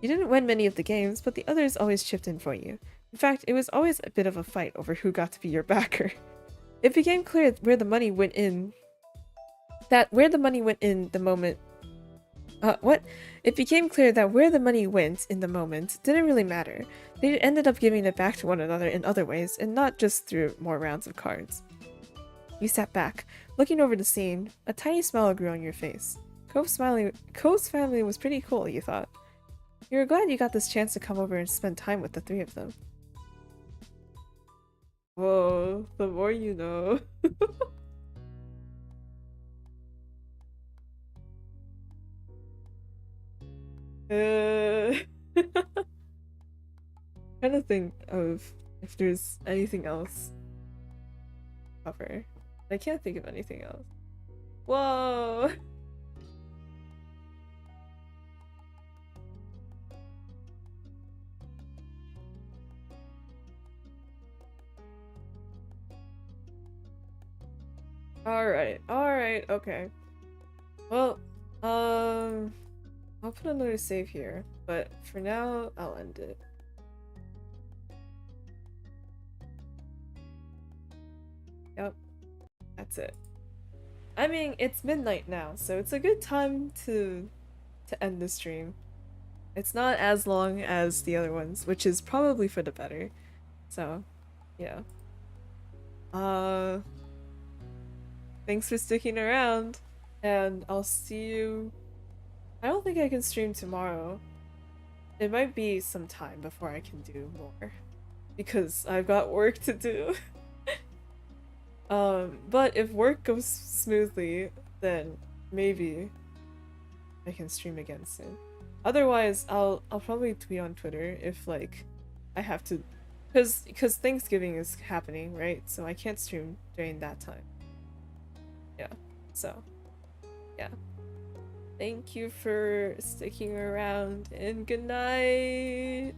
You didn't win many of the games, but the others always chipped in for you. In fact, it was always a bit of a fight over who got to be your backer. It became clear where the money went in the moment. It became clear that where the money went in the moment didn't really matter. They ended up giving it back to one another in other ways, and not just through more rounds of cards. You sat back, looking over the scene. A tiny smile grew on your face. Cove's family was pretty cool, you thought. You were glad you got this chance to come over and spend time with the three of them. Whoa, the more you know. Trying to think of if there's anything else to cover. I can't think of anything else. Whoa! Alright, okay. Well, I'll put another save here, but for now, I'll end it. Yep, that's it. I mean, it's midnight now, so it's a good time to end the stream. It's not as long as the other ones, which is probably for the better. So, yeah. Thanks for sticking around, and I'll see you. I don't think I can stream tomorrow. It might be some time before I can do more, because I've got work to do. But if work goes smoothly, then maybe I can stream again soon. Otherwise, I'll probably tweet on Twitter if like I have to, because Thanksgiving is happening, right? So I can't stream during that time. Yeah. So, yeah. Thank you for sticking around, and good night.